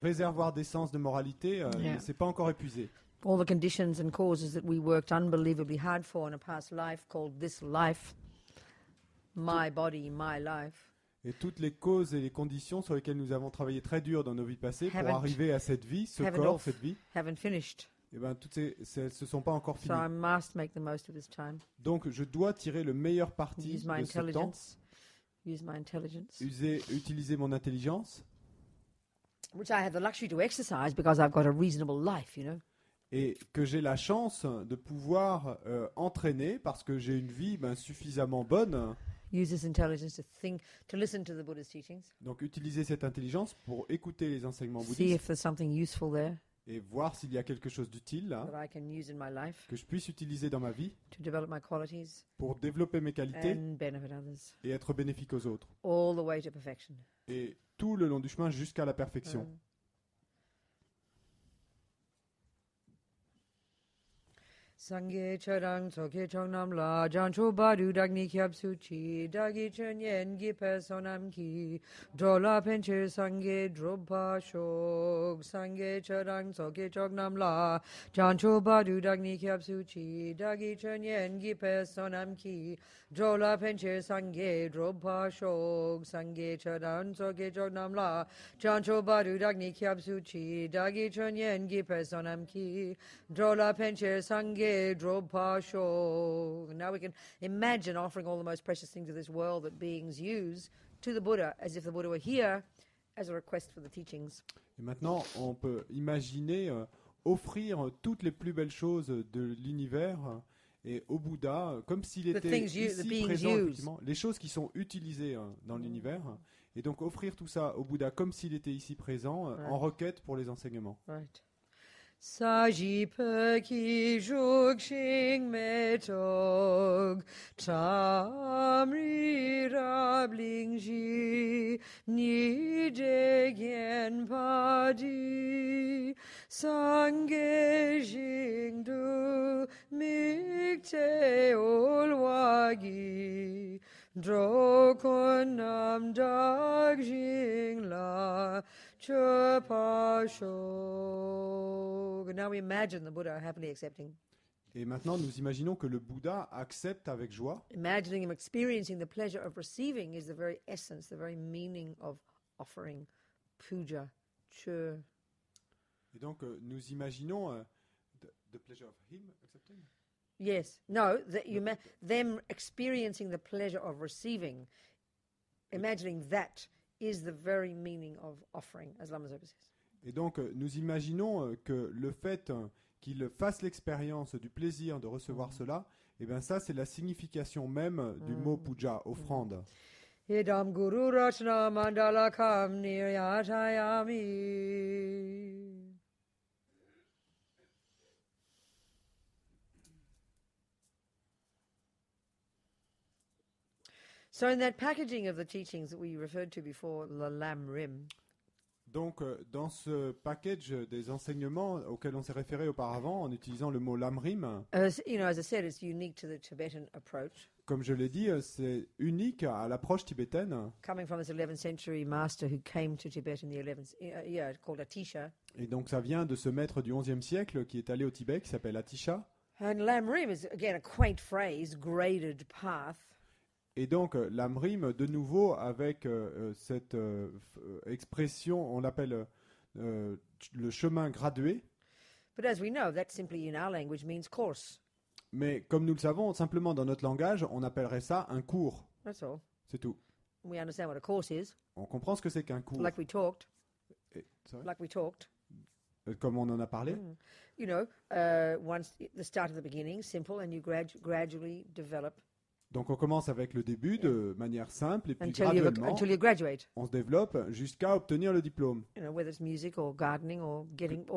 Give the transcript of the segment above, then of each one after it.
réservoir d'essence de moralité, Yeah. c'est pas encore épuisé. All the conditions and causes that we worked unbelievably hard for in a past life called this life, my body, my life, Et toutes les causes et les conditions sur lesquelles nous avons travaillé très dur dans nos vies passées pour Haven't- arriver à cette vie, ce haven't corps, all- cette vie, haven't finished. et ben toutes elles se sont pas encore So finies. I must make the most of this time. Donc je dois tirer le meilleur parti Use my de ce temps, intelligence. Use my intelligence, utiliser mon intelligence, which I have the luxury to exercise because I've got a reasonable life, you know. et que j'ai la chance de pouvoir entraîner parce que j'ai une vie suffisamment bonne. Use this intelligence to think, to listen to the Buddha's teachings, Donc utiliser cette intelligence pour écouter les enseignements see bouddhistes if there's something useful there et voir s'il y a quelque chose d'utile là, that I can use in my life que je puisse utiliser dans ma vie to develop my qualities pour développer mes qualités and benefit others, et être bénéfique aux autres. all the way to perfection. Et tout le long du chemin jusqu'à la perfection. Sangye charang tsoke chongnam la jancho badu dagni kyab suchi dagi chen yen gi personam ki drola penche sangye dropa shog sangye charang tsoke chongnam la jancho badu dagni kyab suchi dagi chen yen gi personam ki drola penche sangye dropa shog sangye charang tsoke chongnam la jancho badu dagni kyab suchi dagi chen yen gi personam ki drola penche sangye Dropa Sho. Now we can imagine offering all the most precious things of this world that beings use to the Buddha as if the Buddha were here as a request for the teachings. Et maintenant, on peut imaginer offrir toutes les plus belles choses de l'univers et au Bouddha, comme s'il était things the ici beings présent, use. effectivement, les choses qui sont utilisées dans l'univers, et donc offrir tout ça au Bouddha comme s'il était ici présent, en requête pour les enseignements. Right. Saji Peki Jugshing Metog Tamri Rablingji Ni Degen Padi Sange Jingdu Mikte Olwagi Drokonam Dag Jingla Chapashog. Now we imagine the Buddha happily accepting. Et maintenant, nous imaginons que le Bouddha accepte avec joie. Imagining him experiencing the pleasure of receiving is the very essence, the very meaning of offering puja, chur. Et donc, nous imaginons the pleasure of him accepting. Yes, no, them experiencing the pleasure of receiving, imagining that is the very meaning of offering, as Lama Zopa says. Et donc, nous imaginons que le fait qu'il fasse l'expérience du plaisir de recevoir cela, et bien ça, c'est la signification même du mot puja, offrande. Idam Guru Rachna Mandala Kam Niryatayami. So in that packaging of the teachings that we referred to before, the Lam Rim, Donc, dans ce package des enseignements auxquels on s'est référé auparavant, en utilisant le mot lamrim, as I said, it's unique to the Tibetan approach, comme je l'ai dit, c'est unique à l'approche tibétaine. coming from this 11th century master who came to Tibet in the 11th, called Atisha. Et donc, ça vient de ce maître du XIe siècle qui est allé au Tibet, qui s'appelle Atisha. And Lam Rim is, again, a quaint phrase, graded path. Et donc, l'amrim, de nouveau, avec cette expression, on l'appelle le chemin gradué. But as we know, that simply in our language means course. Mais comme nous le savons, simplement dans notre langage, on appellerait ça un cours. That's all. C'est tout. We understand what a course is, On comprend ce que c'est qu'un cours. like we talked, Et- sorry. Comme on en a parlé. You know, once the start of the beginning, simple, and you gradually develop Donc on commence avec le début de manière simple et puis until graduellement, you graduate. on se développe jusqu'à obtenir le diplôme. You know, whether it's music or gardening or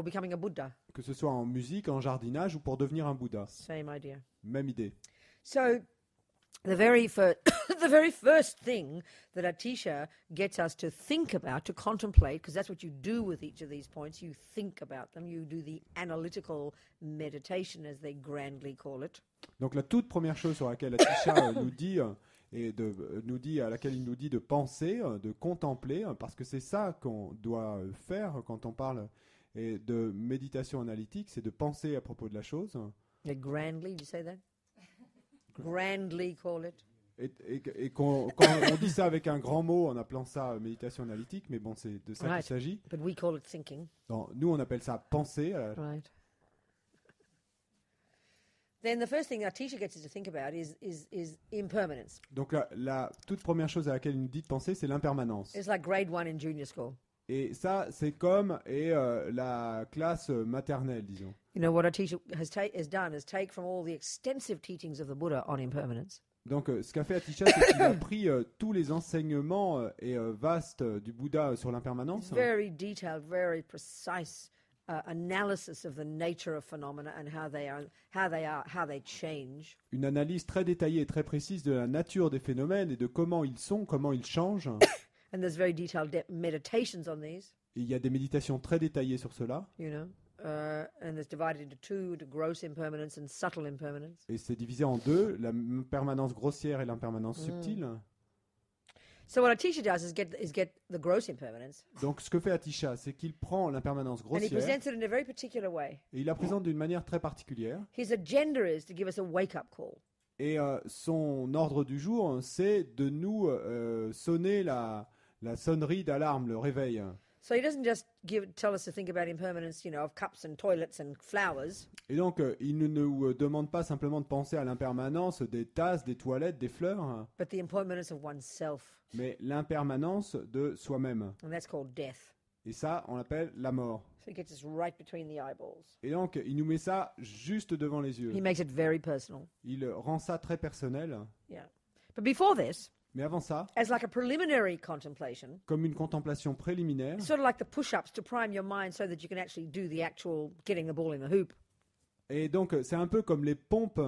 becoming a Buddha. Que ce soit en musique, en jardinage ou pour devenir un Bouddha. Same idea. Même idée. So, the very first thing that Atisha gets us to think about, to contemplate, because that's what you do with each of these points. You think about them. You do the analytical meditation, as they grandly call it. Donc la toute première chose sur laquelle Atisha nous dit et à laquelle il nous dit de penser, de contempler, parce que c'est ça qu'on doit faire quand on parle de méditation analytique, c'est de penser à propos de la chose. Grandly, did you say that? Grandly call it. Et quand on dit ça avec un grand mot en appelant ça méditation analytique, mais bon, c'est de ça Right. qu'il s'agit. But we call it thinking. Non, nous, on appelle ça penser. Right. Then the first thing our teacher gets us to think about is impermanence. Donc la toute première chose à laquelle il nous dit de penser, c'est l'impermanence. It's like grade 1 in junior school. Et ça, c'est comme la classe maternelle, disons. You know what our teacher has done is take from all the extensive teachings of the Buddha on impermanence. Donc ce qu'a fait Atisha, c'est qu'il a pris tous les enseignements vastes du Bouddha sur l'impermanence. Very detailed, very precise analysis of the nature of phenomena and how they change. Une analyse très détaillée et très précise de la nature des phénomènes et de comment ils sont, comment ils changent. And there's very detailed meditations on these. Et il y a des méditations très détaillées sur cela. You know, and it's divided into two: the gross impermanence and subtle impermanence. Et c'est divisé en deux, l'impermanence grossière et l'impermanence subtile. So what a teacher does is get the gross impermanence, Donc ce que fait Atisha, c'est qu'il prend l'impermanence and he grossière presents it in a very particular way. et il la présente d'une manière très particulière. His agenda is to give us a wake-up call. Et son ordre du jour, c'est de nous sonner la sonnerie d'alarme, le réveil. So he doesn't just tell us to think about impermanence, you know, of cups and toilets and flowers. Et donc, il ne nous demande pas simplement de penser à l'impermanence des tasses, des toilettes, des fleurs, But the impermanence of oneself, mais l'impermanence de soi-même. and that's called death. Et ça, on l'appelle la mort. So he gets us right between the eyeballs. Et donc, il nous met ça juste devant les yeux. He makes it very personal. Il rend ça très personnel. Yeah. But before this, Mais avant ça, as like a preliminary contemplation, comme une contemplation préliminaire, it's sort of like the push-ups to prime your mind so that you can actually do the actual getting the ball in the hoop. et donc c'est un peu comme les pompes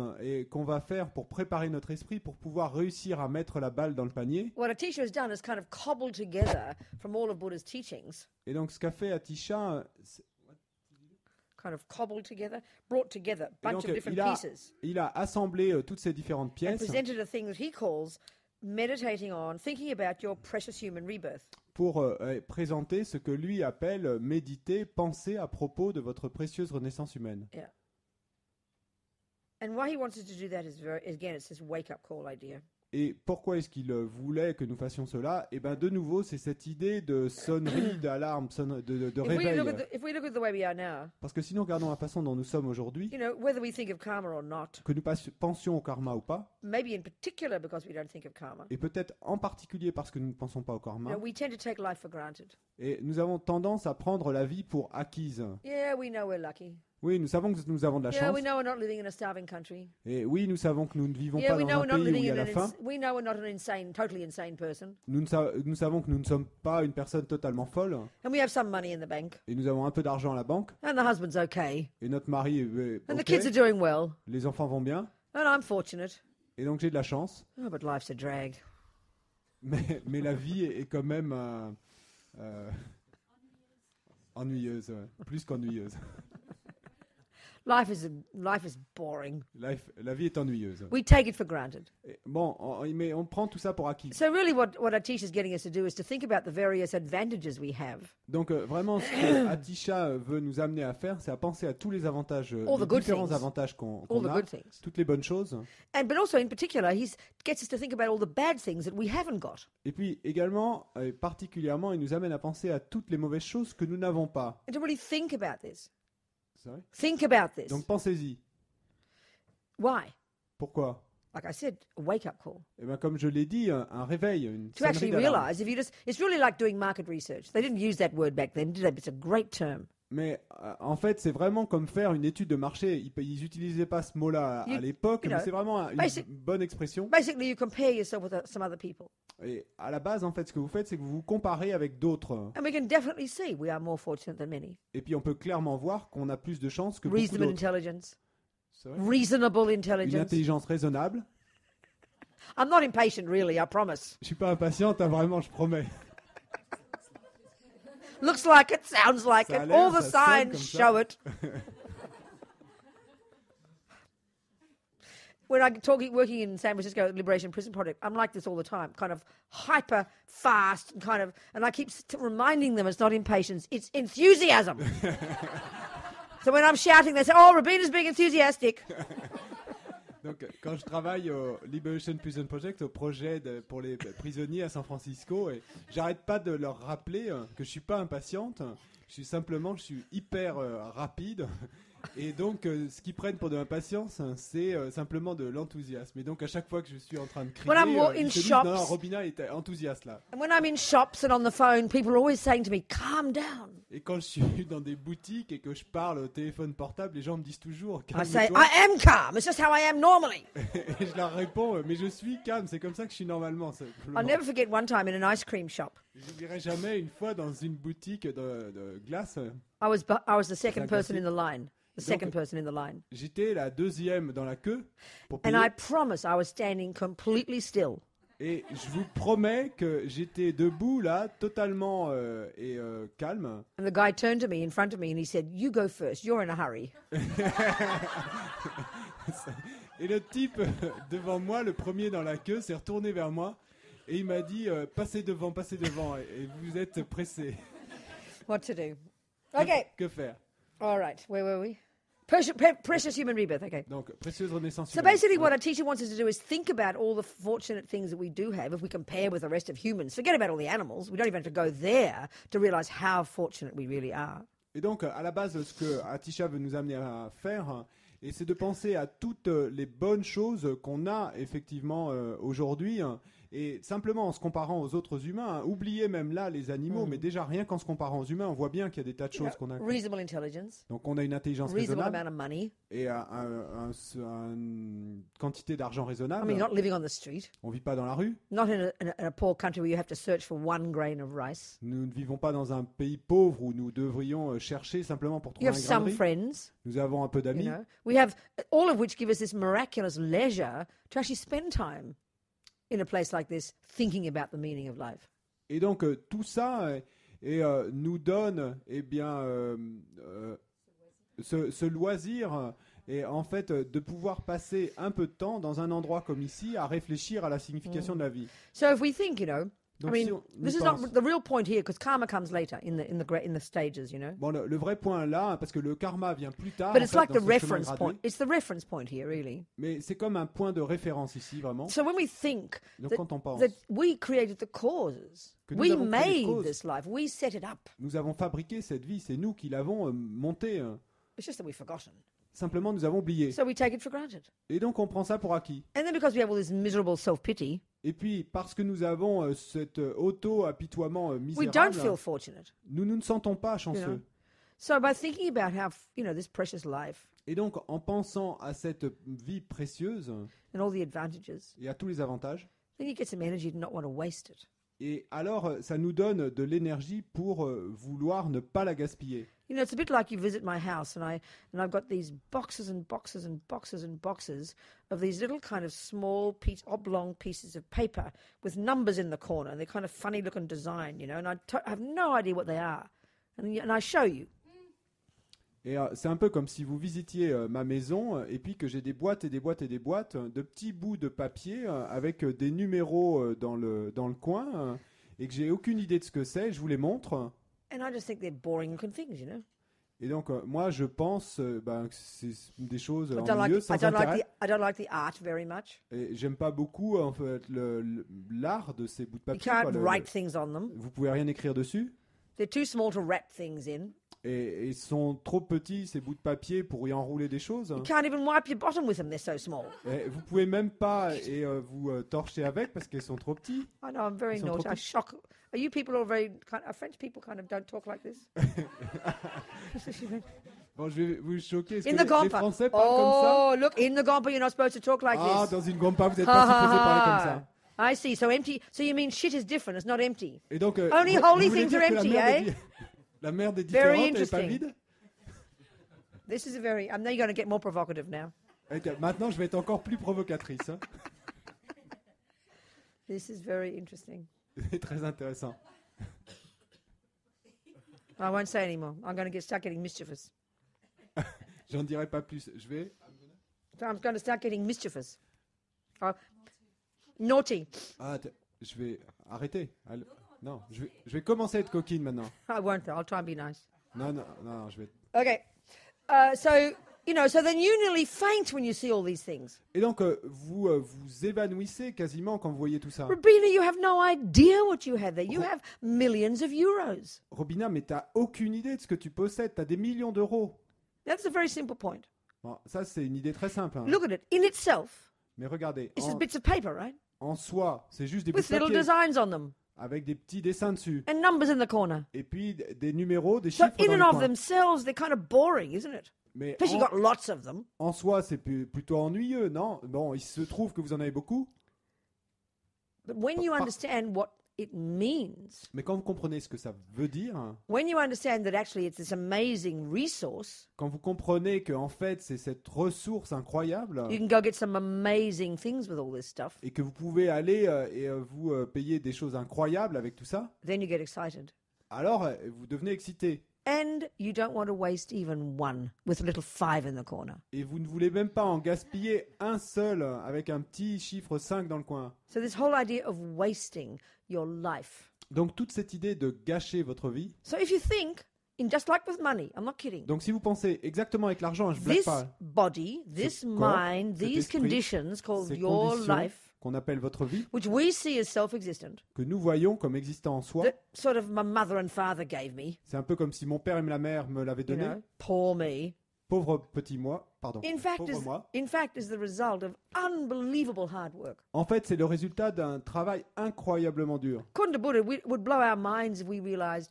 qu'on va faire pour préparer notre esprit pour pouvoir réussir à mettre la balle dans le panier. What a teacher has done is kind of cobbled together from all of Buddha's teachings, Et donc ce qu'a fait Atisha, kind of cobbled together, brought together a bunch donc, of different pieces, il a assemblé toutes ces différentes and pièces presented a thing that he calls meditating on, thinking about your precious human rebirth. pour présenter ce que lui appelle méditer, penser à propos de votre précieuse renaissance humaine. Yeah. And why he wants us to do that is again, it's this wake-up call idea. Et pourquoi est-ce qu'il voulait que nous fassions cela? Eh bien, de nouveau, c'est cette idée de sonnerie, d'alarme, de réveil. If we look at the way we are now, Parce que si nous regardons la façon dont nous sommes aujourd'hui, you know, whether we think of karma or not, que nous pensions au karma ou pas, maybe in particular because we don't think of karma, et peut-être en particulier parce que nous ne pensons pas au you karma, know, we tend to take life for granted. et nous avons tendance à prendre la vie pour acquise. Yeah, we know we're lucky. Oui, nous savons que nous avons de la Yeah, chance. we know we're not living in a starving country. Et oui, nous savons que nous ne vivons Yeah, pas we dans know un we're not pays où living il y a in la faim. we know we're not an totally insane person. Nous savons que nous ne sommes pas une personne totalement folle. And we have some money in the bank. Et nous avons un peu d'argent à la banque. And the husband's okay. Et notre mari est And the ok. kids are doing well. Les enfants vont bien. And I'm fortunate. Et donc j'ai de la chance. Oh, but life's a drag. Mais la vie est quand même ennuyeuse. Ouais. Plus qu'ennuyeuse. Life is boring. La vie est ennuyeuse. We take it for granted. Et bon, mais on prend tout ça pour acquis. So really what our teacher's getting us to do is to think about the various advantages we have. Donc vraiment, ce que Atisha veut nous amener à faire, c'est à penser à tous les avantages, All les the good différents things. avantages qu'on All the a, good things. toutes les bonnes choses. But also in particular, he gets us to think about all the bad things that we haven't got. Et puis également, et particulièrement, il nous amène à penser à toutes les mauvaises choses que nous n'avons pas. And to really think about this. C'est vrai? Think about this. Donc pensez-y. Why? Pourquoi? Like I said, a wake-up call. Eh bien, comme je l'ai dit, un réveil, une To actually sonnerie d'alarme. realize, it's really like doing market research. They didn't use that word back then, did they? But it's a great term. Mais en fait, c'est vraiment comme faire une étude de marché. Ils n'utilisaient pas ce mot-là à l'époque, mais c'est vraiment une bonne expression. Basically, you compare yourself with some other people. Et à la base, en fait, ce que vous faites, c'est que vous vous comparez avec d'autres. And we can definitely see we are more fortunate than many. Et puis, on peut clairement voir qu'on a plus de chances que beaucoup Reasonable d'autres. intelligence. C'est vrai? Reasonable Une intelligence. intelligence raisonnable. I'm not impatient, really, I promise. Je suis pas impatiente, hein, vraiment, je promets. Looks like it, sounds like Ça a it. l'air, All the ça sonne signs comme ça. show it. when working in San Francisco at Liberation Prison Project, I'm like this all the time, kind of hyper fast, and I keep reminding them it's not impatience, it's enthusiasm. So when I'm shouting, they say, "Oh, Rabina's being enthusiastic." Donc, quand je travaille au Liberation Prison Project, au projet pour les prisonniers à San Francisco, et j'arrête pas de leur rappeler que je suis pas impatiente, je suis hyper rapide. Et donc, ce qu'ils prennent pour de l'impatience, c'est simplement de l'enthousiasme. Et donc, à chaque fois que je suis en train de crier, ils se disent, non, Robina est enthousiaste là. And when I'm in shops and on the phone, people are always saying to me, "Calm down." Et quand je suis dans des boutiques et que je parle au téléphone portable, les gens me disent toujours, I say, calme-toi. "I am calm. It's just how I am normally." Et je leur réponds, mais je suis calme, c'est comme ça que je suis normalement. I'll never forget one time in an ice cream shop. Je n'oublierai jamais une fois dans une boutique de glace. I was the second person in the line. The second person in the line. J'étais la deuxième dans la queue pour And payer. I promise I was standing completely still. Et je vous promets que j'étais debout là, totalement calme. And the guy turned to me in front of me and he said, "You go first. You're in a hurry." Et le type devant moi, le premier dans la queue, s'est retourné vers moi et il m'a dit passez devant, et vous êtes pressé. What to do? Okay. Que faire? All right. Where were we? Precious human rebirth. Okay. Donc, précieuse renaissance So humaine. basically what a teacher wants us to do is think about all the fortunate things that we do have if we compare with the rest of humans. Forget about all the animals. We don't even have to go there to realize how fortunate we really are. Et donc, à la base, ce que Atisha veut nous amener à faire, et c'est de penser à toutes les bonnes choses qu'on a effectivement aujourd'hui, et simplement en se comparant aux autres humains, oubliez même là les animaux, mais déjà rien qu'en se comparant aux humains, on voit bien qu'il y a des tas de choses qu'on a. Reasonable intelligence, Donc on a une intelligence reasonable raisonnable amount of money. et une quantité d'argent I raisonnable. mean, you're not living on the street, On vit pas dans la rue. not in a poor country where you have to search for one grain of rice. Nous ne vivons pas dans un pays pauvre où nous devrions chercher simplement pour You trouver have un grain some de riz. friends, Nous avons un peu you d'amis. know. We have all of which give us this miraculous leisure to actually spend time in a place like this, thinking about the meaning of life. Et donc tout ça nous donne ce loisir et en fait de pouvoir passer un peu de temps dans un endroit comme ici à réfléchir à la signification de la vie. So if we think, Donc, si on this y is pense. not the real point here, because karma comes later in the stages, Bon, le vrai point là, parce que le karma vient plus tard, But en it's fait, like dans the ce chemin reference gradué. point. It's the reference point here, really. Mais c'est comme un point de référence ici, vraiment. So when we think Donc quand on pense that we created the causes, Que nous we avons créé les made causes. this life, we set it up. nous avons fabriqué cette vie, c'est nous qui l'avons montée. It's just that we've forgotten. Simplement, nous avons oublié. So we take it for granted. Et donc, on prend ça pour acquis. And then because we have all this miserable self-pity, Et puis, parce que nous avons cet auto-apitoiement we don't misérable, feel fortunate. nous ne sentons pas chanceux. You know? So by thinking about how, this precious life Et donc, en pensant à cette vie précieuse and all the advantages, et à tous les avantages, then you get some energy to not want to waste it. et alors, ça nous donne de l'énergie pour vouloir ne pas la gaspiller. It's a bit like you visit my house, and I've got these boxes and boxes and boxes and boxes of these little kind of small oblong pieces of paper with numbers in the corner, and they're kind of funny looking design, and I have no idea what they are, and I show you. Et c'est un peu comme si vous visitiez ma maison et puis que j'ai des boîtes et des boîtes et des boîtes de petits bouts de papier avec des numéros dans le coin et que j'ai aucune idée de ce que c'est. Je vous les montre. And I just think they're boring looking things, Et donc moi je pense que c'est des choses I ennuyeuses sans intérêt. I don't like the art very much. Et j'aime pas beaucoup en fait l'art de ces bouts de You papier. can't write things on them. Vous pouvez rien écrire dessus. They're too small to wrap things in. Et ils sont trop petits ces bouts de papier pour y enrouler des choses. You can't even wipe your bottom with them. They're so small. Et vous pouvez même pas vous torcher avec parce qu'ils sont trop petits. I know I'm very Ils sont naughty. trop I shock. Are you people all very? Are French people kind of don't talk like this? Bon, je vais vous choquer. Est-ce In que the les Gampa. Français parlent comme ça? Oh, look, in the Gampa, you're not supposed to talk like Ah, this. dans une Gampa, vous n'êtes pas supposé parler comme ça. I see. So empty. So you mean shit is different? It's not empty. Et donc, Only vous holy voulez things dire are que empty, la merde est Very différente, elle n'est pas interesting. vide? This is a very. I know you're going to get more provocative now. Ok, maintenant, je vais être encore plus provocatrice. Hein. This is very interesting. C'est très intéressant. I won't say anymore. I'm going to start getting mischievous. J'en dirai pas plus. Je vais... So I'm going to start getting mischievous. Naughty. Ah, je vais arrêter. Non, je vais commencer à être coquine maintenant. I won't, though. I'll try and be nice. Non, je vais. Okay. So then you nearly faint when you see all these things. Et donc, vous vous évanouissez quasiment quand vous voyez tout ça. Robina, you have no idea what you have there. You have millions of euros. Robina, mais t'as aucune idée de ce que tu possèdes. T'as des millions d'euros. That's a very simple point. Bon, ça, c'est une idée très simple. Hein. Look at it. In itself, Mais regardez, it's just bits of paper, right? en soi, c'est juste des bouts With de little papier designs on them avec des petits dessins dessus. and numbers in the corner. Et puis des numéros, des So chiffres in dans and le of coin. themselves, they're kind of boring, isn't it? Mais Especially got lots of them. en soi, c'est plutôt ennuyeux, non? Bon, il se trouve que vous en avez beaucoup. But when you understand what it means, Mais quand vous comprenez ce que ça veut dire, when you understand that actually it's this amazing resource, quand vous comprenez que en fait c'est cette ressource incroyable you can go get some amazing things with all this stuff, et que vous pouvez aller vous payer des choses incroyables avec tout ça, then you get excited. alors vous devenez excité. And you don't want to waste even one with a little 5 in the corner. Et vous ne voulez même pas en gaspiller un seul avec un petit chiffre 5 dans le coin. So this whole idea of wasting your life. Donc toute cette idée de gâcher votre vie. So if you think, in just like with money, I'm not kidding. Donc si vous pensez exactement avec l'argent, je ne blague This pas, body, this corps, mind, cet these esprit, conditions called ces your conditions life, qu'on appelle votre vie, which we see as self-existent, que nous voyons comme existant en soi, that sort of my mother and father gave me, c'est un peu comme si mon père et ma mère me l'avaient you donné. know, poor me, Pauvre petit moi, pardon, in fact pauvre moi. is the result of unbelievable hard work. En fait, c'est le résultat d'un travail incroyablement dur. According to Buddha, it would blow our minds if we realized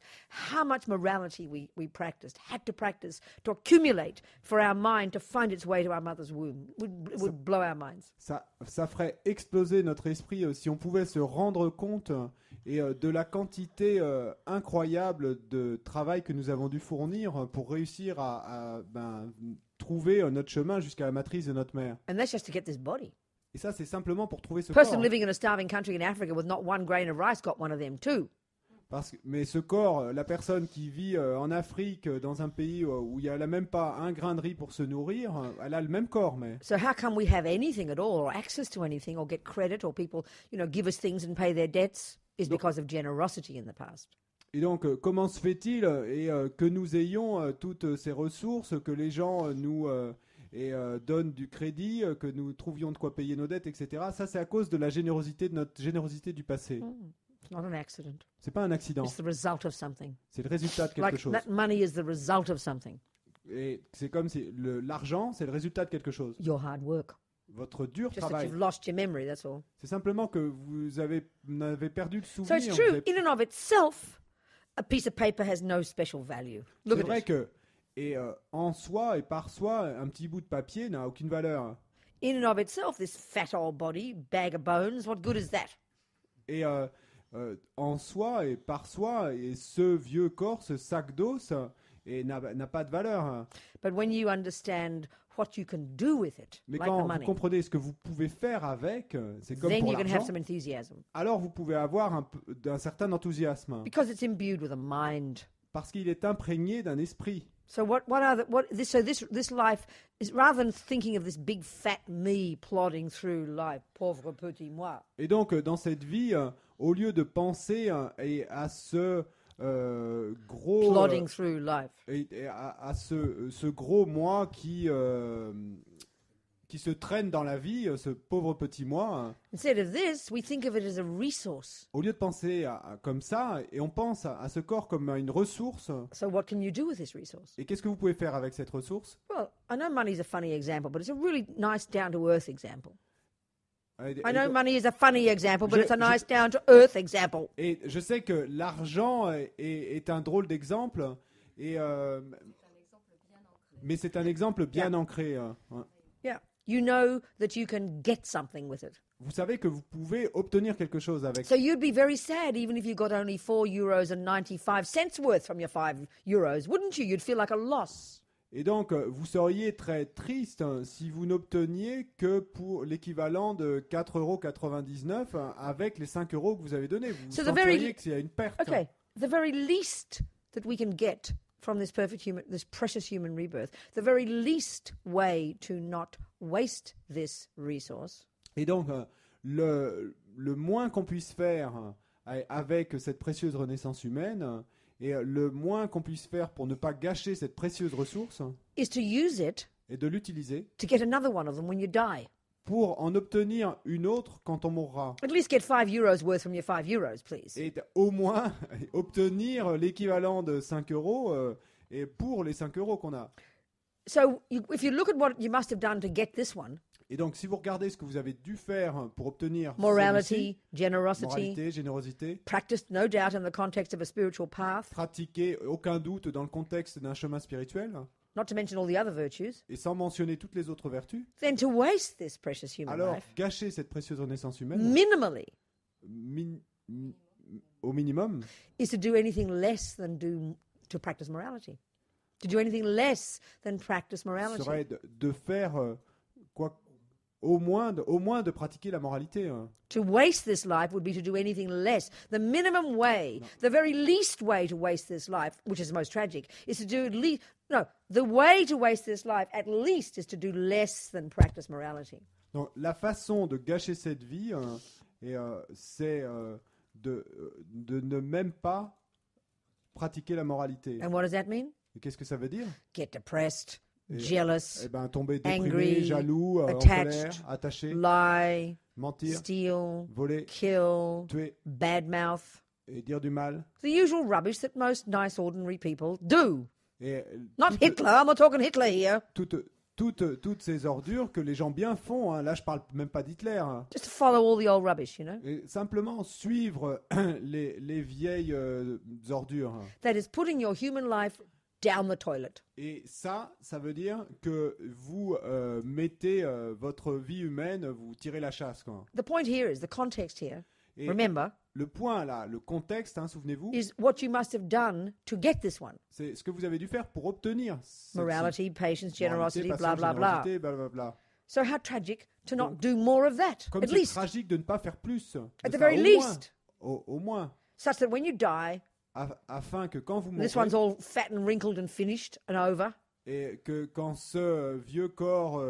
how much morality we practiced, had to practice to accumulate for our mind to find its way to our mother's womb. It would blow our minds. Ça ferait exploser notre esprit si on pouvait se rendre compte de la quantité incroyable de travail que nous avons dû fournir pour réussir à trouver notre chemin jusqu'à la matrice de notre mère. And that's just to get this body. Et ça, c'est simplement pour trouver ce A person corps. living in a starving country in Africa with not one grain of rice got one of them too. Mais ce corps, la personne qui vit en Afrique, dans un pays où il n'y a même pas un grain de riz pour se nourrir, elle a le même corps. Mais So how come we have anything at all, or access to anything, or get credit, or people, give us things and pay their debts? Is because of generosity in the past. Et donc, comment se fait-il que nous ayons toutes ces ressources, que les gens nous donnent du crédit, que nous trouvions de quoi payer nos dettes, etc. Ça, c'est à cause de notre générosité du passé. It's not an accident. C'est pas un accident. It's the result of something. C'est le résultat de quelque Like chose. that money is the result of something. Et c'est comme si l'argent, c'est le résultat de quelque chose. Your hard work. Votre dur Just that travail. you've lost your memory, that's all. C'est simplement que vous avez perdu le So souvenir. it's Vous true, avez- in and of itself, a piece of paper has no special value. Look C'est at vrai it. que en soi et par soi, un petit bout de papier n'a aucune valeur. In and of itself, this fat old body, bag of bones, what good is that? Et en soi et par soi, et ce vieux corps, ce sac d'os, n'a pas de valeur. But when you understand what you can do with it, Mais like quand the vous money, comprenez ce que vous pouvez faire avec, c'est comme then pour you can have l'argent, some enthusiasm. alors vous pouvez avoir un certain enthousiasme, Because it's imbued with a mind. parce qu'il est imprégné d'un esprit. So this life is, rather than thinking of this big fat me plodding through life, pauvre petit moi, Et donc, dans cette vie, au lieu de penser à ce gros... plodding through life, et à ce gros moi qui se traîne dans la vie, ce pauvre petit moi, instead of this, we think of it as a resource. au lieu de penser comme ça, et on pense à ce corps comme à une ressource, So what can you do with this resource? et qu'est-ce que vous pouvez faire avec cette ressource? Well, I know money's a funny example, but it's a really nice down-to-earth example. I know money is a funny example, but it's a nice down-to-earth example. Et je sais que l'argent est un drôle d'exemple, mais c'est un exemple bien ancré. Ouais. Yeah. You know that you can get something with it. Vous savez que vous pouvez obtenir quelque chose avec. So you'd be very sad even if you got only 4.95 € worth from your €5, wouldn't you? You'd feel like a loss. Et donc, vous seriez très triste si vous n'obteniez que pour l'équivalent de 4,99 € avec les 5 € que vous avez donnés. Vous So sentiriez qu'il y a une perte. Okay, the very least that we can get from this this precious human rebirth, the very least way to not waste this resource Et donc, le moins qu'on puisse faire avec cette précieuse renaissance humaine, et le moins qu'on puisse faire pour ne pas gâcher cette précieuse ressource, is to use it est de l'utiliser to get another one of them when you die. pour en obtenir une autre quand on mourra. At least get €5 worth from your €5, please. Et au moins obtenir l'équivalent de 5 euros et pour les 5 euros qu'on a. So if you look at what you must have done to get this one, Et donc, si vous regardez ce que vous avez dû faire pour obtenir morality, celui-ci, generosity, moralité, générosité, practiced no doubt in the context of a spiritual path, pratiquer aucun doute dans le contexte d'un chemin spirituel, not to mention all the other virtues, et sans mentionner toutes les autres vertus, then to waste this precious human alors life gâcher cette précieuse renaissance humaine, minimally au minimum, is to do anything less than to practice morality. To do anything less than practice morality. serait de faire au moins de pratiquer la moralité. To waste this life would be to do anything less. The minimum way, the very least way to waste this life, which is the most tragic, is to do the way to waste this life at least is to do less than practice morality. Donc, la façon de gâcher cette vie, c'est de ne même pas pratiquer la moralité. And what does that mean? Et qu'est-ce que ça veut dire? Get depressed, Et- jealous, Eh ben, tomber déprimé, angry, jaloux, en attached, colère, attaché, lie, mentir, steal, voler, kill, tuer badmouth. et dire du mal. The usual rubbish that most nice, ordinary people do. Et Not Hitler, I'm not talking Hitler here. toutes ces ordures que les gens bien font, hein. Là je parle même pas d'Hitler, hein. Just to follow all the old rubbish, you know. Et simplement suivre les vieilles ordures. That is putting your human life down the toilet. Et ça veut dire que vous mettez votre vie humaine, vous tirez la chasse, quoi. The point here is, the context here, Et remember, le point là, le contexte, hein, souvenez-vous, is what you must have done to get this one. c'est ce que vous avez dû faire pour obtenir celle-ci. Morality, patience, generosity, Moralité, blah, patience, blah, blah. générosité, blablabla. So how tragic to not do more of that, Comme at c'est least, tragique de ne pas faire plus. at de the ça, very au moins, least, au moins, such that when you die, afin que quand vous this mourrez, one's all fat and wrinkled and finished and over, et que quand ce vieux corps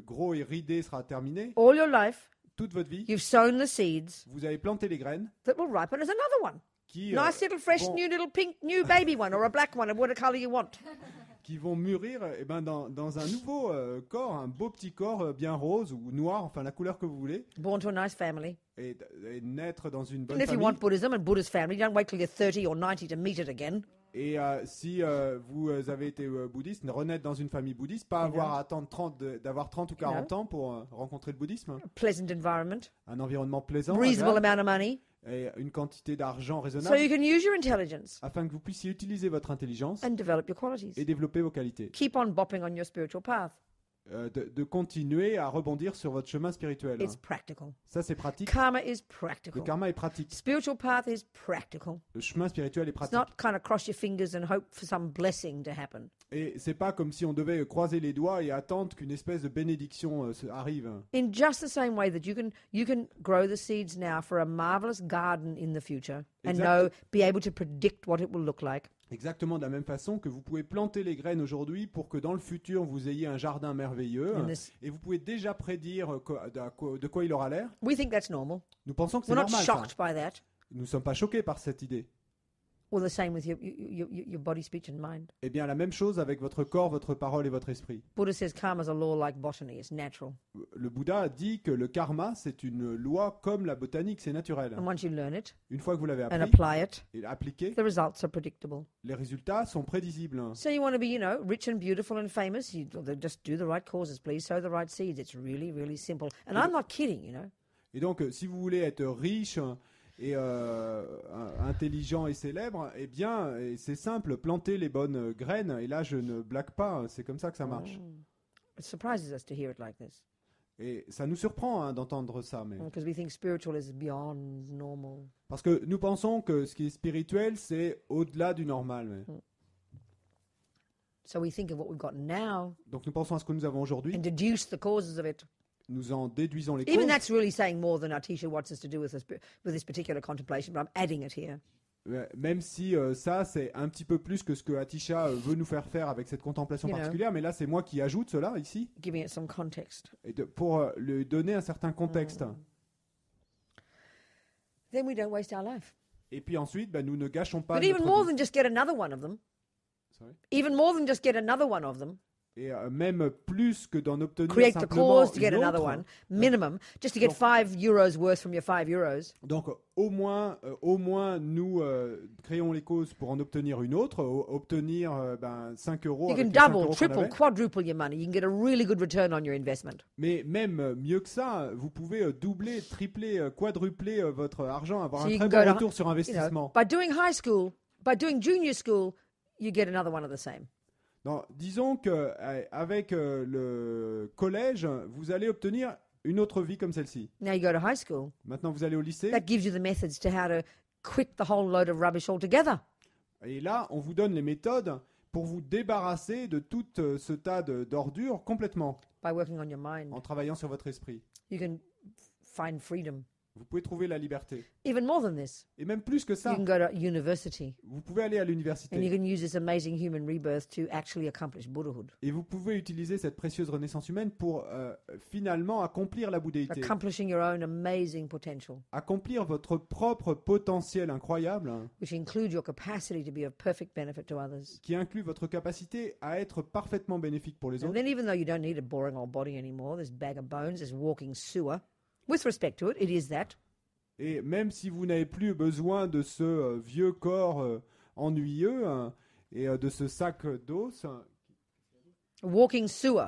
gros et ridé sera terminé, all your life, toute votre vie, you've sown the seeds vous avez planté les graines that will ripen as another one. qui, Nice little fresh vont, new little pink new baby one or a black one, or whatever color you want. qui vont mûrir eh ben, dans un nouveau corps, un beau petit corps bien rose ou noir, enfin la couleur que vous voulez, Born to a nice family. et naître dans une bonne And if you famille. want Buddhism and Buddha's family, don't wait till you're 30 or 90 to meet it again. Et si vous avez été bouddhiste, renaître dans une famille bouddhiste, pas avoir à attendre d'avoir 30 ou 40 ans pour rencontrer le bouddhisme. Pleasant environment, Un environnement plaisant, reasonable agréable, amount of money, et une quantité d'argent so raisonnable, you can use your intelligence afin que vous puissiez utiliser votre intelligence and develop your qualities. et développer vos qualités. Keep on bopping on your spiritual path. De continuer à rebondir sur votre chemin spirituel. It's practical. Ça, c'est pratique. Karma is Le practical. karma est pratique. Spiritual path is practical. Le chemin spirituel est It's pratique. not kind of cross your fingers and hope for some blessing to happen. Et c'est pas comme si on devait croiser les doigts et attendre qu'une espèce de bénédiction arrive. In just the same way that you can grow the seeds now for a marvelous garden in the future and be able to predict what it will look like. Exactement de la même façon que vous pouvez planter les graines aujourd'hui pour que dans le futur vous ayez un jardin merveilleux In this- et vous pouvez déjà prédire de quoi il aura l'air. We think that's normal. Nous pensons que c'est We're not normal. Ça. shocked by that. Nous ne sommes pas choqués par cette idée. Well, the same with your body, speech, and mind. Eh bien, la même chose avec votre corps, votre parole et votre esprit. Buddha says karma is a law like botany. It's natural. Le Bouddha dit que le karma, c'est une loi comme la botanique, c'est naturel. And once you learn it Une fois que vous l'avez and appris apply it, et appliqué, the results are predictable. les résultats sont prévisibles. So you want to be, rich and beautiful and famous? Just do the right causes, please. Sow the right seeds. It's really, really simple. And I'm not kidding, Et donc, si vous voulez être riche et intelligent et célèbre, eh bien, c'est simple, plantez les bonnes graines. Et là, je ne blague pas, c'est comme ça que ça marche. It surprises us to hear it like this Et ça nous surprend hein, d'entendre ça, mais because we think spiritual is beyond normal. parce que nous pensons que ce qui est spirituel, c'est au-delà du normal. Mais. So we think of what we've got now Donc, nous pensons à ce que nous avons aujourd'hui, and deduce the causes of it. nous en déduisons les Even causes. that's really saying more than our teacher wants us to do with this particular contemplation, but I'm adding it here. Même si ça, c'est un petit peu plus que ce que Atisha veut nous faire faire avec cette contemplation You know. particulière, mais là, c'est moi qui ajoute cela ici, Giving it some context. et pour lui donner un certain contexte. Then we don't waste our life. Et puis ensuite, nous ne gâchons pas But even notre more vie. than just get another one of them, Sorry. even more than just get another one of them, Et même plus que d'en obtenir create the simplement cause to get une another autre. one, minimum, just to get Donc- 5 euros worth from your 5 euros. Donc au moins nous créons les causes pour en obtenir une autre, obtenir 5 euros. You avec can les 5 double, euros qu'on triple, avait. quadruple your money. You can get a really good return on your investment. Mais même mieux que ça, vous pouvez doubler, tripler, quadrupler votre argent, avoir So un you très can bon go to- retour sur You know, investissement. by doing high school, by doing junior school, you get another one of the same. Non, disons que avec le collège, vous allez obtenir une autre vie comme celle-ci. Now you go to high school. Maintenant, vous allez au lycée. That gives you the methods to how to quit the whole load of rubbish altogether. Et là, on vous donne les méthodes pour vous débarrasser de tout ce tas d'ordures complètement, By working on your mind, en travaillant sur votre esprit. you can find freedom. Vous pouvez trouver la liberté. Even more than this, Et même plus que you ça, can go to university vous pouvez aller à and you l'université. can use this amazing human rebirth to actually accomplish Buddhahood, Et vous pouvez utiliser cette précieuse renaissance humaine pour finalement accomplir la bouddhéité. accomplishing your own amazing potential, Accomplir votre propre potentiel incroyable, which includes your capacity to be of perfect benefit to others. qui inclut votre capacité à être parfaitement bénéfique pour les And autres. then, even though you don't need a boring old body anymore, this bag of bones, this walking sewer, with respect to it, it is that. Et même si vous n'avez plus besoin de ce vieux corps ennuyeux et de ce sac d'os, A walking sewer.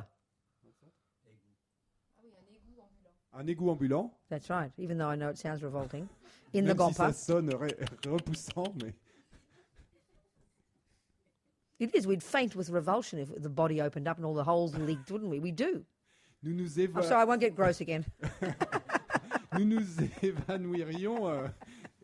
un égout ambulant, That's right, even though I know it sounds revolting. In the même si Gompa. ça sonne repoussant, mais It is. We'd faint with revulsion if the body opened up and all the holes leaked, wouldn't we? We do. nous nous, I'm sorry, I won't get gross again. nous nous évanouirions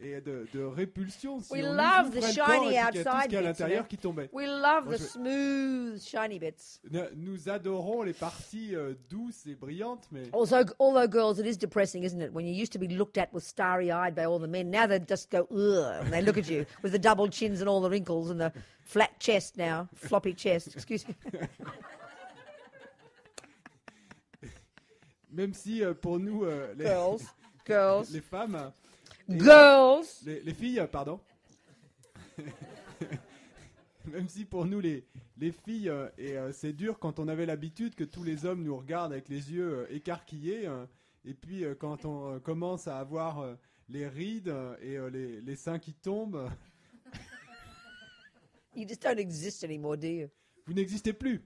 et de répulsion si We on love nous the ouvrait le corps shiny et puis qu'il y a tout ce outside qu'il y a à bits, l'intérieur you know. qui tombait. We love Moi, the je- smooth, shiny bits. Nous adorons les parties douces et brillantes, mais Also, although girls, it is depressing, isn't it? When you used to be looked at with starry-eyed by all the men, now they just go ugh, and they look at you with the double chins and all the wrinkles and the flat chest now, floppy chest. Excuse me. même si pour nous, Girls, les femmes, girls. les filles, pardon, même si pour nous les filles, c'est dur quand on avait l'habitude que tous les hommes nous regardent avec les yeux écarquillés, et puis quand on commence à avoir les rides et les seins qui tombent, You just don't exist anymore, do you? vous n'existez plus.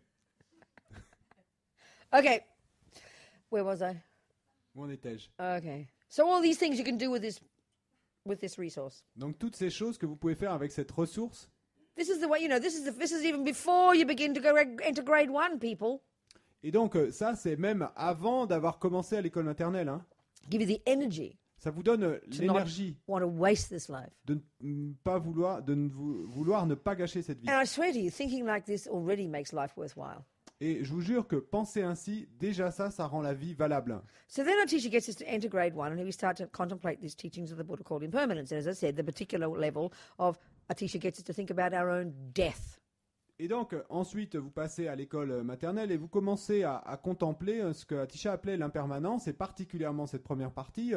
Okay. Where was I? Où en étais-je? Okay. So all these things you can do with this resource. Donc toutes ces choses que vous pouvez faire avec cette ressource, This is the way, you know, this is even before you begin to go into grade 1, people. et donc ça c'est même avant d'avoir commencé à l'école maternelle, hein. Give you the energy Ça vous donne to l'énergie not want to waste this life. de ne pas vouloir, vouloir ne pas gâcher cette vie. And I swear to you, thinking like this already makes life worthwhile. Et je vous jure que penser ainsi, déjà ça rend la vie valable. So then our teacher gets us to enter grade 1, and we start to contemplate these teachings of the Buddha called impermanence. And as I said, the particular level of a teacher gets us to think about our own death. Et donc ensuite vous passez à l'école maternelle et vous commencez à contempler ce que Atisha appelait l'impermanence, et particulièrement cette première partie,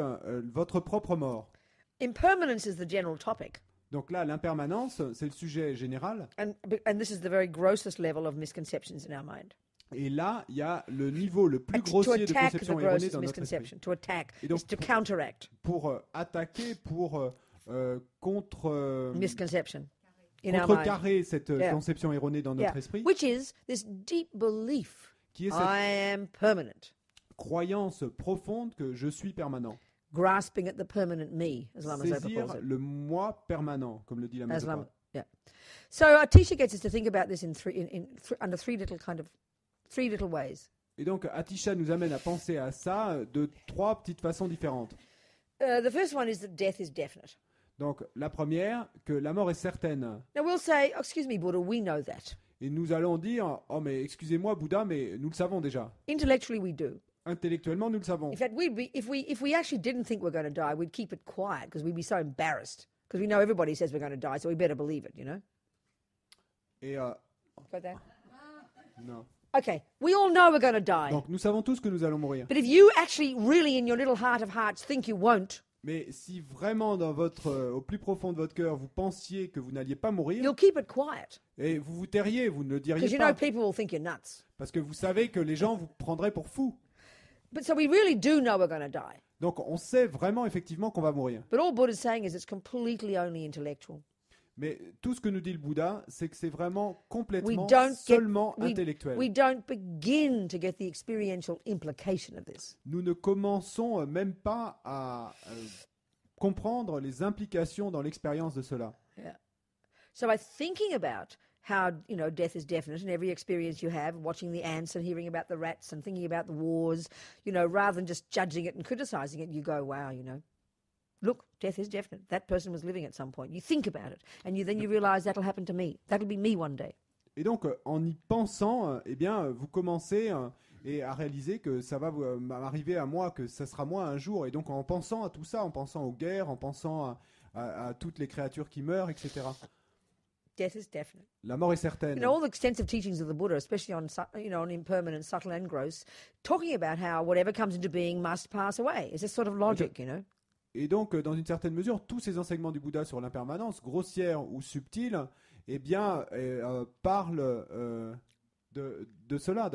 votre propre mort. Impermanence is the general topic. Donc là, l'impermanence, c'est le sujet général. And this is the very grossest level of misconceptions in our mind. Et là, il y a le niveau le plus To grossier de attack the conceptions erronées grossest dans notre esprit. misconception, to attack, Et donc, is to counteract pour attaquer, pour misconception in our mind. contrecarrer cette Yeah. conception erronée dans notre Yeah. esprit, Which is this deep belief, qui est cette I am permanent, croyance profonde que je suis permanent. grasping at the permanent me, as Lama Zopa Saisir calls it. le moi permanent, comme le dit la As Zopa. Lama, yeah. So our teacher gets us to think about this under three little ways. Et donc, Atisha nous amène à penser à ça de trois petites façons différentes. The first one is that death is definite. Donc, la première, que la mort est certaine. Now we'll say, oh, excuse me, Buddha, we know that. Et nous allons dire, oh mais excusez-moi Bouddha, mais nous le savons déjà. Intellectually, we do. Intellectuellement, nous le savons. In fact, if we actually didn't think we're going to die, we'd keep it quiet because we'd be so embarrassed. Because we know everybody says we're going to die, so we better believe it, you know. Et Got that? non. Okay, we all know we're going to die. Donc nous savons tous que nous allons mourir. But if you actually really in your little heart of hearts think you won't, Mais si vraiment dans au plus profond de votre cœur, vous pensiez que vous n'alliez pas mourir, you'll keep it quiet. et vous vous tairiez, vous ne le Because diriez you know pas, people will think you're nuts. parce que vous savez que les gens vous prendraient pour fou. But so we really do know we're going to die. Donc on sait vraiment effectivement qu'on va mourir. But all Buddha's saying is it's completely only intellectual. Mais tout ce que nous dit le Bouddha, c'est que c'est vraiment complètement don't get- seulement we- intellectuel. We don't begin to get the experiential implication of this. Nous ne commençons même pas à comprendre les implications dans l'expérience de cela. Yeah. So by thinking about how, death is definite in every experience you have, watching the ants and hearing about the rats and thinking about the wars, rather than just judging it and criticizing it, you go, wow, look, death is definite. That person was living at some point. You think about it, and then you realize that'll happen to me. That'll be me one day. Et donc, en y pensant, vous commencez et à réaliser que ça va m'arriver à moi, que ça sera moi un jour. Et donc, en pensant à tout ça, en pensant aux guerres, en pensant à toutes les créatures qui meurent, etc. Death is definite. La mort est certaine. All the extensive teachings of the Buddha, especially on, on impermanent, subtle and gross, talking about how whatever comes into being must pass away. It's this sort of logic, Et donc, dans une certaine mesure, tous ces enseignements du Bouddha sur l'impermanence, grossière ou subtile, parlent de cela,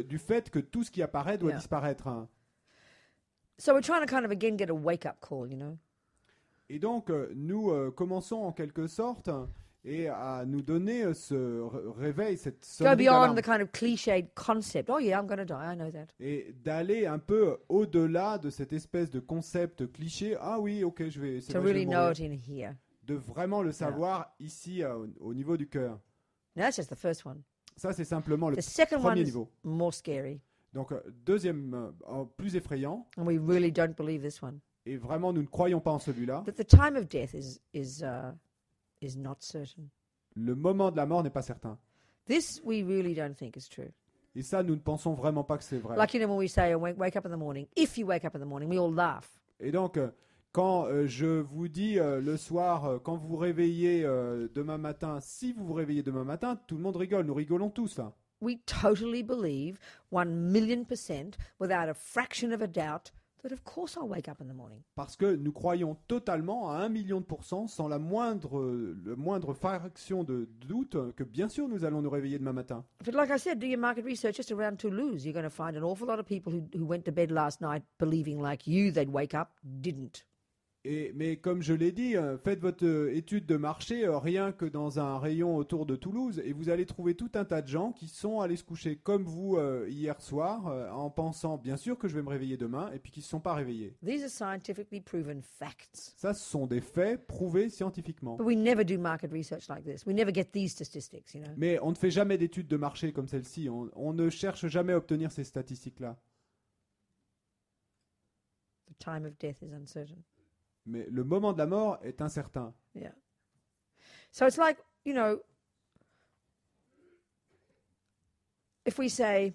du fait que tout ce qui apparaît doit disparaître. Hein. So we're trying to kind of again get a wake-up call, Et donc, nous commençons en quelque sorte et à nous donner ce réveil, cette Go sonnerie beyond d'alarme. the kind of cliched concept. Oh yeah, I'm going to die. I know that. Et d'aller un peu au-delà de cette espèce de concept cliché. Ah oui, ok, c'est To vrai, je vais really know mourir. it in here. De vraiment le savoir ici, au niveau du cœur. Now that's just the first one. Ça, c'est simplement le The second one premier is niveau. more scary, Donc, deuxième, plus effrayant. and we really don't believe this one. Et vraiment, nous ne croyons pas en celui-là. That the time of death is not certain. Le moment de la mort n'est pas certain. This we really don't think is true. Et ça, nous ne pensons vraiment pas que c'est vrai. Like when we say, wake up in the morning. If you wake up in the morning, we all laugh. Et donc, quand je vous dis le soir, quand vous vous réveillez demain matin, si vous vous réveillez demain matin, tout le monde rigole. Nous rigolons tous. Hein. We totally believe 1,000,000% without a fraction of a doubt that of course I'll wake up in the morning. Parce que nous croyons totalement à 1 million de pourcents, sans la moindre fraction de doute, que bien sûr nous allons nous réveiller demain matin. But like I said, do your market research just around Toulouse. You're going to find an awful lot of people who went to bed last night believing like you they'd wake up, didn't. Mais comme je l'ai dit, faites votre étude de marché rien que dans un rayon autour de Toulouse et vous allez trouver tout un tas de gens qui sont allés se coucher comme vous hier soir en pensant bien sûr que je vais me réveiller demain et puis qui ne se sont pas réveillés. These are scientifically proven facts. Ça, ce sont des faits prouvés scientifiquement. But we never do market research like this. We never get these statistics, Mais on ne fait jamais d'études de marché comme celle-ci. On ne cherche jamais à obtenir ces statistiques-là. The time of death is uncertain. Mais le moment de la mort est incertain. Yeah. So it's like, if we say,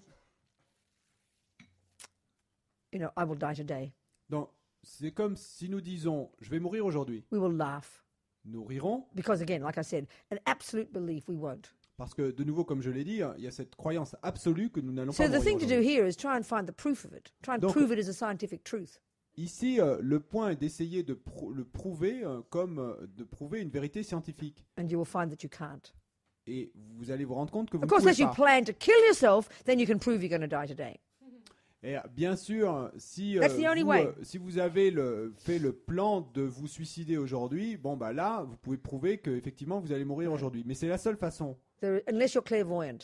I will die today, Donc, c'est comme si nous disons « je vais mourir aujourd'hui we will laugh. ». Nous rirons Because again, like I said, an absolute belief we won't. parce que, de nouveau, comme je l'ai dit, il y a cette croyance absolue que nous n'allons So pas the mourir thing to do aujourd'hui. here is try and find the proof of it. Try and Donc- prove it as a scientific truth. Ici, le point est d'essayer de le prouver de prouver une vérité scientifique. And you will find that you can't. Et vous allez vous rendre compte que vous Of ne course, pouvez unless you pas. plan to kill yourself, then you can prove you're going to die today. Et bien sûr, si, That's the only way. si vous avez fait le plan de vous suicider aujourd'hui, bon bah là, vous pouvez prouver que effectivement vous allez mourir aujourd'hui. Mais c'est la seule façon, Unless you're clairvoyant.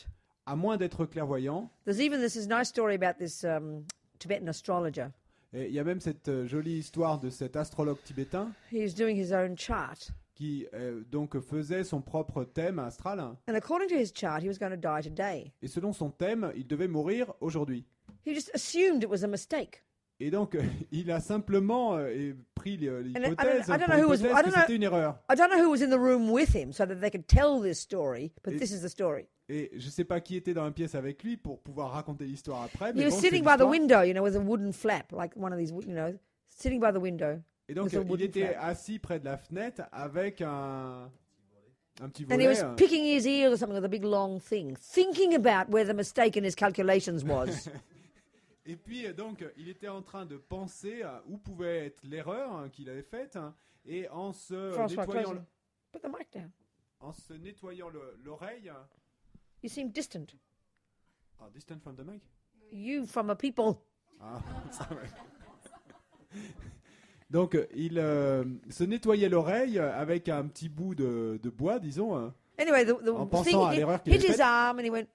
à moins d'être clairvoyant. There's even this nice story about this Tibetan astrologer. Et il y a même cette jolie histoire de cet astrologue tibétain He was doing his own chart. qui donc faisait son propre thème astral. And according to his chart, he was going to die today. Et selon son thème, il devait mourir aujourd'hui. He just assumed it was a mistake. Et donc, il a simplement pris l'hypothèse I don't know who was- I que don't know- c'était une erreur. I don't know who was in the room with him so that they could tell this story, but this is the story. Et je ne sais pas qui était dans la pièce avec lui pour pouvoir raconter l'histoire après. Mais He was bon, sitting c'est by the l'histoire. window, with a wooden flap, like one of these, sitting by the window. Et donc, With a il wooden était flag. assis près de la fenêtre avec un petit And he volet. was picking his ear or something with a big long thing, thinking about where the mistake in his calculations was. Et puis, donc, il était en train de penser à où pouvait être l'erreur qu'il avait faite. Et en se François, nettoyant, close it. Put the mic down. l'oreille. You seem distant. Ah, distant from the mic. You from a people. Ah, ça va. Donc, il se nettoyait l'oreille avec un petit bout de bois, disons. Anyway, En the pensant à thing l'erreur qu'il hit avait his faite. arm and he went,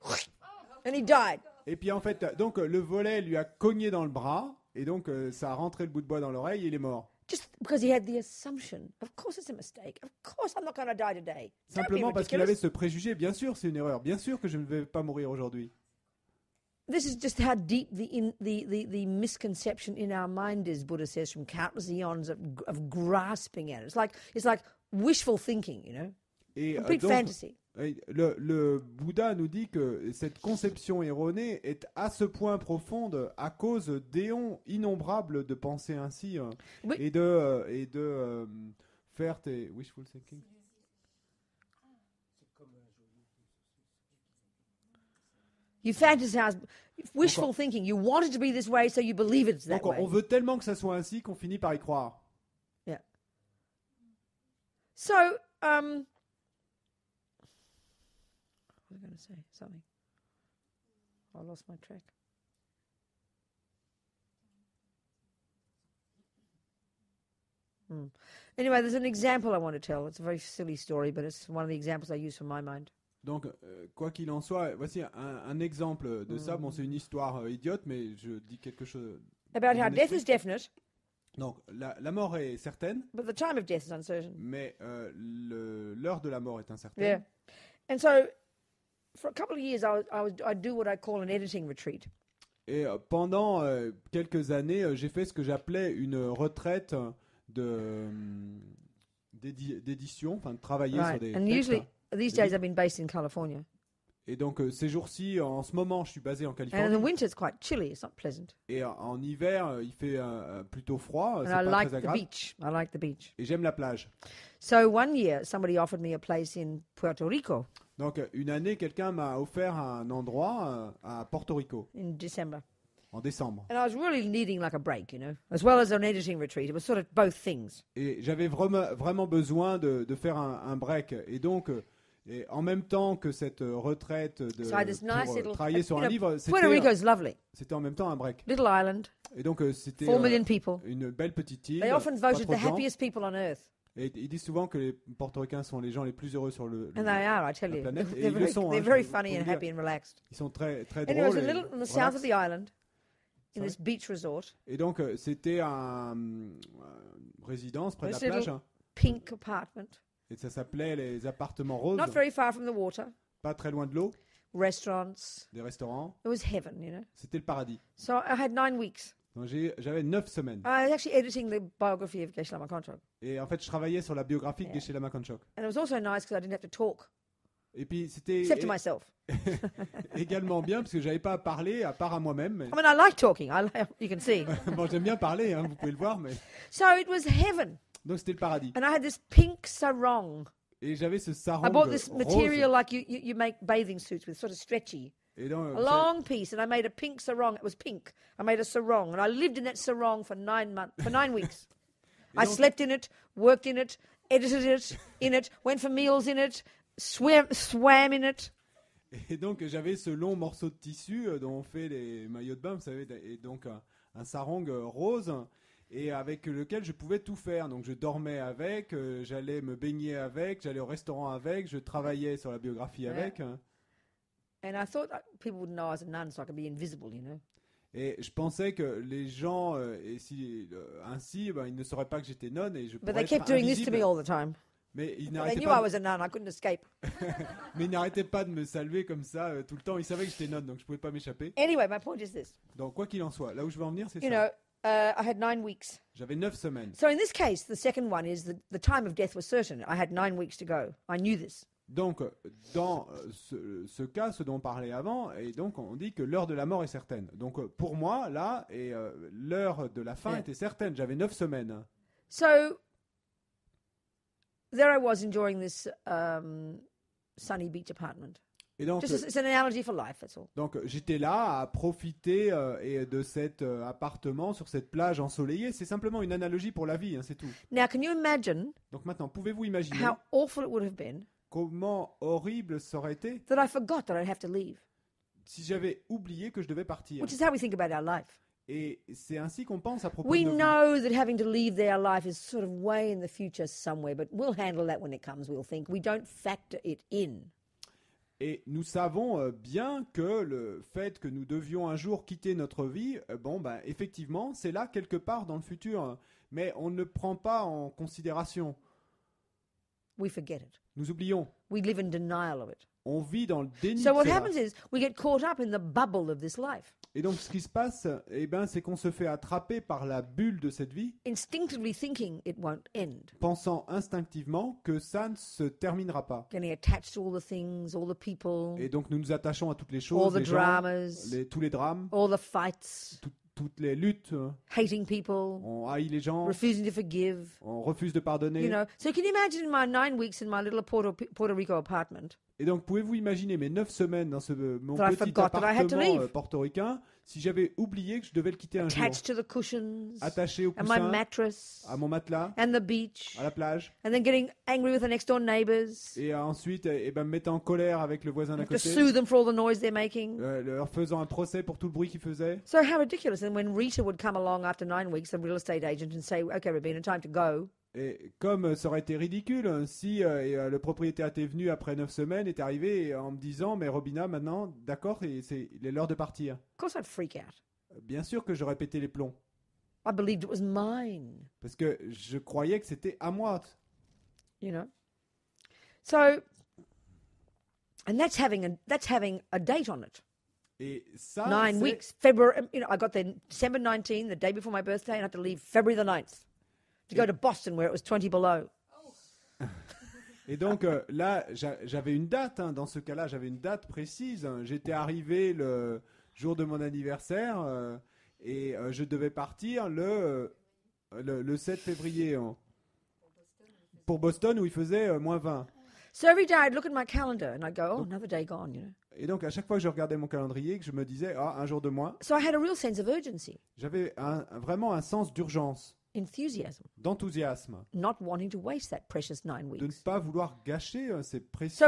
and he died. Et puis, en fait, donc, le volet lui a cogné dans le bras. Et donc, ça a rentré le bout de bois dans l'oreille et il est mort. Just because he had the assumption. Of course it's a mistake. Of course I'm not going to die today. Don't be Simplement parce qu'il avait ridiculous. ce préjugé. Bien sûr, c'est une erreur. Bien sûr que je ne vais pas mourir aujourd'hui. This is just how deep the misconception in our mind is, Buddha says, from countless eons of grasping at it. It's like wishful thinking, you know, Et complete donc, fantasy. le Bouddha nous dit que cette conception erronée est à ce point profonde à cause d'éons innombrables de penser ainsi Oui. et de faire tes wishful thinking. You fantasize, wishful thinking. You want it to be this way, so you believe it's that Donc on way. veut tellement que ça soit ainsi qu'on finit par y croire. Yeah. So, what was I going to say? Something. I lost my track. Anyway, there's an example I want to tell. It's a very silly story, but it's one of the examples I use from my mind. Donc, quoi qu'il en soit, voici un exemple de ça. Bon, c'est une histoire idiote, mais je dis quelque chose. About dans how mon death esprit. is definite, Donc, la mort est certaine, but the time of death is uncertain. mais l'heure de la mort est incertaine. Yeah. And so, for a couple of years, I'd do what I call an editing retreat. Et pendant quelques années, j'ai fait ce que j'appelais une retraite d'édition, enfin de travailler sur Right. des And textes. usually, these days, I've been based in California. Et donc ces jours-ci, en ce moment, je suis basé en And in the Californie. winter, it's quite chilly. It's not pleasant. Et en hiver, il fait plutôt froid, c'est And I pas like très the agréable. beach. I like the beach. Et j'aime la plage. So one year, somebody offered me a place in Puerto Rico Donc une année, quelqu'un m'a offert un endroit à Porto Rico, in December. en décembre. And I was really needing like a break, you know, as well as an editing retreat. It was sort of both things. Et j'avais vraiment besoin de faire un break. Et donc, et en même temps que cette retraite So I had this nice pour little... travailler sur you un know, livre, Puerto Rico is lovely. c'était en même temps un break. Little island, Et donc, c'était 4 million people. une belle petite île. They often pas voted trop the de gens. happiest people on earth. Et ils disent souvent que les Portoricains sont les gens les plus heureux sur And they are, I tell la you. planète. Et They're ils le very, sont, they're hein, very je peux funny vous and dire. happy and relaxed. Ils sont très, très And it was drôles. a little on the south of the island, in Sorry? this beach resort, Et donc, c'était une résidence près de la This little- plage. Hein. pink apartment, Et ça s'appelait les appartements roses. not very far from the water, Pas très loin de l'eau. restaurants. Des restaurants. It was heaven, you know. C'était le paradis. So I had 9 weeks. Donc, j'avais 9 semaines. I was actually editing the biography of Geshe Lama Kontrok. Et en fait, je travaillais sur la biographie de Geshe Lama Konchok. And it was also nice because I didn't have to talk, Et puis, c'était except to myself. également bien parce que j'avais pas à parler à part à moi-même. Mais- I mean, I like talking. You can see. Bon, j'aime bien parler, hein, vous pouvez le voir, mais So it was heaven. donc c'était le paradis. And I had this pink sarong. Et j'avais ce sarong I bought this rose. material like you make bathing suits with, sort of stretchy. Et donc, A long piece, and I made a pink sarong. It was pink. I made a sarong, and I lived in that sarong for 9 months, for 9 weeks. I donc- slept in it, worked in it, edited it in it, went for meals in it, swam in it. Et donc j'avais ce long morceau de tissu dont on fait les maillots de bain, vous savez, et donc un sarong rose, et avec lequel je pouvais tout faire. Donc je dormais avec, j'allais me baigner avec, j'allais au restaurant avec, je travaillais sur la biographie avec. Hein. And I thought that people wouldn't know I was a nun, so I could be invisible, you know. Et je pensais que les gens, ainsi, ben, ils ne sauraient pas que j'étais nonne et je But pourrais they kept être doing this to invisible. me all the time. Mais ils They n'arrêtaient knew I pas, was a nun. I couldn't escape. mais ils n'arrêtaient pas de me saluer comme ça tout le temps. Ils savaient que j'étais nonne, donc je pouvais pas m'échapper. Anyway, my point is this. Donc quoi qu'il en soit, là où je veux en venir, c'est You ça. know, I had 9 weeks. J'avais 9 semaines. So in this case, the second one is the time of death was certain. I had 9 weeks to go. I knew this. Donc, dans ce cas, ce dont on parlait avant, et donc on dit que l'heure de la mort est certaine. Donc, pour moi, là, l'heure de la fin Yeah. était certaine. J'avais 9 semaines. So there I was enjoying this sunny beach apartment. Et donc, It's an analogy for life, that's all. donc j'étais là à profiter de cet appartement sur cette plage ensoleillée. C'est simplement une analogie pour la vie, hein, c'est tout. Now, can you imagine Donc maintenant, pouvez-vous imaginer how awful it would have been comment horrible ça aurait été that I forgot that I'd have to leave? si j'avais oublié que je devais partir. Which is how we think about our life. Et c'est ainsi qu'on pense à propos We de nos vies. know that having to leave their life is sort of way in the future somewhere, but we'll handle that when it comes, we'll think. We don't factor it in. Et nous savons bien que le fait que nous devions un jour quitter notre vie, effectivement, c'est là quelque part dans le futur, hein, mais on ne prend pas en considération. We forget it. Nous oublions. We live in denial of it. On vit dans le déni So de what cela. happens is we get caught up in the bubble of this life, Et donc, ce qui se passe, c'est qu'on se fait attraper par la bulle de cette vie, instinctively thinking it won't end, pensant instinctivement que ça ne se terminera pas. getting attached to all the things, all the people, Et donc, nous nous attachons à toutes les all choses, the les gens, dramas, tous les drames, all the fights, toutes les luttes. hating people, On haït les gens, refusing to forgive. on refuse de pardonner. You know, so can you imagine my 9 weeks in my little Puerto Rico apartment? Et donc, pouvez-vous imaginer mes 9 semaines dans mon That I petit forgot that I had to appartement leave. portoricain, si j'avais oublié que je devais le quitter un jour, Attached to the cushions attaché au and my coussin, mattress à mon matelas, and the beach, à la plage, and then getting angry with the next door neighbors, et ensuite me mettant en colère avec le voisin d'à to côté, sue them for all the noise they're making. leur faisant un procès pour tout le bruit qu'ils faisaient. So how ridiculous. And when Rita would come along after 9 weeks, the real estate agent, and say, okay, Rabina, time to go. Et comme ça aurait été ridicule si le propriétaire était venu après 9 semaines, est arrivé en me disant « Mais Robina, maintenant, d'accord, il est l'heure de partir. Of course I'd freak out. » Bien sûr que j'aurais pété les plombs, I believed it was mine, parce que je croyais que c'était à moi. you know. So, and that's having a date on it. Et ça, 9 c'est- weeks, February, you know, I got there December 19, the day before my birthday, and I had to leave February the 9th to go to Boston where it was 20 below. Et donc là, j'avais une date, hein, dans ce cas-là, j'avais une date précise. Hein. J'étais arrivé le jour de mon anniversaire et je devais partir le 7 février hein, pour Boston où il faisait moins 20. So every day I'd look at my calendar and I'd go, oh, another day gone, you know. Et donc à chaque fois que je regardais mon calendrier, que je me disais, ah, un jour de moins, So I had a real sense of urgency, j'avais vraiment un sens d'urgence, enthusiasm, d'enthousiasme, not wanting to waste that precious 9 de ne weeks. pas vouloir gâcher ces of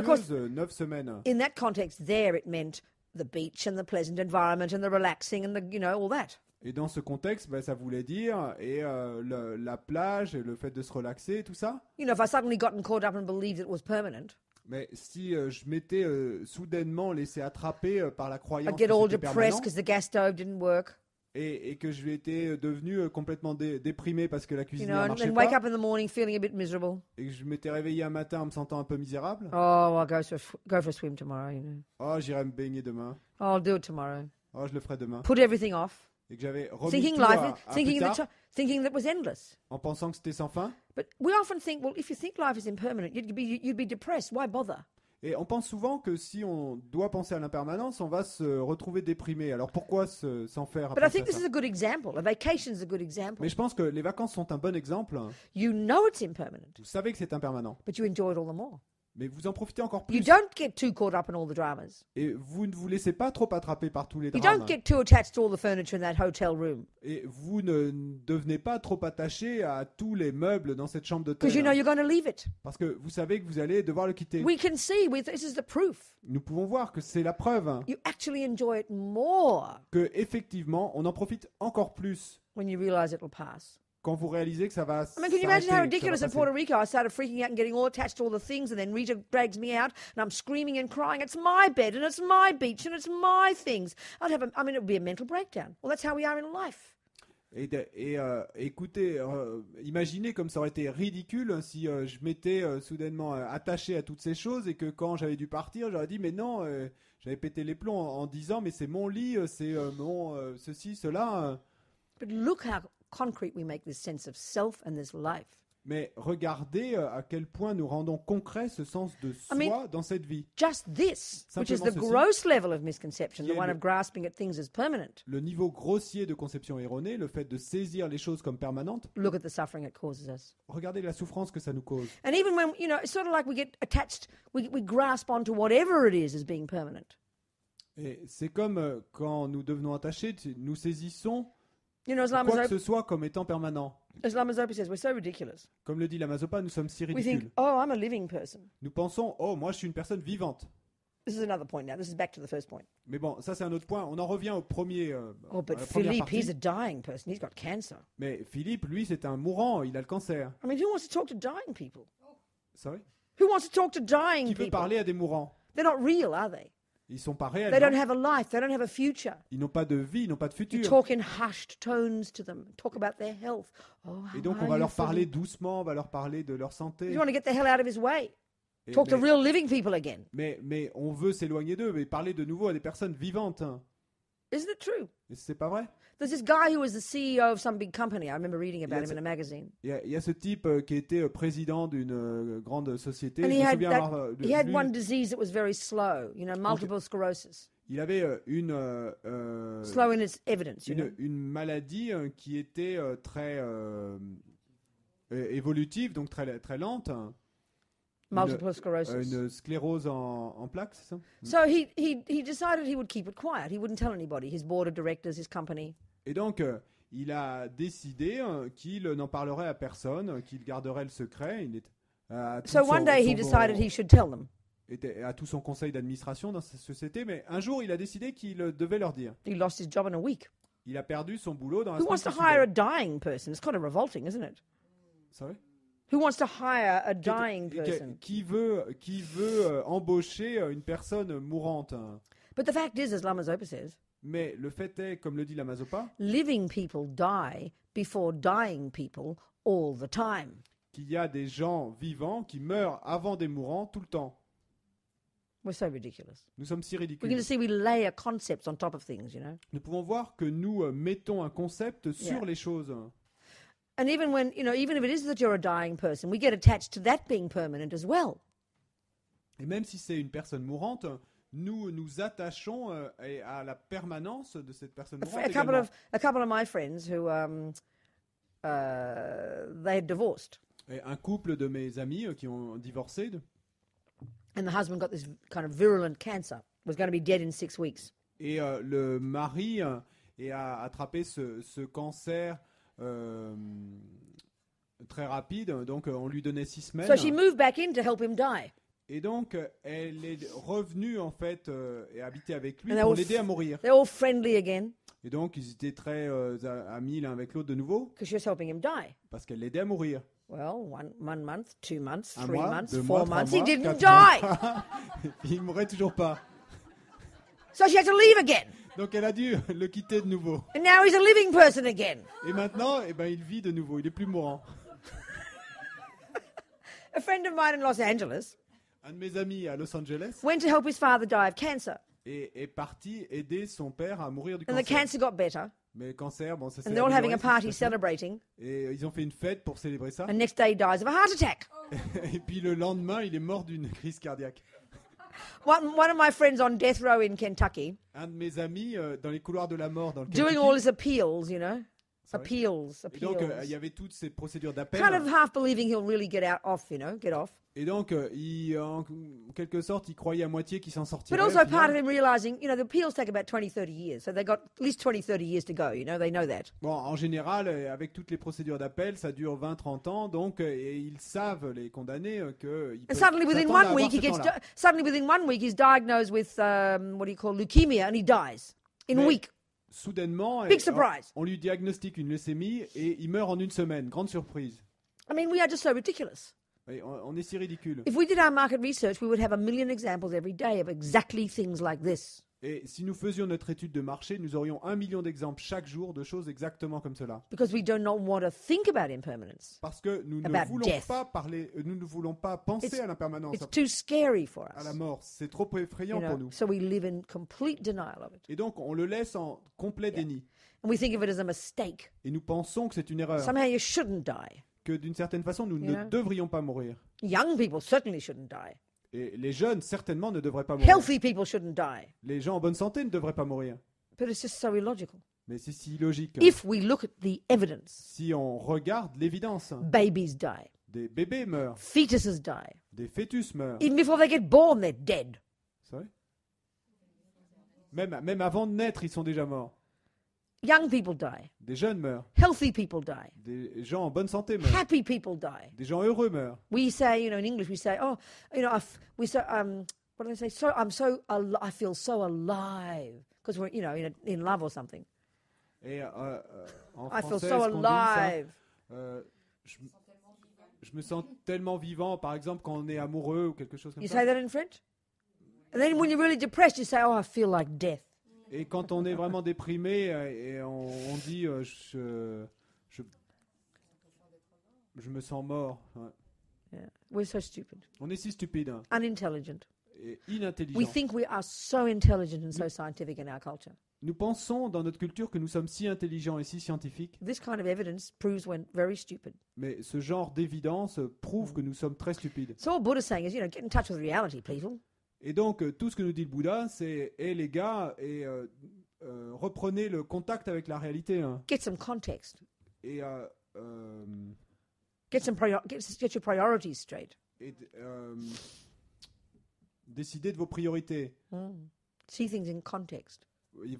course- précieuses 9 semaines. In that context there, it meant the beach and the pleasant environment and the relaxing and the, you know, all that. Et dans ce contexte, ça voulait dire la plage et le fait de se relaxer et tout ça. You know, if I suddenly gotten caught up and believed it was permanent, Mais si je m'étais soudainement laissé attraper par la croyance I'd get que all c'était depressed permanent because the gas stove didn't work, et que je étais devenu complètement déprimé parce que la you cuisine know, ne and marchait wake pas up in the morning feeling a bit miserable. et que je m'étais réveillé un matin en me sentant un peu misérable. Oh, I'll go for a swim tomorrow, you know. Oh, j'irai me baigner demain. Oh, I'll do it tomorrow. Oh, je le ferai demain. Put everything off, Et que j'avais remis thinking tout life, à plus tard, thinking that was endless. en pensant que c'était sans fin. But we often think, well, if you think life is impermanent, you'd be depressed. Why bother? Et on pense souvent que si on doit penser à l'impermanence, on va se retrouver déprimé. Alors pourquoi s'en faire But I penser think à this ça? is a good example. A vacation is a good example. Mais je pense que les vacances sont un bon exemple. You know it's impermanent, Vous savez que c'est impermanent, but you enjoy it all the more. mais vous en profitez encore You plus. don't get too caught up in all the dramas. Et vous ne vous laissez pas trop attraper par tous les You drames. don't get too attached to all the furniture in that hotel room Et vous ne devenez pas trop attaché à tous les meubles dans cette chambre because you know d'hôtel. you're going to leave it. Parce que vous savez que vous allez devoir le quitter. We can see, this is the proof. Nous pouvons voir que c'est la preuve hein, You actually enjoy it more que effectivement, on en profite encore plus when you realize it'll pass. quand vous réalisez que ça va I mean, can you imagine how s'arrêter, que ça va ridiculous in passer. Puerto Rico? I started freaking out and getting all attached to all the things, and then Rita drags me out, and I'm screaming and crying. It's my bed, and it's my beach, and it's my things. It would be a mental breakdown. Well, that's how we are in life. Écoutez, imaginez comme ça aurait été ridicule si je m'étais soudainement attaché à toutes ces choses et que quand j'avais dû partir, j'aurais dit mais non, j'avais pété les plombs en disant mais c'est mon lit, c'est mon ceci, cela. But look how concrete we make this sense of self and this life. Mais regardez à quel point nous rendons concret ce sens de soi dans cette vie. Just this, which is the Simplement ceci. gross level of misconception, Qui the est one le- of grasping at things as permanent. Le niveau grossier de conception erronée, le fait de saisir les choses comme permanentes, Look at the suffering it causes us. regardez la souffrance que ça nous cause. And even when, it's sort of like we get attached, we grasp onto whatever it is as being permanent. Et c'est comme quand nous devenons attachés, nous saisissons As quoi que ce soit comme étant permanent. Lama Zopa says, we're so ridiculous. Comme le dit la Mazopa, nous sommes si We ridicules. think, oh, I'm a living person. Nous pensons, oh, moi je suis une personne vivante. This is another point now. This is back to the first point. Mais bon, ça c'est un autre point. On en revient au premier. Oh, but à la première Philippe, partie. he's a dying person. He's got cancer. Mais Philippe, lui, c'est un mourant. Il a le cancer. I mean, who wants to talk to dying people? Sorry. Who wants to talk to dying Qui veut people? parler à des mourants? They're not real, are they? Ils sont pas They réels. don't non? have a life. They don't have a future. Ils n'ont pas de vie, ils n'ont pas de You futur. talk in hushed tones to them. Talk about their health. Oh, how Et donc are on va you leur parler feeling? doucement, on va leur parler de leur santé. You want to get the hell out of his way. Et Talk to mais, real living people again. mais on veut s'éloigner d'eux, mais parler de nouveau à des personnes vivantes. Hein. Isn't it true? Et c'est pas vrai? There's this guy who was the CEO of some big company. I remember reading about Yes. him in a magazine. Il y a ce type qui était président d'une grande société. And Je he me had, souviens avoir, he had lu- one disease that was very slow, multiple sclerosis. Il avait Slow in its evidence, une maladie qui était très évolutive, donc très, très lente. Multiple sclerosis. Une sclérose en plaques, c'est ça? So he decided he would keep it quiet. He wouldn't tell anybody, his board of directors, his company. Et donc, il a décidé qu'il n'en parlerait à personne, qu'il garderait le secret. Il est, à tout So one day he decided he should tell them. était à tout son conseil d'administration dans sa société, mais un jour, il a décidé qu'il devait leur dire. He lost his job in a week. Il a perdu son boulot dans la Who wants semaine to qui hire a suivait. dying person? It's kind of revolting, isn't it? Sorry? Who wants to hire a dying Qui- person? Qui veut embaucher une personne mourante? But the fact is, as Lama Zopa says, Mais le fait est, comme le dit la Mazopa, living people die before dying people all the time. qu'il y a des gens vivants qui meurent avant des mourants tout le temps. We're so ridiculous. Nous sommes si We're going to ridicules. see we layer concepts on top of things, Nous pouvons voir que nous mettons un concept sur Yeah. les choses. And even when, even if it is that you're a dying person, we get attached to that being permanent as well. Et même si c'est une personne mourante, nous nous attachons à la permanence de cette personne mourante. également. A couple of my friends who they had divorced, Et un couple de mes amis qui ont divorcé, and the husband got this kind of virulent cancer, was going to be dead in 6 weeks. et le mari a attrapé ce cancer très rapide, donc on lui donnait 6 semaines. So she moved back in to help him die. Et donc elle est revenue en fait et habiter avec lui And they're pour all l'aider à mourir. They're all friendly again Et donc ils étaient très amis l'un avec l'autre de nouveau because she was helping him die. parce qu'elle l'aidait à mourir. Well, one month, 2 months, Un 3 mois, months, 2 4 mois, 3 months. He mois, didn't 4 die. mois. Il mourrait toujours pas. So she had to leave again. Donc elle a dû le quitter de nouveau. And now he's a living person again. Et maintenant, il vit de nouveau. Il est plus mourant. A friend of mine in Los Angeles Un de mes amis à Los Angeles went to help his father die of cancer. est parti aider son père à mourir du And the cancer. cancer got better. Mais le cancer, bon, ça s'est And they're all having a amélioré, party cette situation. celebrating. Et ils ont fait une fête pour célébrer ça. And next day he dies of a heart attack. Et puis le lendemain, il est mort d'une crise cardiaque. One of my friends on death row in Kentucky, Un de mes amis dans les couloirs de la mort dans le doing Kentucky. all his appeals, Sorry? appeals. Et donc, il y avait toutes ces procédures d'appel. Kind of half believing he'll really get off. Et donc, en quelque sorte, il croyait à moitié qu'il s'en sortirait. But au also final. part of him realizing, the appeals take about 20, 30 years. So they've got at least 20, 30 years to go, they know that. Bon, en général, avec toutes les procédures d'appel, ça dure 20-30 ans. Donc, et ils savent, les condamnés, qu'ils And suddenly within 1 week, within 1 week, he's diagnosed with, what do you call, leukemia, and he dies in a Mais- week. Soudainement, Big surprise. on lui diagnostique une leucémie et il meurt en une semaine. Grande surprise. I mean, we are just so ridiculous. Et on est si ridicule. If we did our market research, we would have 1 million examples every day of exactly things like this. Et si nous faisions notre étude de marché, nous aurions 1 million d'exemples chaque jour de choses exactement comme cela. Because we do not want to think about impermanence. Parce que nous ne About voulons death. pas parler, nous ne voulons pas penser It's- à l'impermanence, It's too scary for à us. la mort. C'est trop effrayant pour nous. So we live in complete denial of it. Et donc, on le laisse en complet déni. And we think of it as a mistake. Et nous pensons que c'est une erreur. Somehow you shouldn't die. que d'une certaine façon, nous ne Yeah. devrions pas mourir. Young people certainly shouldn't die. Et les jeunes, certainement, ne devraient pas mourir. Healthy people shouldn't die. Les gens en bonne santé ne devraient pas mourir. But it's just so illogical. Mais c'est si illogique. If we look at the evidence, Si on regarde l'évidence, babies die, des bébés meurent, fetuses die. des fœtus meurent. Even before they get born, they're dead. C'est vrai? Même avant de naître, ils sont déjà morts. Young people die. Des jeunes meurent. Healthy people die. Des gens en bonne santé meurent. Happy people die. Des gens heureux meurent. We say, in English, we say, oh, we say, what do they say? I feel so alive because we're, in love or something. Et en I feel français, so est-ce qu'on dit ça? alive. Je me sens tellement vivant, par exemple, quand on est amoureux ou quelque chose comme You ça. say that in French? And then when you're really depressed, you say, oh, I feel like death. Et quand on est vraiment déprimé et on dit je me sens mort. Ouais. Yeah. We're so stupid, On est si stupide hein, unintelligent. et inintelligent. We think we are so intelligent and so scientific in our culture. Nous pensons dans notre culture que nous sommes si intelligents et si scientifiques, This kind of evidence proves we're very stupid. mais ce genre d'évidence prouve que nous sommes très stupides. So all Buddha's saying is, get in touch with reality, people. Et donc tout ce que nous dit le Bouddha, c'est les gars, reprenez le contact avec la réalité hein, Get some context. et Get your priorities straight. décidez de vos priorités. See things in context.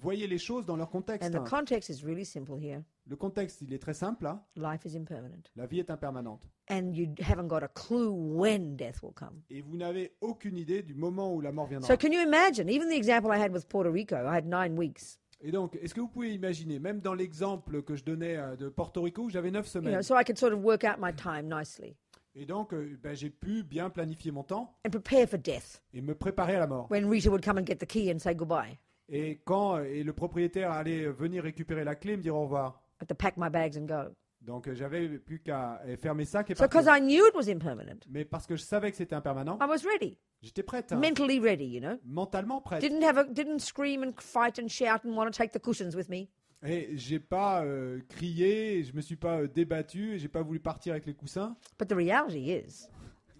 Voyez les choses dans leur contexte. And the hein. context is really simple here. Le contexte, il est très simple. Hein. Life is impermanent. La vie est impermanente. And you haven't got a clue when death will come. Et vous n'avez aucune idée du moment où la mort viendra. So can you imagine, even the example I had with Puerto Rico, I had 9 weeks. Et donc, est-ce que vous pouvez imaginer, même dans l'exemple que je donnais de Porto Rico, où j'avais 9 semaines, So I could sort of work out my time nicely et donc j'ai pu bien planifier mon temps and prepare for death et me préparer à la mort. when Rita would come and get the key and say goodbye. Et quand le propriétaire allait venir récupérer la clé, me dire au revoir. I had to pack my bags and go. Donc j'avais plus qu'à faire mes sacs et So because partir. I knew it was impermanent, Mais parce que je savais que c'était impermanent, I was ready, j'étais prête, hein, mentally ready, mentalement prête. Didn't scream and fight and shout and want to take the cushions with me. Et j'ai pas crié, je me suis pas débattu, j'ai pas voulu partir avec les coussins. But the reality is,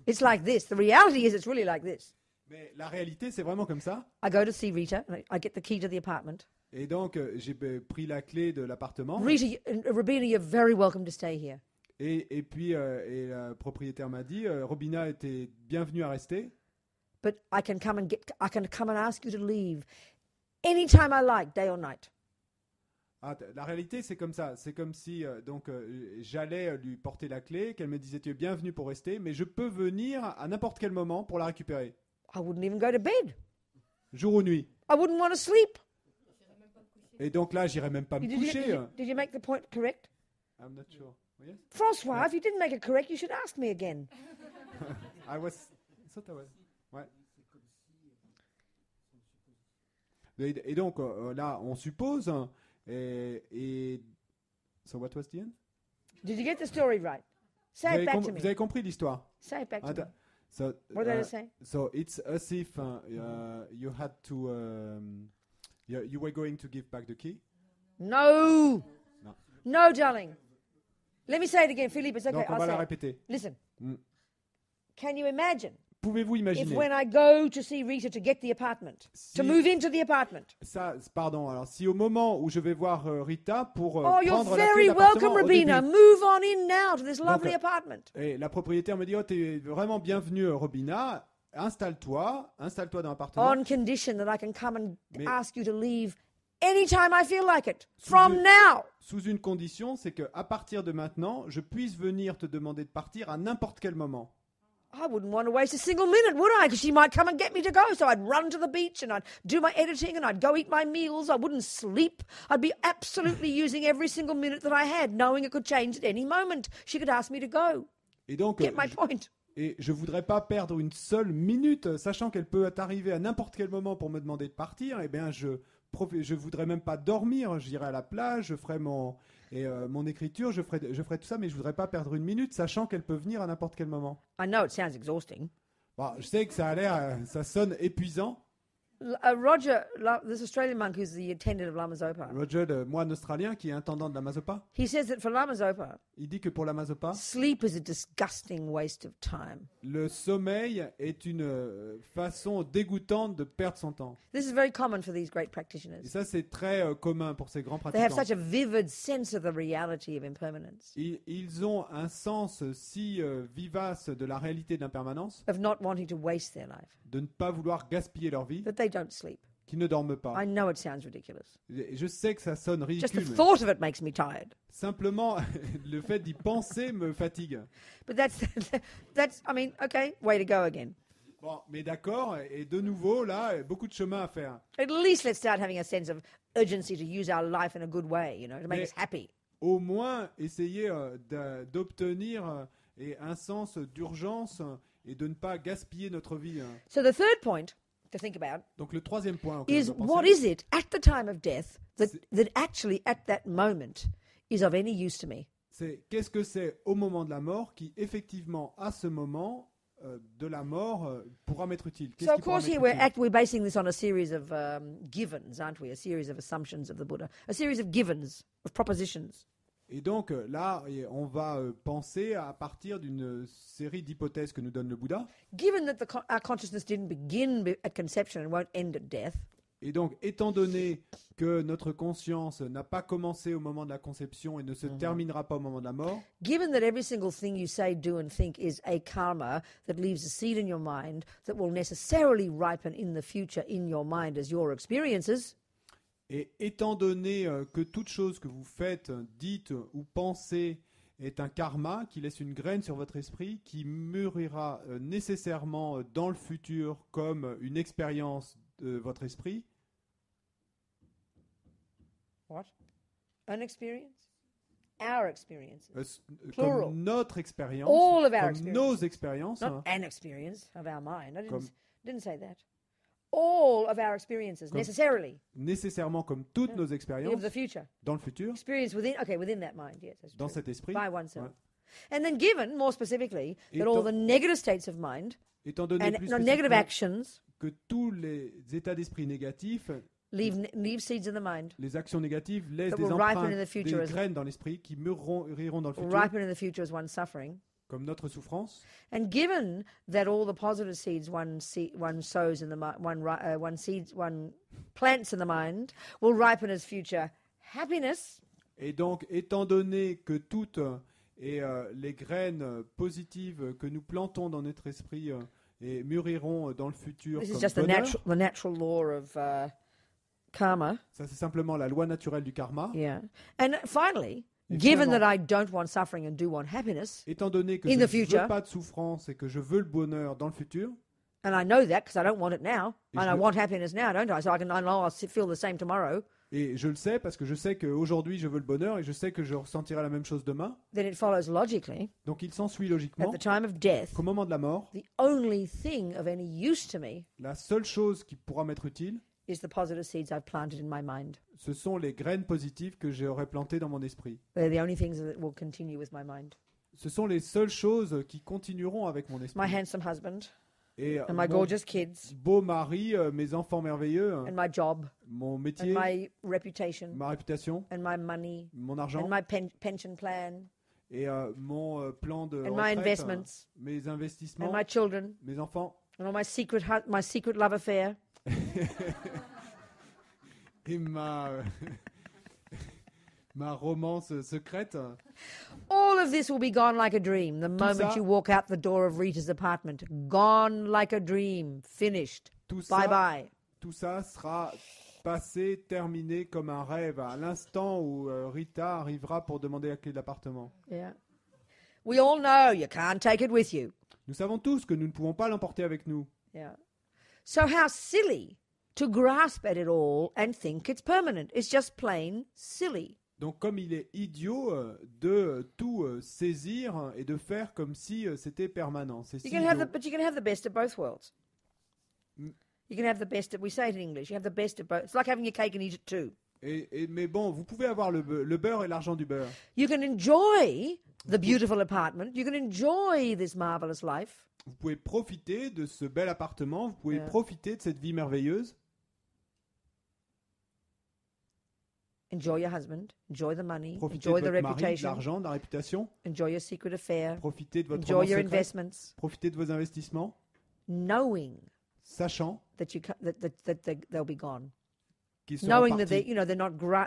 it's like this. The reality is, it's really like this. Mais la réalité, c'est vraiment comme ça. I go to see Rita. I get the key to the apartment. Et donc, j'ai pris la clé de l'appartement. Rita, Robina, you're very welcome to stay here. Et puis, la propriétaire m'a dit, Robina était bienvenue à rester. But I can come and ask you to leave anytime I like, day or night. Ah, la réalité, c'est comme ça. C'est comme si j'allais lui porter la clé, qu'elle me disait, tu es bienvenue pour rester, mais je peux venir à n'importe quel moment pour la récupérer. I wouldn't even go to bed. Jour ou nuit. I wouldn't want to sleep. Et donc là, j'irai même pas me coucher. Did you make the point correct? I'm not sure. Yes? François, if you didn't make it correct, you should ask me again. I thought I was. Ouais. Et donc là, on suppose. So what was the end? Did you get the story right? Say it back to me. Vous avez compris l'histoire? Say it back to me. So, What did I say? So it's as if you had to. You were going to give back the key. No. No. No, darling. Let me say it again, Philippe. It's okay. Donc on I'll va say la it. répéter. Listen. Mm. Can you imagine Pouvez-vous if imaginer? when I go to see Rita to get the apartment, Si- to move into the apartment, Ça, pardon. Alors, si au moment où je vais voir Rita pour oh, you're prendre la clé very de l'appartement welcome, au Robina. début, Move on in now to this lovely apartment. et la propriétaire me dit, oh, t'es vraiment bienvenue, Robina. Installe-toi dans l'appartement. On condition that I can come and Mais- ask you to leave anytime I feel like it. From now. Sous une condition, c'est que à partir de maintenant, je puisse venir te demander de partir à n'importe quel moment. I wouldn't want to waste a single minute, would I? Because she might come and get me to go. So I'd run to the beach and I'd do my editing and I'd go eat my meals. I wouldn't sleep. I'd be absolutely using every single minute that I had, knowing it could change at any moment. She could ask me to go. Et donc, Get my point? et je voudrais pas perdre une seule minute, sachant qu'elle peut arriver à n'importe quel moment pour me demander de partir. Eh bien, je voudrais même pas dormir. J'irai à la plage, je ferai mon écriture, je ferai tout ça, mais je voudrais pas perdre une minute, sachant qu'elle peut venir à n'importe quel moment. I know it sounds exhausting. Bon, je sais que ça a l'air, ça sonne épuisant. Roger, this Australian monk who's the attendant of Lama Zopa, Roger, le moine australien qui est intendant de la Mazopa, he says that for Lama Zopa, il dit que pour la Mazopa, sleep is a disgusting waste of time. le sommeil est une façon dégoûtante de perdre son temps. This is very common for these great Et practitioners. ça, c'est très commun pour ces grands They have pratiquants. such a vivid sense of the reality of impermanence, Ils ont un sens si vivace de la réalité de l'impermanence, of not wanting to waste their life, de ne pas vouloir gaspiller leur vie, that they don't sleep. qu'ils ne dorment pas. I know it sounds ridiculous. Je sais que ça sonne Just the ridicule, mais thought of it makes me tired. simplement le fait d'y penser me fatigue. But that's, I mean, okay, way to go again. Bon, mais d'accord, et de nouveau, là, beaucoup de chemin à faire. At least let's start having a sense of urgency to use our life in a good way, you know, to make Mais- us happy. Au moins, essayer d'obtenir un sens d'urgence et de ne pas gaspiller notre vie. So the third point to think about Donc le troisième point auquel is je dois what penser, is it at the time of death that actually at that moment is of any use to me? c'est qu'est-ce que c'est au moment de la mort qui, effectivement, à ce moment de la mort, pourra m'être utile. Qu'est-ce So qui of pourra course here m'être utile? we're basing this on a series of givens, aren't we? A series of assumptions of the Buddha, a series of givens, of propositions. Et donc là, on va penser à partir d'une série d'hypothèses que nous donne le Bouddha. Given that our consciousness didn't begin at conception and won't end at death, Et donc, étant donné que notre conscience n'a pas commencé au moment de la conception et ne se terminera pas au moment de la mort, given that every single thing you say, do, and think is a karma that leaves a seed in your mind that will necessarily ripen in the future in your mind as your experiences, et étant donné que toute chose que vous faites, dites ou pensez est un karma qui laisse une graine sur votre esprit, qui mûrira nécessairement dans le futur comme une expérience de votre esprit, what? An experience? Our experiences. comme Plural. notre expérience, All of our comme experiences. nos expériences, Not an experience of our mind. I Comme- didn't say that. All of our experiences, Comme- necessarily, nécessairement comme toutes nos of expériences the future. dans le futur, Experience within that mind, yes. That's dans true. cet esprit, By oneself. ouais. And then given, more specifically, that Étant- all the negative states of mind étant donné and plus negative spécifiquement actions que tous les états d'esprit négatifs, leave seeds in the mind, les actions négatives laissent That des will ripen empreintes, in the future des as- graines dans l'esprit qui mûriront dans le will futur, ripen in the future as one's suffering. comme notre souffrance. And given that all the positive seeds one sows in the one plants in the mind will ripen as future happiness, Et donc, étant donné que toutes les graines positives que nous plantons dans notre esprit et mûriront dans le futur this is comme just the bonheur, natural law of karma. ça c'est simplement la loi naturelle du karma. Yeah. And finally, Et given finalement- that I don't want suffering and do want happiness, Étant donné que In je the ne future. veux pas de souffrance et que je veux le bonheur dans le futur, and I know that because I don't want it now, Et and je I le- want happiness now, don't I? So I know I'll feel the same tomorrow. et je le sais parce que je sais qu'aujourd'hui je veux le bonheur et je sais que je ressentirai la même chose demain, Then it follows logically, donc il s'ensuit at logiquement the time of death, qu'au moment de la mort, the only thing of any use to me la seule chose qui pourra m'être utile, is the positive seeds I've planted in my mind. ce sont les graines positives que j'aurais plantées dans mon esprit. They're the only things that will continue with my mind. Ce sont les seules choses qui continueront avec mon My esprit. handsome husband, Et and my mon gorgeous kids, beau mari, mes enfants merveilleux, and my job, mon and métier, my reputation, ma réputation, and my money, mon argent and my pension plan, et mon plan de and my retraite, investments, mes and investissements, my children, mes enfants and all my secret love affair, et ma romance secrète. all of this will be gone like a dream the moment ça- you walk out the door of Rita's apartment. Gone like a dream. Finished. Tout Bye ça, bye. tout ça sera passé, terminé comme un rêve à l'instant où Rita arrivera pour demander la clé de l'appartement. Yeah. We all know you can't take it with you. Nous savons tous que nous ne pouvons pas l'emporter avec nous. Yeah. So how silly to grasp at it all and think it's permanent. It's just plain silly. Donc comme il est idiot de tout saisir et de faire comme si c'était permanent. C'est si You can have idiot. but you can have the best of both worlds. Mm. You can have the best of, we say it in English, you have the best of both. It's like having your cake and eat it too. Mais bon, vous pouvez avoir le beurre et l'argent du beurre. You can enjoy the beautiful apartment. You can enjoy this marvelous life. Vous pouvez profiter de ce bel appartement, vous pouvez Yeah. profiter de cette vie merveilleuse. Enjoy your husband. Enjoy the money. Profitez Enjoy de the votre mari, de reputation. l'argent, de la réputation. Enjoy your secret affair. Profitez de votre Enjoy romance your secrète. investments. Profitez de vos investissements, Knowing sachant that they'll be gone. qu'ils seront Knowing that partis.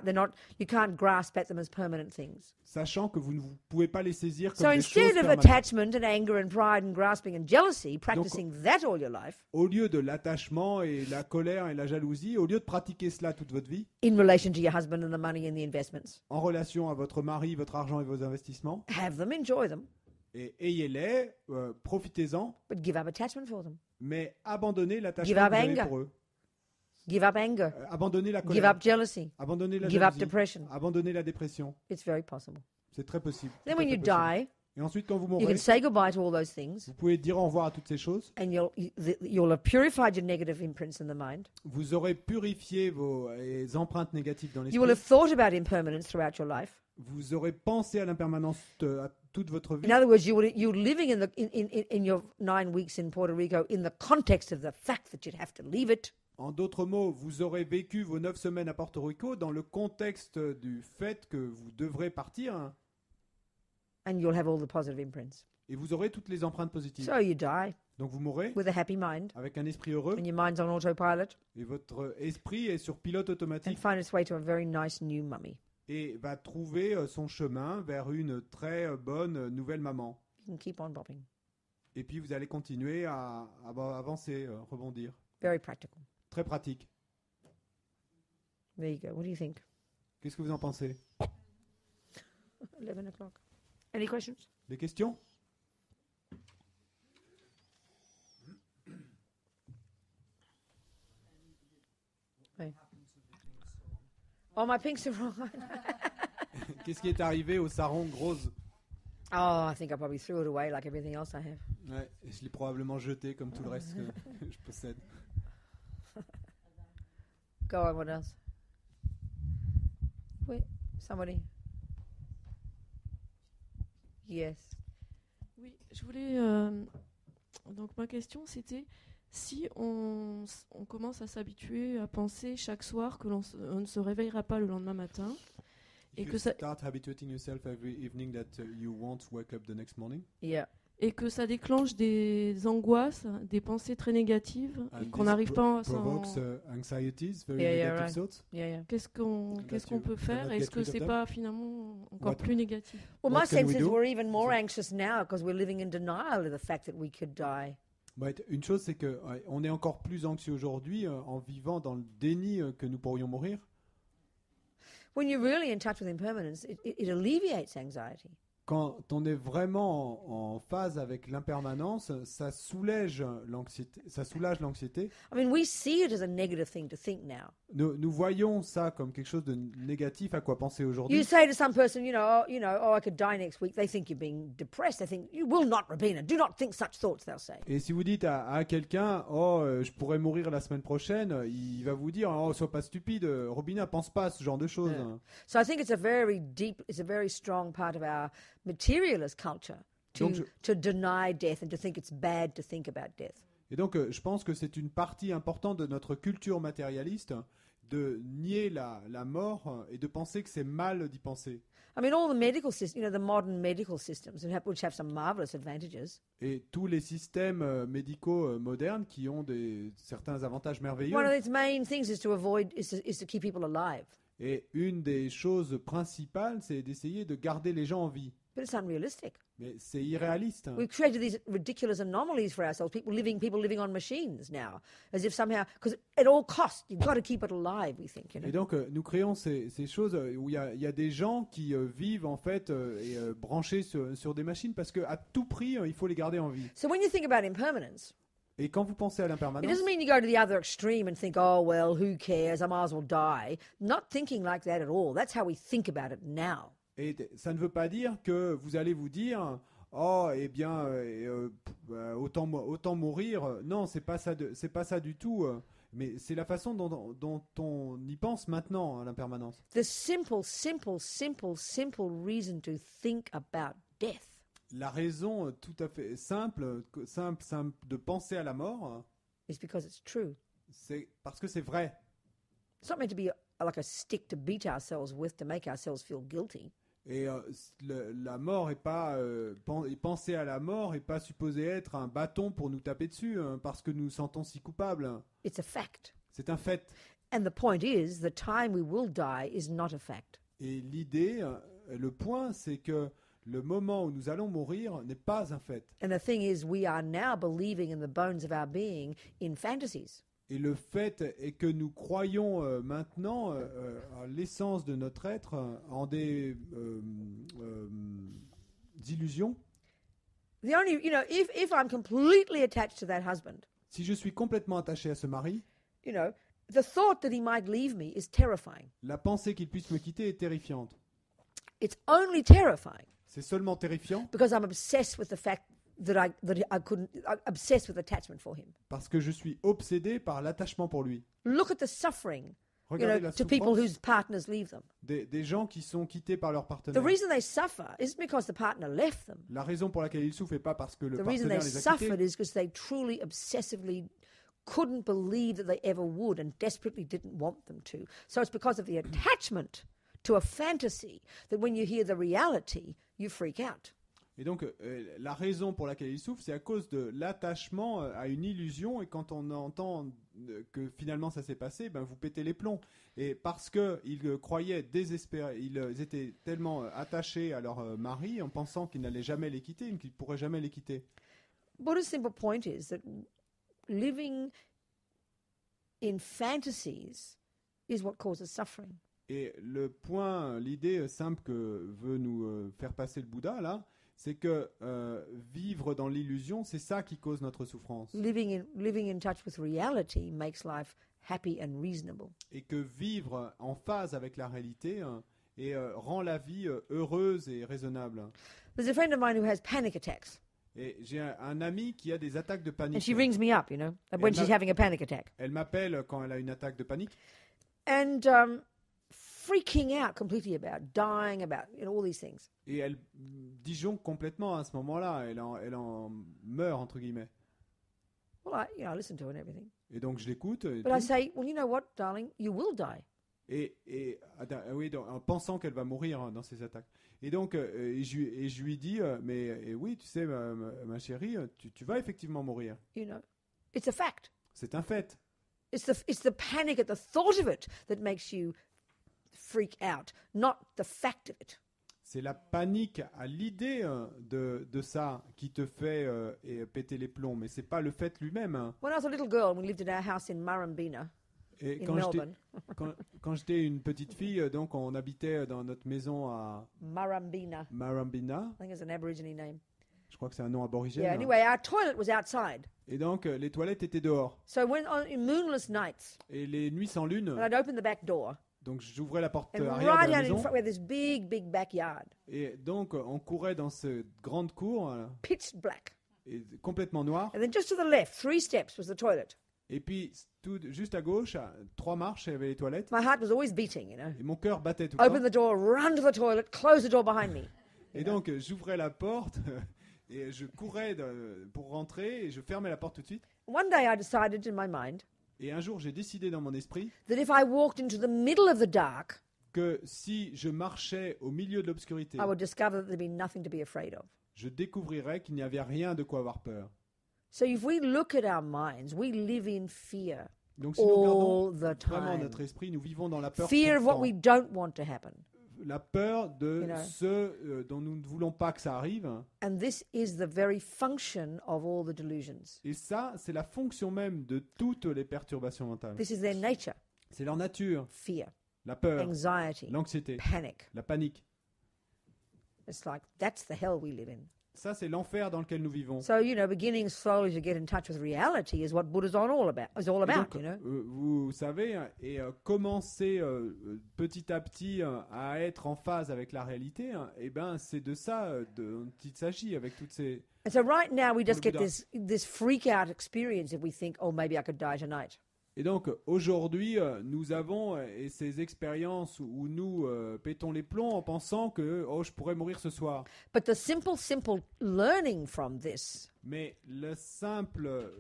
they're not, you can't grasp at them as permanent things. Sachant que vous ne pouvez pas les saisir So comme des choses instead of permanentes. attachment and anger and pride and grasping and jealousy, practicing that all your life Au lieu de l'attachement et la colère et la jalousie, au lieu de pratiquer cela toute votre vie, in relation to your husband and the money and the investments, en relation à votre mari, votre argent et vos investissements, have them, enjoy them, et ayez-les, profitez-en, but give up attachment for them. mais abandonnez Give l'attachement up que vous avez anger. pour eux. Give up anger. Abandonnez la Give colère. up jealousy. Abandonnez la Give up jalousie. depression. Abandonnez la dépression. It's very possible. C'est très possible. Then Tout à when fait you possible. die, Et ensuite, quand vous you mourrez, can say goodbye to all those things, vous pouvez dire au revoir à toutes ces choses. and you'll have purified your negative imprints in the mind. Vous aurez purifié vos empreintes négatives dans You will l'esprit. have thought about impermanence throughout your life. Vous aurez pensé à l'impermanence à toute votre vie. In other words, you're living in your 9 weeks in Puerto Rico in the context of the fact that you'd have to leave it. En d'autres mots, vous aurez vécu vos 9 semaines à Porto Rico dans le contexte du fait que vous devrez partir, hein, And you'll have all the positive imprints. et vous aurez toutes les empreintes positives. So you die Donc vous mourrez with a happy mind, avec un esprit heureux and your mind's on autopilot, et votre esprit est sur pilote and automatique find its way to a very nice new mummy. et va trouver son chemin vers une très bonne nouvelle maman. You can keep on bopping. Et puis vous allez continuer à avancer, rebondir. Very practical. Très pratique. There you go. What do you think? Qu'est-ce que vous en pensez? 11 o'clock. Any questions? Des questions? Hey. Oh, my pinks are wrong. Qu'est-ce qui est arrivé au sarong rose? Oh, I think I probably threw it away like everything else I have. Ouais, et je l'ai probablement jeté comme tout le reste que je possède. Go on, what else? Wait, somebody. Yes. Oui, je voulais. Donc ma question c'était si on commence à s'habituer à penser chaque soir que on ne se réveillera pas le lendemain matin et If que you ça start habituating yourself every evening that you won't wake up the next morning, Yeah. et que ça déclenche des angoisses, des pensées très négatives et and qu'on this n'arrive pas à provokes s'en... anxieties, very Yeah, yeah, negative right. thoughts. Yeah, yeah. Qu'est-ce qu'on you peut faire? cannot Est-ce get que rid of c'est them? pas finalement encore What- plus négatif? Well, What my can sense we is do? we're even more So- anxious now because we're living in denial of the fact that we could die. But une chose, c'est que on est encore plus anxieux aujourd'hui en vivant dans le déni que nous pourrions mourir. When you're really in touch with impermanence, it alleviates anxiety. Quand on est vraiment en phase avec l'impermanence, ça soulage l'anxiété. I mean, we see it as a negative thing to think now. Nous voyons ça comme quelque chose de négatif à quoi penser You aujourd'hui. say to some person, I could die next week. They think you're being depressed. They think, you will not, Rabina. Do not think such thoughts, they'll say. Et si vous dites à quelqu'un, je pourrais mourir la semaine prochaine, il va vous dire, sois pas stupide, Robina, pense pas à ce genre de choses. Yeah. So I think it's a very strong part of our materialist culture to deny death and to think it's bad to think about death. Et donc, je pense que c'est une partie importante de notre culture matérialiste de nier la mort et de penser que c'est mal d'y penser. I mean, all the medical systems, the modern medical systems, which have some marvelous advantages. Et tous les systèmes médicaux modernes qui ont certains avantages merveilleux. One of its main things is to keep people alive. Et une des choses principales, c'est d'essayer de garder les gens en vie. But it's unrealistic. Mais c'est irréaliste. We've created these ridiculous anomalies for ourselves. People living on machines now, as if somehow, because at all costs, you've got to keep it alive. We think, Et donc, nous créons ces choses où il y a des gens qui vivent en fait branchés sur des machines parce qu'à tout prix, il faut les garder en vie. So when you think about impermanence, Et quand vous pensez à it l'impermanence, doesn't mean you go to the other extreme and think, oh, well, who cares? I might as well die. Not thinking like that at all. That's how we think about it now. et ça ne veut pas dire que vous allez vous dire, eh bien, autant mourir. Non, c'est pas ça du tout. Mais c'est la façon dont on y pense maintenant à l'impermanence. The simple reason to think about death La raison tout à fait simple de penser à la mort, is because it's true. c'est parce que c'est vrai. It's not meant to be like a stick to beat ourselves with to make ourselves feel guilty. Et la mort est pas penser à la mort est pas supposé être un bâton pour nous taper dessus parce que nous nous sentons si coupables. It's a fact. C'est un fait. And the point is, the time we will die is not a fact. Et l'idée, le point, c'est que le moment où nous allons mourir n'est pas un fait. And the thing is, we are now believing in the bones of our being in fantasies. Et le fait est que nous croyons maintenant à l'essence de notre être en des illusions. The only, if I'm completely attached to that husband, Si je suis complètement attaché à ce mari, the thought that he might leave me is terrifying. la pensée qu'il puisse me quitter est terrifiante. It's only terrifying C'est seulement terrifiant because I'm obsessed with the fact that I couldn't, I'm obsessed with attachment for him. parce que je suis obsédé par l'attachement pour lui. Look at the suffering, Regardez la to people souffrance whose partners leave them. des gens qui sont quittés par leur The partenaire. reason they suffer isn't because the partner left them. La raison pour laquelle ils souffrent n'est pas parce que le The reason partenaire they les a quittés, suffered is because they truly, obsessively couldn't believe that they ever would and desperately didn't want them to. So it's because of the attachment to a fantasy that when you hear the reality, you freak out. Et donc, la raison pour laquelle ils souffrent, c'est à cause de l'attachement à une illusion. Et quand on entend que finalement ça s'est passé, ben vous pétez les plombs. Et parce qu'ils croyaient désespérés, ils étaient tellement attachés à leur mari en pensant qu'ils n'allaient jamais les quitter, qu'ils ne pourraient jamais les quitter. Buddha's simple point is that living in fantasies is what causes suffering. Et le point, l'idée simple que veut nous faire passer le Bouddha là, c'est que vivre dans l'illusion, c'est ça qui cause notre souffrance. Living in touch with reality makes life happy and reasonable. Et que vivre en phase avec la réalité rend la vie heureuse et raisonnable. There's a friend of mine who has panic attacks, Et j'ai un ami qui a des attaques de and panique. she rings me up, when she's having a panic attack, Elle m'appelle quand elle a une attaque de panique and freaking out completely about dying, about all these things. et elle disjoncte complètement à ce moment-là. Elle en meurt, entre guillemets. Well, I listen to her and everything, Et donc je l'écoute. Et, but I say, well, you know what, darling, you will die. oui, en pensant qu'elle va mourir dans ses attaques. Et donc, je lui dis, oui, tu sais, ma chérie, tu vas effectivement mourir. It's a fact. C'est un fait. It's the panic at the thought of it that makes you freak out, not the fact of it. C'est la panique à l'idée de ça qui te fait péter les plombs, mais c'est pas le fait lui-même. When I was a little girl, we lived in our house in Murrumbina, Et in Melbourne. quand j'étais une petite fille, donc on habitait dans notre maison à Murrumbina. Marambina. I think it's an Aborigine name. Je crois que c'est un nom aborigène. Yeah, anyway, our toilet was outside. Et donc les toilettes étaient dehors. So in moonless nights, Et les nuits sans lune, and I'd open the back door, donc j'ouvrais la porte and arrière right de la out in maison. front, we had this big backyard, Et donc on courait dans cette grande cour, pitch black. complètement noire. And then just to the left, 3 steps was the toilet. Et puis juste à gauche, à 3 marches, il y avait les toilettes. My heart was always beating, Et mon cœur battait tout le Open temps. the door, run to the toilet, close the door behind me. Et donc j'ouvrais la porte et je courais pour rentrer et je fermais la porte tout de suite. One day I decided in my mind Et un jour j'ai décidé dans mon esprit that if I walked into the middle of the dark, que si je marchais au milieu de l'obscurité, I would discover that there'd be nothing to be afraid of. je découvrirais qu'il n'y avait rien de quoi avoir peur. So if we look at our minds, we live in fear Donc si nous regardons all the vraiment time. notre esprit, nous vivons dans la peur Fear of what constante. we don't want to happen. La peur de You know. ce dont nous ne voulons pas que ça arrive. And this is the very function of all the delusions. Et ça, c'est la fonction même de toutes les perturbations mentales. This is their nature. C'est leur nature. Fear, La peur, anxiety, l'anxiété, panic. la panique. It's like that's the hell we live in. Ça, c'est l'enfer dans lequel nous vivons. So, beginning slowly to get in touch with reality is what Buddha's all about. Et donc, vous savez, commencer petit à petit à être en phase avec la réalité, et ben, c'est de ça dont il s'agit avec toutes ces... And so right now we just Le get Bouddha. this freak out experience if we think, oh, maybe I could die tonight. Et donc, aujourd'hui, nous avons ces expériences où nous pétons les plombs en pensant que je pourrais mourir ce soir. But the simple learning from this Mais le simple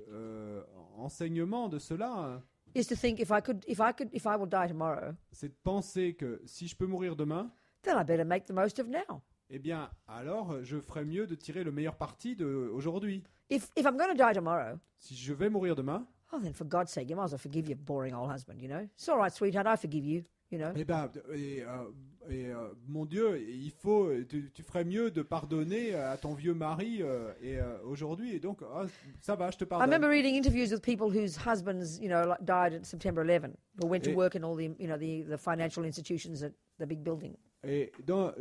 enseignement de cela, is to think if I will die tomorrow, c'est de penser que si je peux mourir demain, then I better make the most of now. eh bien, alors je ferais mieux de tirer le meilleur parti d'aujourd'hui. If I'm going to die tomorrow, Si je vais mourir demain, oh, then for God's sake, you might as well forgive your boring old husband, you know. It's all right, sweetheart, I forgive you, you know. eh ben, mon Dieu, tu ferais mieux de pardonner à ton vieux mari aujourd'hui. Et donc, ça va, je te I pardonne. remember reading interviews with people whose husbands, you know, like died at September 11, or went to work in all the, you know, the financial institutions at the big building. Et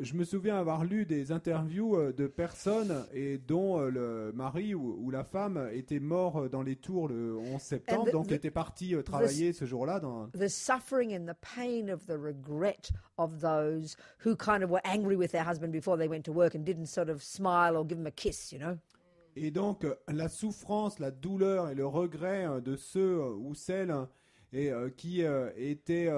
je me souviens avoir lu des interviews de personnes et dont le mari ou la femme était mort dans les tours le 11 septembre, donc était parti travailler ce jour-là. The suffering and the pain of the regret of those who kind of were angry with their husband before they went to work and didn't sort of smile or give him a kiss, you know. Et donc la souffrance, la douleur et le regret de ceux ou celles qui étaient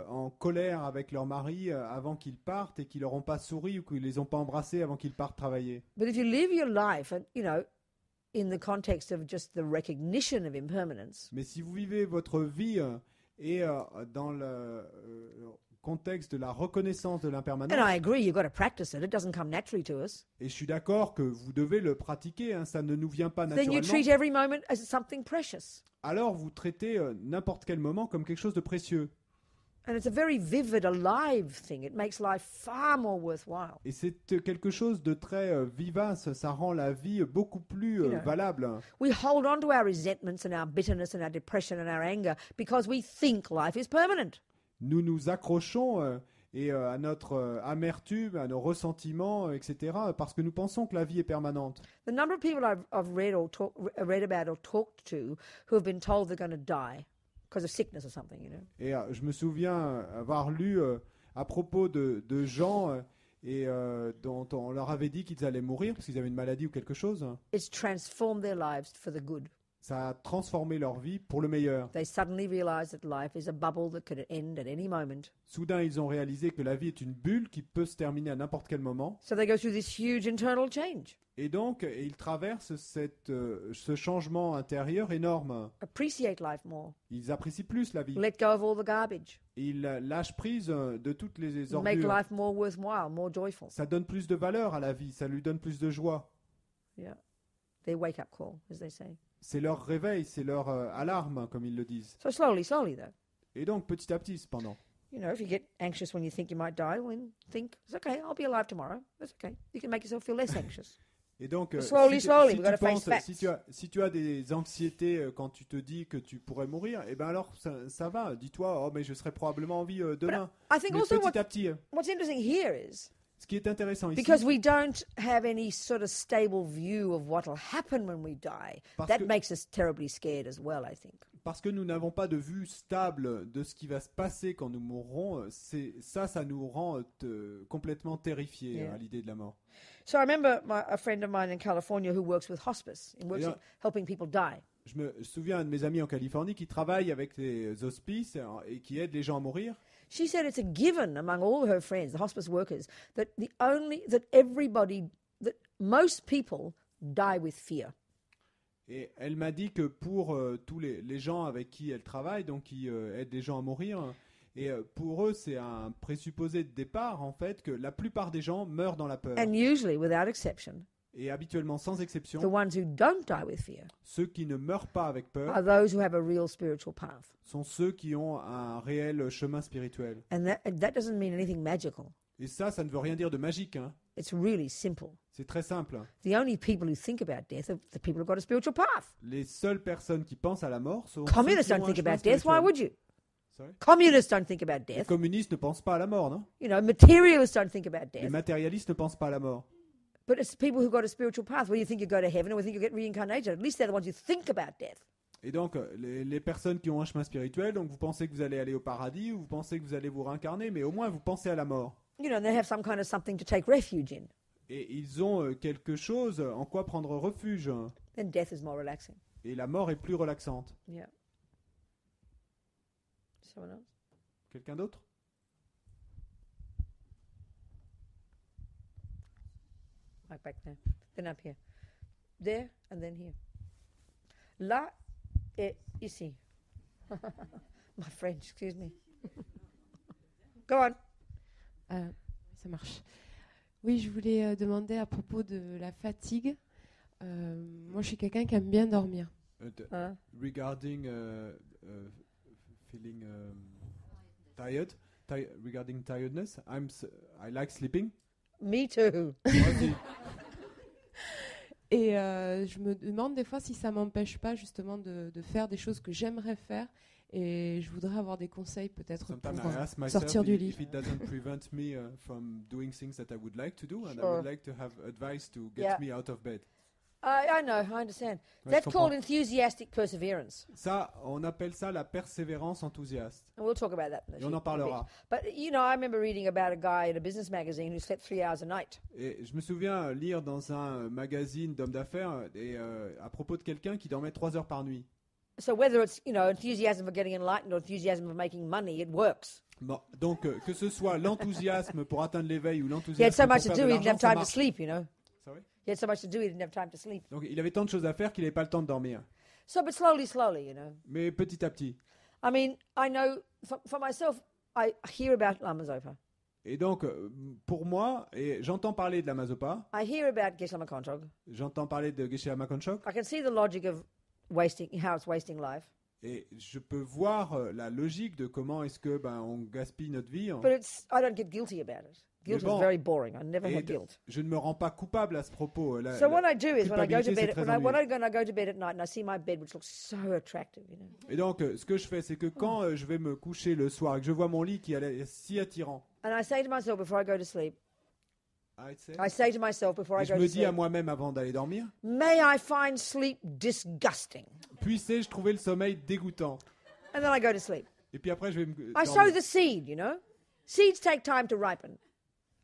en colère avec leur mari avant qu'ils partent et qui leur ont pas souri ou qui les ont pas embrassés avant qu'ils partent travailler. But if you live your life, you know, in the context of just the recognition of impermanence, Mais si vous vivez votre vie dans le contexte de la reconnaissance de l'impermanence, and I agree, you've got to practice it. It doesn't come naturally to us. et je suis d'accord que vous devez le pratiquer, hein, ça ne nous vient pas Then you naturellement, treat every moment as something precious. alors vous traitez n'importe quel moment comme quelque chose de précieux. And it's a very vivid, alive thing. It makes life far more worthwhile. Et c'est quelque chose de très vivace, ça rend la vie beaucoup plus valable. We hold on to our resentments and our bitterness and our depression and our anger because we think life is permanent. Nous nous accrochons à notre amertume, à nos ressentiments, etc., parce que nous pensons que la vie est permanente. The number of people I've read about or talked to who have been told they're going to die because of sickness or something, you know. Et je me souviens avoir lu à propos de gens dont on leur avait dit qu'ils allaient mourir parce qu'ils avaient une maladie ou quelque chose. It's transformed their lives for the good. Ça a transformé leur vie pour le meilleur. They suddenly realize that life is a bubble that could end at any moment. Soudain, ils ont réalisé que la vie est une bulle qui peut se terminer à n'importe quel moment. So they go through this huge internal change. Et donc, ils traversent ce changement intérieur énorme. Appreciate life more. Ils apprécient plus la vie. Let go of all the garbage. Ils lâchent prise de toutes les Make ordures. life more worthwhile, more joyful. Ça donne plus de valeur à la vie, ça lui donne plus de joie. Yeah. Their wake-up call, as they say. C'est leur réveil, c'est leur alarme, comme ils le disent. So slowly, though. Et donc, petit à petit, cependant. You know, if you get anxious when you think you might die, well, then think, it's okay, I'll be alive tomorrow. That's okay. You can make yourself feel less anxious. Et donc, Slowly, si we've tu got to face penses, facts. si tu as des anxiétés quand tu te dis que tu pourrais mourir, eh ben alors ça va. Dis-toi, oh mais je serai probablement en vie demain. I think Mais also petit à petit, what's interesting here is ce qui est intéressant ici, because we don't have any sort of stable view of what will happen when we die. Parce That que- makes us terribly scared as well, I think. parce que nous n'avons pas de vue stable de ce qui va se passer quand nous mourrons, ça nous rend complètement terrifiés Yeah. à l'idée de la mort. So I remember a friend of mine in California who works with hospice, and works Yeah. at helping people die. Je me souviens d'un de mes amis en Californie qui travaille avec les hospices et qui aide les gens à mourir. She said it's a given among all her friends, the hospice workers, that most people die with fear. Et elle m'a dit que pour tous les gens avec qui elle travaille, donc qui aident les gens à mourir, et pour eux c'est un présupposé de départ en fait que la plupart des gens meurent dans la peur. And usually, without exception, Et habituellement sans the exception, ones who don't die with fear ceux qui ne meurent pas avec peur are those who have a real spiritual path. sont ceux qui ont un réel chemin spirituel. And that doesn't mean anything magical. Et ça ne veut rien dire de magique, hein. It's really simple. C'est très simple. The only people who think about death are the people who've got a spiritual path. Les seules personnes qui pensent à la mort sont ceux Communists qui ont don't un think chemin about death. Why spirituel. would you? Sorry? Communists don't think about Les death. communistes ne pensent pas à la mort, non? You know, materialists don't think about Les death. matérialistes ne pensent pas à la mort. But it's people who've got a spiritual path. Whether you think you go to heaven or whether you think you get reincarnated, at least they're the ones who think about death. Et donc, les personnes qui ont un chemin spirituel, donc vous pensez que vous allez aller au paradis ou vous pensez que vous allez vous réincarner, mais au moins vous pensez à la mort. You know, they have some kind of something to take refuge in. Et ils ont quelque chose en quoi prendre refuge. Then death is more relaxing. Et la mort est plus relaxante. Yeah. Someone else? Quelqu'un d'autre? Right back there. Then up here. There and then here. Là et ici. My French, excuse me. Go on. Ça marche. Oui, je voulais demander à propos de la fatigue. Moi, je suis quelqu'un qui aime bien dormir. Regarding feeling tired, regarding tiredness, I like sleeping. Me too. Vas-y. Et je me demande des fois si ça m'empêche pas justement de faire des choses que j'aimerais faire. Et je voudrais avoir des conseils peut-être Sometimes pour I ask myself sortir du lit. if it doesn't prevent me from doing things that I would like to do, and I Sure. would like to have advice to get Yeah. me out of bed. I know, I understand. Ouais, That's je comprends. called enthusiastic perseverance. Ça, on appelle ça la persévérance enthousiaste. And we'll talk about that in a Et on en bit. parlera. But, you know, I remember reading about a guy in a business magazine who slept 3 hours a night. Et je me souviens lire dans un magazine d'hommes d'affaires à propos de quelqu'un qui dormait 3 heures par nuit. So whether it's, you know, enthusiasm for getting enlightened or enthusiasm for making money, it works. Bon, donc, que ce soit l'enthousiasme pour atteindre l'éveil ou He had l'enthousiasme so pour much to faire do, de he didn't l'argent, have ça time to marche. sleep, you know. Sorry. He had so much to do, he didn't have time to sleep. Donc, il avait tant de choses à faire qu'il n'avait pas le temps de dormir. So, but slowly, you know. Mais petit à petit. I mean, I know for myself, I hear about Lama Zopa. Et donc, pour moi, et j'entends parler de la Mazopa, I hear about Geshe Makonchog. j'entends parler de Geshe Makonchok, I can see the logic of wasting, how it's wasting life. et je peux voir la logique de comment est-ce que on gaspille notre vie. But I don't get guilty about it. Guilt Mais bon, is very boring. I never Et had guilt. je ne me rends pas coupable à ce propos. So what I do is when I go to culpabilité, c'est bed, très when I ennuyeux. go to bed at night and I see my bed, which looks so attractive, you know. Et donc, ce que je fais, c'est que quand je vais me coucher le soir et que je vois mon lit qui est si attirant, And I say to myself before I go to sleep, I say- I say to myself before I et je go me to dis à sleep, moi-même avant d'aller dormir, may I find sleep disgusting. puissais-je trouver le sommeil dégoûtant. And then I go to sleep. Et puis après, je vais me I sow dormir. the seed, you know. Seeds take time to ripen.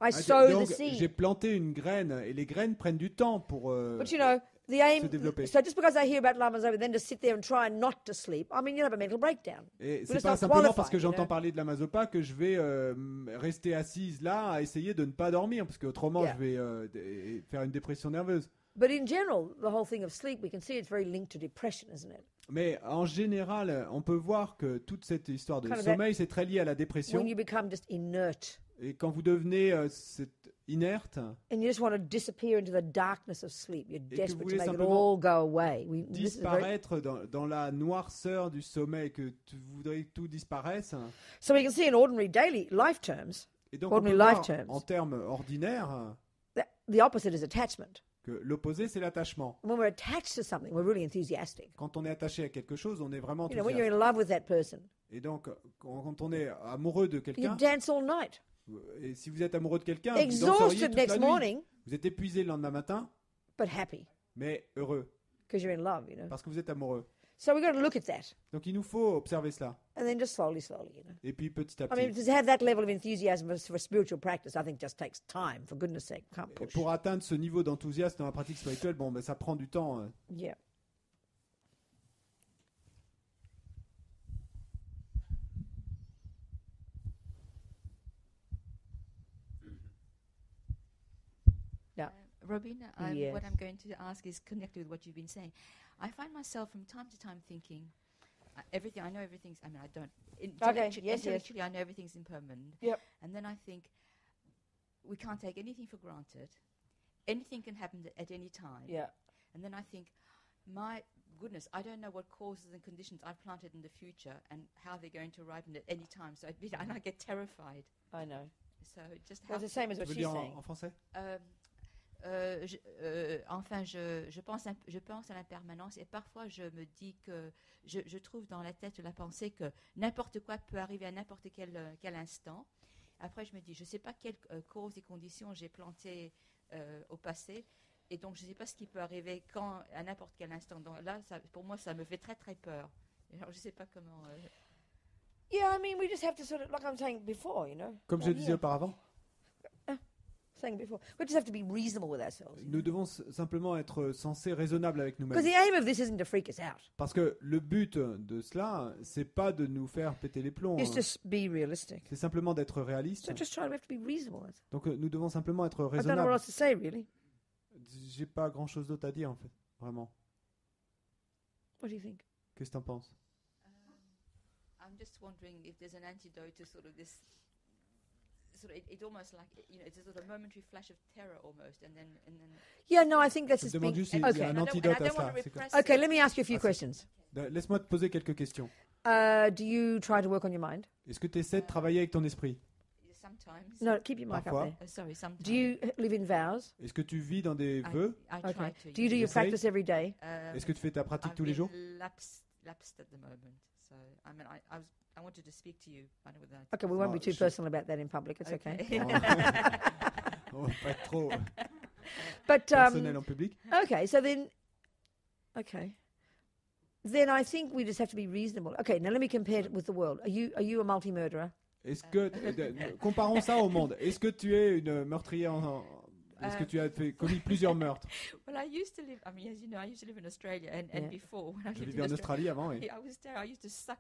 I Ah, sow the donc, seed. j'ai planté une graine et les graines prennent du temps pour. But you know, the aim. se développer. So just because I hear about Lama Zopa, then to sit there and try not to sleep, I mean, you'll have a mental breakdown. Et We're c'est just pas not simplement qualified, parce que you j'entends know. parler de la Mazopa que je vais rester assise là à essayer de ne pas dormir, parce qu'autrement Yeah. je vais faire une dépression nerveuse. But in general, the whole thing of sleep, we can see it's very linked to depression, isn't it? Mais en général, on peut voir que toute cette histoire de Kind of sommeil, c'est très lié à la dépression. When you become just inert Et quand vous devenez inerte, and you just want to disappear into the darkness of sleep, you're que vous desperate to voulez make it simplement all go away. This is very- disparaître dans la noirceur du sommeil, que tu voudrais que tout disparaisse. so we can see in ordinary daily life terms, Et donc on Ordinary peut life voir, terms. en termes ordinaires, the opposite is attachment. que l'opposé c'est l'attachement. When we're attached to something, we're really enthusiastic. Quand on est attaché à quelque chose, on est vraiment You know, when you're enthousiaste. in love with that person, Et donc, quand on est amoureux de you quelqu'un, dance all night, et si vous êtes amoureux de quelqu'un, vous danseriez exhausted toute la next nuit. morning, Vous êtes épuisé le lendemain matin, but happy mais heureux, because you're in love, you know. parce que vous êtes amoureux. So we've got to look at that, Donc il nous faut observer cela. and then just slowly, you know. Et puis petit à I mean, petit. to have that level of enthusiasm for spiritual practice, I think just takes time. For goodness' sake, can't Et push. pour atteindre ce niveau d'enthousiasme dans la pratique spirituelle, ça prend du temps. Yeah. Robin, Yes. what I'm going to ask is connected with what you've been saying. I find myself from time to time thinking, everything. I know everything's. I mean, I don't. Yes. Intellectually, I know everything's impermanent. Yep. And then I think we can't take anything for granted. Anything can happen at any time. Yeah. And then I think, my goodness, I don't know what causes and conditions I've planted in the future and how they're going to ripen at any time. So and I get terrified. I know. So just Well, how. it's the same as Tu what veux she's dire saying. en français? Enfin, je pense à l'impermanence et parfois je me dis que je trouve dans la tête la pensée que n'importe quoi peut arriver à n'importe quel instant. Après, je me dis, je ne sais pas quelles causes et conditions j'ai plantées au passé et donc je ne sais pas ce qui peut arriver quand, à n'importe quel instant. Donc là, pour moi, ça me fait très très peur. Alors, je ne sais pas comment... Yeah, I mean, we just have to sort of, like I'm saying before, you know. Comme je disais auparavant, We just have to be reasonable with ourselves. nous devons simplement être censés raisonnables avec Because nous-mêmes. the aim of this isn't to freak us out. Parce que le but de cela, c'est pas de nous faire péter les plombs. It's just be realistic. C'est simplement d'être réaliste. So just try. We have to be reasonable. Donc nous devons simplement être I don't know what raisonnables. else to say, really. J'ai pas grand-chose d'autre à dire en fait, vraiment. What do you think? Qu'est-ce que t'en penses? I'm just wondering if there's an antidote to sort of this. It almost like it's a sort of momentary flash of terror almost, and then. Yeah, no, I think this Je is me demande being. juste s'il y a Okay, un And I antidote à don't want ça. to C'est quoi repress okay. it. Let me ask you a few Ah, questions. Laisse-moi te poser quelques questions. Do you try to work on your mind? Est-ce que tu essaies de travailler avec ton esprit? Sometimes. No, keep your mic Parfois. up there. Sorry, sometimes. Do you live in vows? Est-ce que tu vis dans des vœux? I Okay. try to. Do you do your J'essaye. practice every day? Est-ce que tu fais ta pratique I've tous les jours? been lapsed at the moment. So I wanted to speak to you. I know that. Okay, we won't be No, too je- personal about that in public. It's okay. On va pas être trop But personnel en public. okay, so then, okay, then I think we just have to be reasonable. Okay, now let me compare it with the world. Are you a multi-murderer? Est-ce que comparons ça au monde. Est-ce que tu es une meurtrière est-ce que tu as commis plusieurs meurtres? Well, I used to live. I mean, as you know, I used to live in Australia, and Yeah. before when I Je lived vivais en in Australia, Australie avant, oui. I was there. I used to suck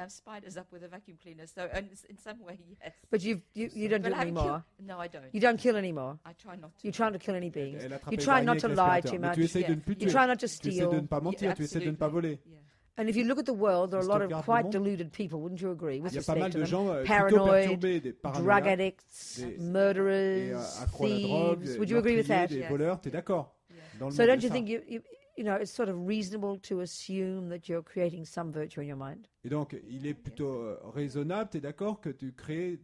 spiders up with a vacuum cleaner. So, in some way, yes. But you don't do But it I haven't anymore. killed. No, I don't. You don't kill anymore. I try not to. You try not to kill any beings. Elle attrape You les try araignées not avec to lie l'aspirateur. too Mais tu much. essayes de ne plus You tuer. try not to Tu essaies de steal. ne pas mentir, tu essaies de ne pas voler. Yeah. And if you look at the world, there are a lot of Regardes le quite monde. deluded people, wouldn't you agree? With Il y a pas mal respect to de them. gens plutôt Paranoid, perturbés, des Drug paranoïaques, addicts, des- et murderers, accros à la drogue, thieves. des Would you agree with meurtriers, that? des Yes. voleurs, t'es d'accord? Yeah. Dans le So monde, don't c'est you ça. think you know it's sort of reasonable to assume that you're creating some virtue in your mind? Et donc, il est plutôt raisonnable, t'es d'accord, que tu crées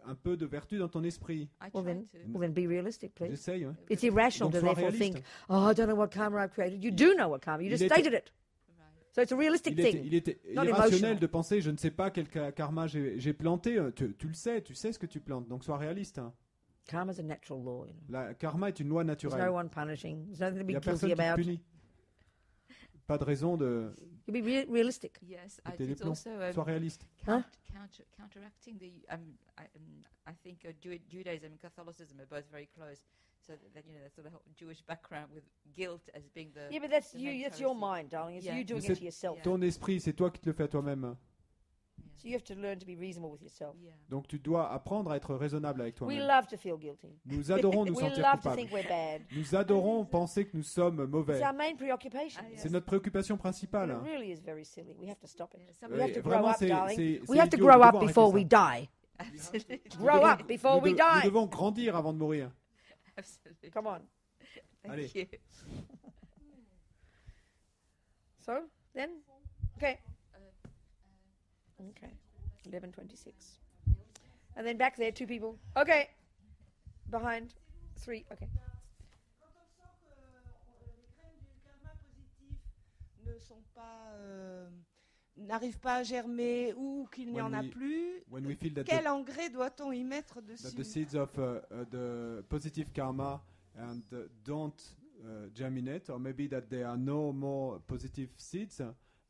un peu de vertu dans ton esprit. I Well try then, to. well then, be realistic, please. J'essaye. Hein. It's irrational Donc, to sois therefore réaliste. think, oh, I don't know what karma I've created. You do know what karma. You Il just était- stated it. Right. So it's a realistic Il était, thing. il était Not irrationnel emotional. de penser, je ne sais pas quel karma j'ai planté. Tu le sais, tu sais ce que tu plantes. Donc, sois réaliste. Hein. Karma's a natural law. You know. La karma est une loi There's naturelle. no one punishing. There's nothing to Il be n'y a guilty personne qui te about. punit. Pas de raison de You be realistic. Yes, péter les it's plombs. also Sois réaliste. Huh? counteracting the. I think Judaism and Catholicism are both very close. So that that sort of Jewish background with guilt as being the. Yeah, but that's the you. main That's your heresy. mind, darling. It's Yeah. you doing Mais it c'est to yourself. Yeah. ton esprit, c'est toi qui te le fais à toi-même. So you have to learn to be reasonable with yourself. Yeah. Donc, tu dois apprendre à être raisonnable avec We toi-même. love to feel guilty. Nous adorons nous We sentir love to coupables. think we're bad. Nous adorons penser que nous sommes mauvais. It's our main preoccupation. Ah, yes. C'est notre préoccupation principale. It hein. really is very silly. We have to stop it. Yeah, some We have Oui, to grow vraiment, up, c'est darling. c'est We have to idiot. grow Nous up devons before arrêter we ça. die. Absolutely. Grow up before we Nous die. devons grandir avant de mourir. Absolutely. Come on. Thank Allez. you. So then, okay. Okay. 11:26. And then back there, 2 people. Okay. Behind, 3. Okay. Quand on sent que les graines du karma positif ne sont pas, n'arrivent pas à germer ou qu'il n'y When en a we- plus, When we feel that quel engrais doit-on y mettre that dessus the seeds of the positive karma and don't germinate, or maybe that there are no more positive seeds,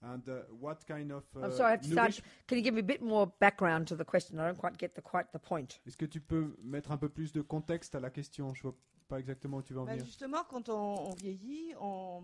and what kind of I'm sorry, I have to start. nourish- Can you give me a bit more background to the question? I don't quite get quite the point. Est-ce que tu peux mettre un peu plus de contexte à la question? Je vois pas exactement où tu veux en Ben, venir. justement, quand on vieillit,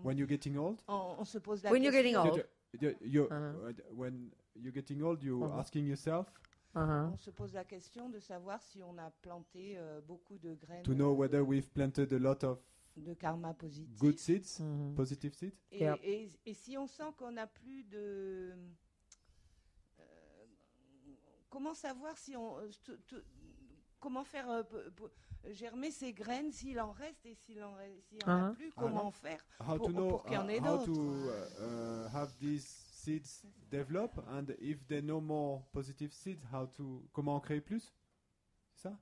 When you're getting old, on se pose la When you're getting question. old. when you're getting old, you're Uh-huh. asking yourself Uh-huh. On se pose la question de savoir si on a planté beaucoup de graines to know whether we've planted a lot of de karma positif. good seeds, Mhm. positive seeds. Et, Yep. et si on sent qu'on n'a plus de... comment savoir si on... comment faire germer ces graines s'il en reste et s'il en a Uh-huh. plus, Ah, comment non. faire How to know pour qu'il y en ait how d'autres. to have these seeds develop, and if there are no more positive seeds, comment en créer plus? C'est ça?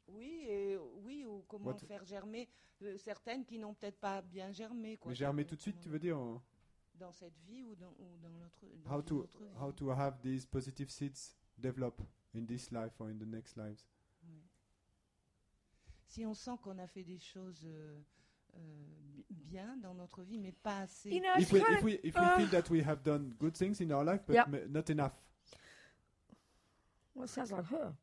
Oui, ou comment What- faire germer certaines qui n'ont peut-être pas bien germé. Quoi. Mais germer tout de suite, tu veux dire? Dans cette vie ou dans l'autre dans How une to autre vie. how to have these positive seeds develop in this life or in the next lives? Si on sent qu'on a fait des choses bien dans notre vie, mais pas assez. You know, If it's we, kind if of, we, if we feel that we have done good things in our life, but Yeah. not enough. well, it sounds like her.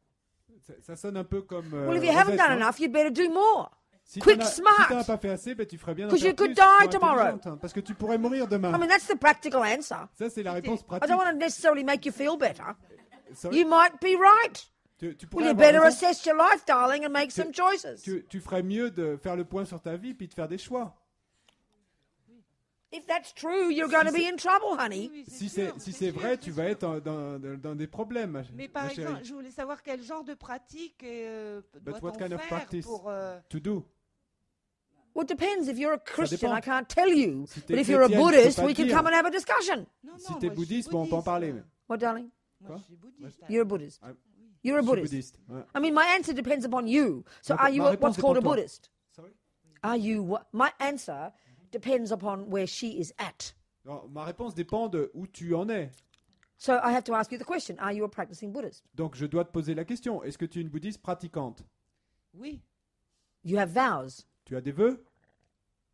Ça sonne un peu comme. Well, if you haven't Rosette, done hein. enough, you'd better do more. Si quick, t'en as- smart. Si t'en as pas fait assez, ben tu ferais bien d'en 'Cause you faire could plus, die sois tomorrow. intelligente, hein, parce que tu pourrais mourir demain. I mean, that's the practical answer. Ça, c'est la réponse I pratique. don't want to necessarily make you feel better. Sorry. You might be right. Tu pourrais Well, you avoir better raison. assess your life, darling, and make some choices. Tu ferais mieux de faire le point sur ta vie puis de faire des choix. if that's true, you're going to be in trouble, honey. Oui, Si sûr, c'est sûr, vrai, c'est tu vas sûr. être dans des problèmes, Mais par ma chérie. exemple, je voulais savoir quel genre de pratique what doit-on kind of faire practice? pour... To do. Well, it depends. If you're a Christian, dépend. I can't tell you. Si t'es But if you're a chrétienne, je peux Buddhist, pas we te can dire. come and have a discussion. Non, Si non, t'es moi, je suis bouddhiste, on peut en parler. bouddhiste. What, darling? Moi, Quoi? je suis bouddhiste. You're a Buddhist. Ah, You're a Je suis Buddhist. bouddhiste. Ouais. I mean, my answer depends upon you. So Ma- are you ma réponse what's called a dépend de toi. Buddhist? Sorry? Are you what? My answer depends upon where she is at. Non, ma réponse dépend de où tu en es. So I have to ask you the question, are you a practicing Buddhist? Donc je dois te poser la question. Est-ce que tu es une bouddhiste pratiquante? Oui, You have vows. Tu as des vœux?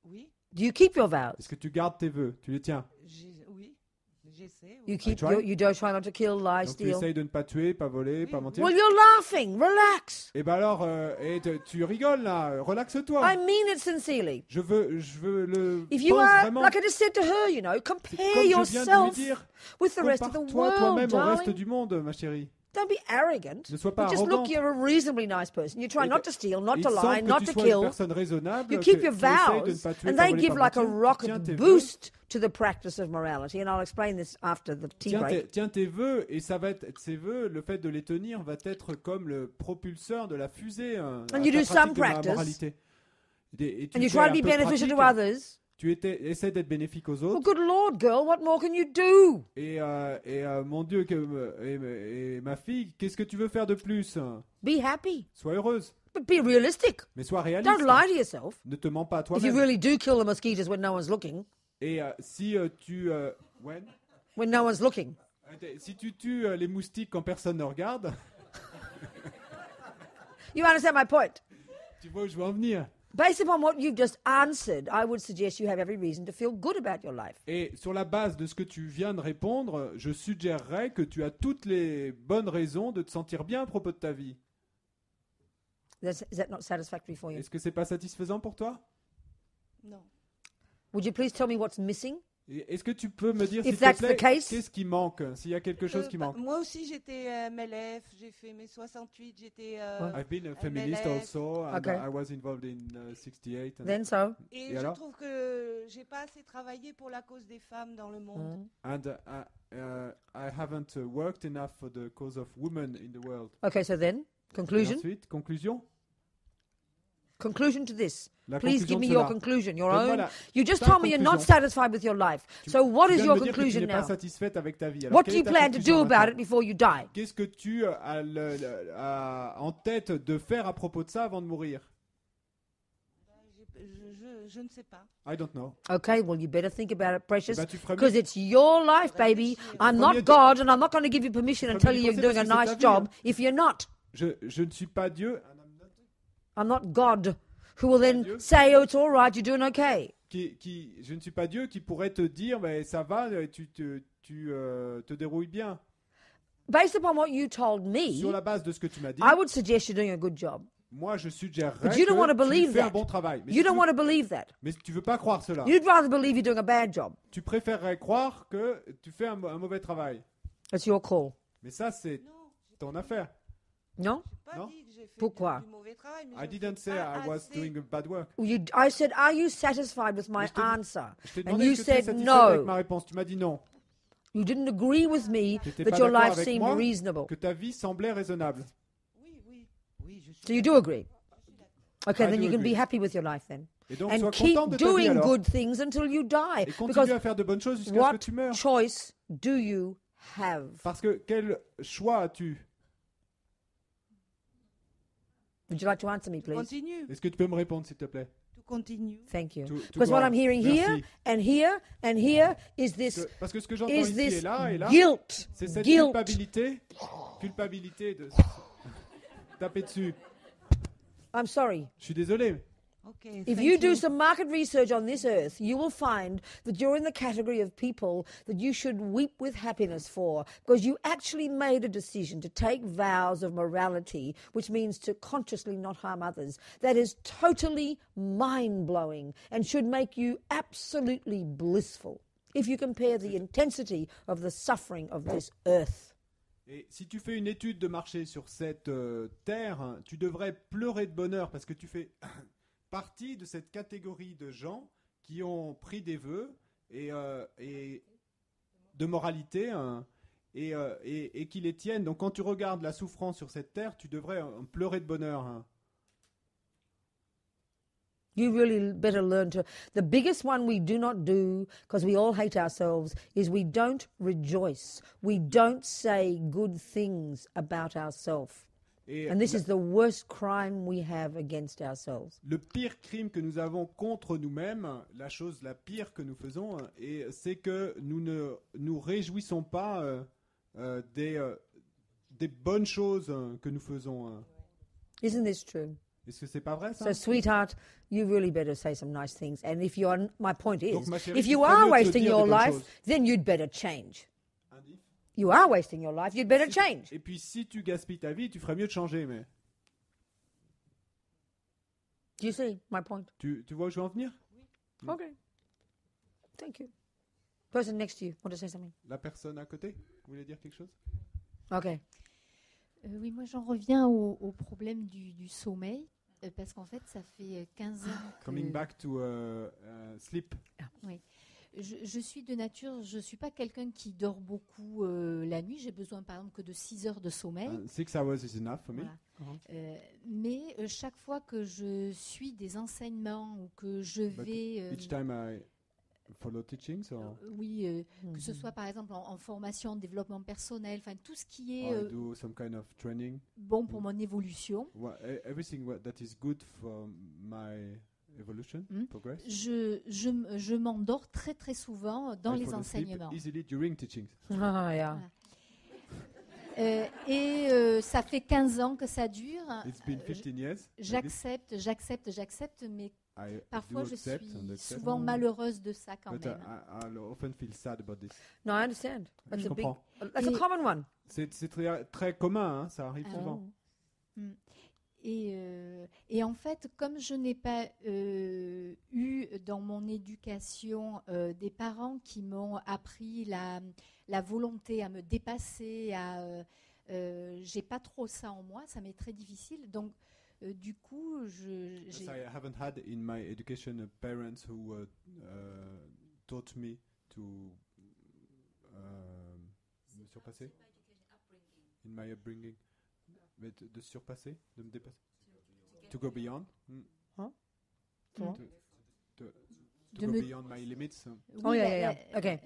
oui, Do you keep your vows? Est-ce que tu gardes tes vœux? Tu les tiens? oui, j'essaie. You Oui. keep try. you don't try not to kill, lie, Donc tu steal. essayes de ne pas tuer, pas voler, Oui, pas oui. mentir? Well, you're laughing. Relax. Et ben alors, tu rigoles là, relaxe-toi. I mean it sincerely. Je veux le If you pense are, vraiment. like I just said to her, you know, C'est compare comme je viens de lui yourself dire, with the rest of the compare-toi world, toi-même au reste darling. du monde, ma chérie. Don't be arrogant. Ne sois pas But just look, arrogante. you're a reasonably nice person. You try Et not que- to steal, not Il to lie, semble not que tu to sois une kill. personne raisonnable, You keep que your tu essayes de ne vows, pas tuer, and pas they voler, give pas like a mentir. rocket Tiens tes vœux. boost to the practice of morality. And I'll explain this after the tea break. Tiens tes vœux, et ça va être ces vœux, le fait de les tenir va être comme le propulseur de la fusée. And à you ta do some pratique de la practice. moralité. Et tu And you fais try un to be peu de beneficial to pratique, others. tu essaies d'être bénéfique aux Well, autres. good Lord, girl, what more can you do? Et mon Dieu, et ma fille, qu'est-ce que tu veux faire de plus? Be happy, Sois heureuse, but be realistic. mais sois réaliste. Don't lie to yourself. Ne te mens pas à If you toi-même. really do kill the mosquitoes when no one's looking, Et si when no one's looking, si tu tues les moustiques quand personne ne regarde, you understand my point. tu vois où je veux en venir. Based upon what you've just answered, I would suggest you have every reason to feel good about your life. Et sur la base de ce que tu viens de répondre, je suggérerais que tu as toutes les bonnes raisons de te sentir bien à propos de ta vie. Is that not satisfactory for you? Est-ce que c'est pas satisfaisant pour toi? Non. Would you please tell me what's missing? Et est-ce que tu peux me dire, If s'il te that's plaît, the case- qu'est-ce qui manque? S'il y a quelque chose qui manque. Moi aussi, j'étais MLF, j'ai fait mes 68, j'étais... I've been a feminist MLF. also, and Okay. I was involved in 68. and- Then so. Et Et je alors trouve que j'ai pas assez travaillé pour la cause des femmes dans le monde. And I haven't worked enough for the cause of women in the world. Okay, so then, Et conclusion. ensuite, conclusion. Conclusion to this. La Please conclusion give me de your cela. conclusion, your Donne-moi own. la- You just ta told me you're not conclusion. satisfied with your life. Tu- So what tu is viens your de me dire que tu conclusion n'es pas now? satisfaite avec ta vie. Alors, What quelle do you est ta plan to conclusion do about maintenant? it before you die? Qu'est-ce que tu as en tête de faire à propos de ça avant de mourir? Je ne sais pas. I don't know. Okay, well, you better think about it, precious, Bah, tu ferais because mieux- it's your life, baby. I'm Premier not de- God, and I'm not going to give you permission and Premier tell you you're d'y doing a penser parce que nice c'est ta vie, job if you're not. Je ne suis pas Dieu I'm not God, who will then Dieu. say, oh, it's all right, you're doing okay. je ne suis pas Dieu qui pourrait te dire mais ça va, tu te dérouilles bien. Based upon what you told Sur me, la base de ce que tu m'as dit, I would suggest you're doing a good job. moi je suggérerais But you don't want to que tu believe fais un that. bon travail. Mais You si don't tu want veux- to believe that. mais tu veux pas croire cela. You'd rather believe you're doing a bad job. Tu préférerais croire que tu fais un mauvais travail. That's your call. Mais ça c'est Non, j'ai ton affaire. No? pas Non. dit que j'ai fait Pourquoi? du mauvais travail. Mais I je didn't fais say pas I was assez. doing a bad work. I said, are you satisfied with my Mais je t'ai- answer? Je t'ai And demandé you est-ce que tu es said satisfaite avec no. ma réponse. Tu m'as dit non. You didn't agree with me T'étais that pas your d'accord life avec seemed moi reasonable. que ta vie semblait raisonnable. Oui, je suis. So you do agree? Okay, I then do you can be agree. happy with your life then. Et donc And sois keep contente de ta vie doing alors. good things until you die. Et continue Because à faire de bonnes choses jusqu'à ce what que tu meurs. choice do you have? Parce que quel choix as-tu? Would you like to answer me, Tu please? continues. Est-ce que tu peux me répondre s'il te plaît? Tu continues. Thank you. To Because go what on. I'm hearing Merci. here and here and here is this Parce que ce que j'entends is ici et this là, guilt. c'est cette Guilt. culpabilité de taper dessus. I'm sorry. Je suis désolé. Okay, If thank you do some market research on this earth, you will find that you're in the category of people that you should weep with happiness for, because you actually made a decision to take vows of morality, which means to consciously not harm others. That is totally mind-blowing and should make you absolutely blissful if you compare the intensity of the suffering of this earth. Et si tu fais une étude de marché sur cette terre, hein, tu devrais pleurer de bonheur parce que tu fais partie de cette catégorie de gens qui ont pris des vœux et de moralité et qui les tiennent. Donc quand tu regardes la souffrance sur cette terre, tu devrais pleurer de bonheur. Hein. You really better learn to. The biggest one we do not do, because we all hate ourselves, is we don't rejoice. We don't say good things about ourselves. Et And this is the worst crime we have against ourselves. le pire crime que nous avons contre nous-mêmes, la chose la pire que nous faisons, et c'est que nous ne nous réjouissons pas des bonnes choses que nous faisons. Isn't this true? Est-ce que c'est pas vrai ça? So, sweetheart, you really better say some nice things. And if you're, my point Donc, is, ma chérie, if tu you ferais are mieux de wasting dire your des bonnes life, choses. then you'd better change. Un diff. You are wasting your life, you'd better change. Et puis si tu gaspilles ta vie, tu ferais mieux de changer. Mais Do you see my point? tu vois où je veux en venir? Okay. Thank you. Person next to you, want to say something? La personne à côté, vous voulez dire quelque chose? Okay. Oui, moi j'en reviens au problème du sommeil, parce qu'en fait ça fait 15 ans que Coming back to sleep. je suis de nature, je ne suis pas quelqu'un qui dort beaucoup la nuit, j'ai besoin par exemple que de 6 heures de sommeil. 6 hours is enough for me. Voilà. Mais chaque fois que je suis des enseignements ou que je But vais... each time I follow teachings or oui, que ce soit par exemple en formation, développement personnel, enfin tout ce qui est I do some kind of training. bon pour mon évolution. Everything that is good for my evolution, progress. Je m'endors très très souvent dans I les fall asleep enseignements. easily during teachings. Ah, yeah. Et ça fait 15 ans que ça dure. It's been 15 years. J'accepte, mais I parfois do je accept suis and accept. souvent malheureuse de ça quand But même. I often feel sad about this. No, I understand. That's Je a big, comprends. that's a common one. C'est très, très commun, hein, ça arrive Ah. souvent. Et en fait, comme je n'ai pas eu dans mon éducation des parents qui m'ont appris la volonté à me dépasser, j'ai pas trop ça en moi, ça m'est très difficile. Donc, du coup, j'ai... Yes, I haven't had in my education parents who taught me to me surpasser. In my upbringing. Mais de surpasser, de me dépasser. To go beyond. Comment? To De go me- beyond my limits. Oui, Oh, yeah. Okay.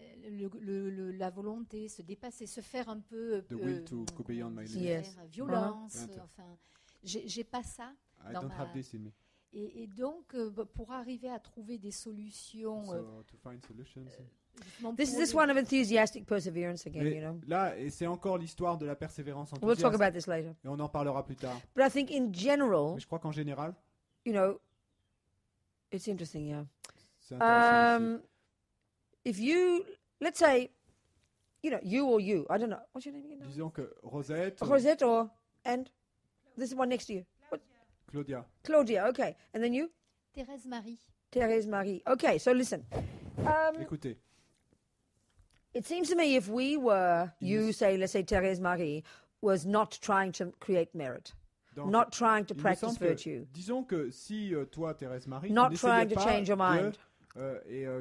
la volonté, se dépasser, se faire un peu... The will to go beyond my limits. Yes. faire violence, Uh-huh. enfin... J'ai pas ça. I dans don't ma- have this in me. Et donc, pour arriver à trouver des solutions... So to find solutions. justement This is pour this les- one of enthusiastic perseverance again, Mais you know. là, et c'est encore l'histoire de la persévérance We'll talk enthousiaste. about this later. Et on en parlera plus tard. But I think in general, Mais je crois qu'en général, you know, it's interesting, yeah. c'est intéressant aussi. If you, let's say, you know, you or you, I don't know, what's your name again? Disons que Rosette, Rosette or, and this one next to you. What? Claudia, Claudia, okay. And then you? Thérèse Marie. Thérèse Marie. Okay, so listen. écoutez, It seems to me if we were, you Yes. say, let's say Thérèse Marie, was not trying to create merit, donc, not trying to il me practice semble que- virtue, disons que si toi, Thérèse Marie, not tu trying n'essayais to pas change your mind,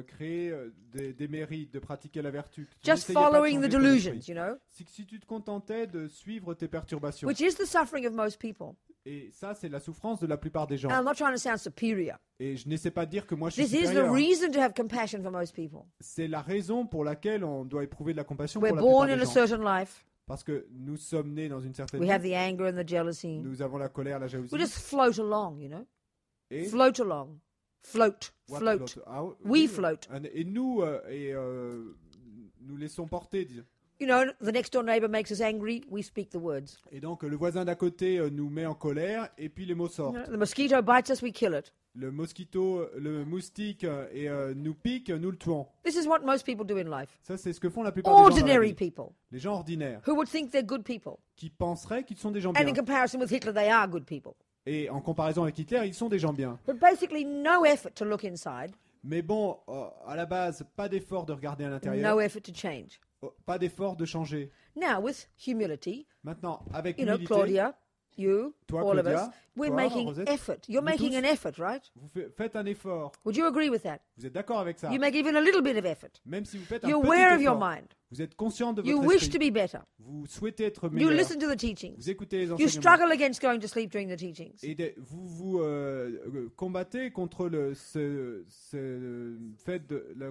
créer des mérites, de pratiquer la vertu, que tu just n'essayais pas de following the changer ton delusions, esprit, you know, si tu te contentais de suivre tes perturbations, which is the suffering of most people. et ça c'est la souffrance de la plupart des gens, And I'm not trying to sound superior. et je n'essaie pas de dire que moi je suis This is the supérieur, reason to have compassion for most people. c'est la raison pour laquelle on doit éprouver de la compassion We're pour la plupart born in des a gens, certain life. parce que nous sommes nés dans une certaine We have vie, the anger and the jealousy. nous avons la colère, la jalousie, We just float along, you know. et Float along. Float. What Float. float? Ah, We oui, float. Et nous, nous laissons porter, disons. You know, the next door neighbor makes us angry, we speak the words. Et donc le voisin d'à côté nous met en colère et puis les mots You sortent. know, the mosquito bites us, we kill it. Le mosquito, le moustique nous pique, nous le tuons. This is what most people do in life. Ça c'est ce que font la plupart des gens dans la Ordinary vie. people Les gens ordinaires who would think they're good people. qui penseraient qu'ils sont des gens And bien. in comparison with Hitler, they are good people. Et en comparaison avec Hitler, ils sont des gens bien. But basically, no effort to look inside, Mais bon, à la base, pas d'effort de regarder à l'intérieur, no effort to change. pas d'effort de changer. Now, with humility, Maintenant, avec you know, humilité, Claudia, you, Toi, all of Claudia, us, we're toi, making Rosette, effort. You're nous making tous. an effort, right? vous faites un effort. Would you agree with that? Vous êtes d'accord avec ça? You make even a little bit of effort. Même si vous faites un You're petit aware of your effort, mind. vous êtes conscient de You votre wish to esprit. be better. Vous souhaitez être You meilleur. listen to the teachings. Vous écoutez les You enseignements. struggle against going to sleep during the teachings. Et vous combattez contre ce fait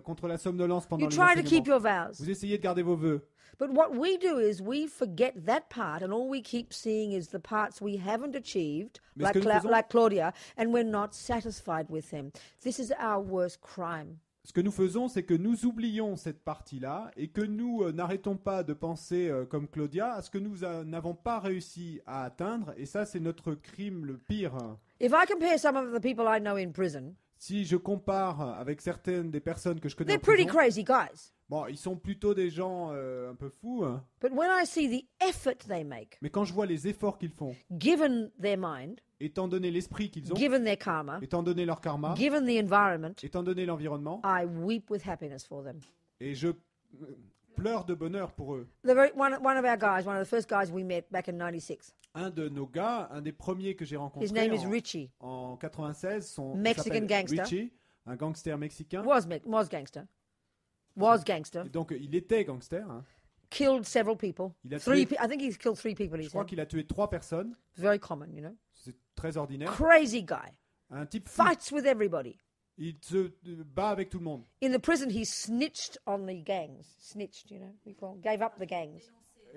contre la somnolence pendant You les try to keep enseignements. your vows. Vous essayez de garder vos vœux. But what we do is we forget that part, and all we keep seeing is the parts we haven't achieved, Mais ce que nous faisons- like Claudia, and we're not satisfied with them. This is our worst crime. Ce que nous faisons, c'est que nous oublions cette partie-là et que nous n'arrêtons pas de penser comme Claudia à ce que nous n'avons pas réussi à atteindre. Et ça, c'est notre crime le pire. If I compare some of the people I know in prison, Si je compare avec certaines des personnes que je connais they're en pretty prison, crazy guys. bon, ils sont plutôt des gens un peu fous. Hein. But when I see the effort they make, Mais quand je vois les efforts qu'ils font, given their mind, étant donné l'esprit qu'ils ont, given their karma, étant donné leur karma, given the environment, étant donné l'environnement, I weep with happiness for them. et je pleure de bonheur pour eux. One of our guys, one of the first guys we met back in 96, Un de nos gars, un des premiers que j'ai rencontrés his name is Richie. en 96, Mexican s'appelle gangster. Richie, un gangster mexicain. Was gangster. Was gangster. Et donc il était gangster. Hein. Killed several people. Il a I tué- think he's killed 3 people, he Je crois said. qu'il a tué 3 personnes. Very common, you know. C'est très ordinaire. Crazy guy. Un type fou. Fights with everybody. Il se bat avec tout le monde. In the prison, he snitched on the gangs. Snitched, you know. Gave up the gangs.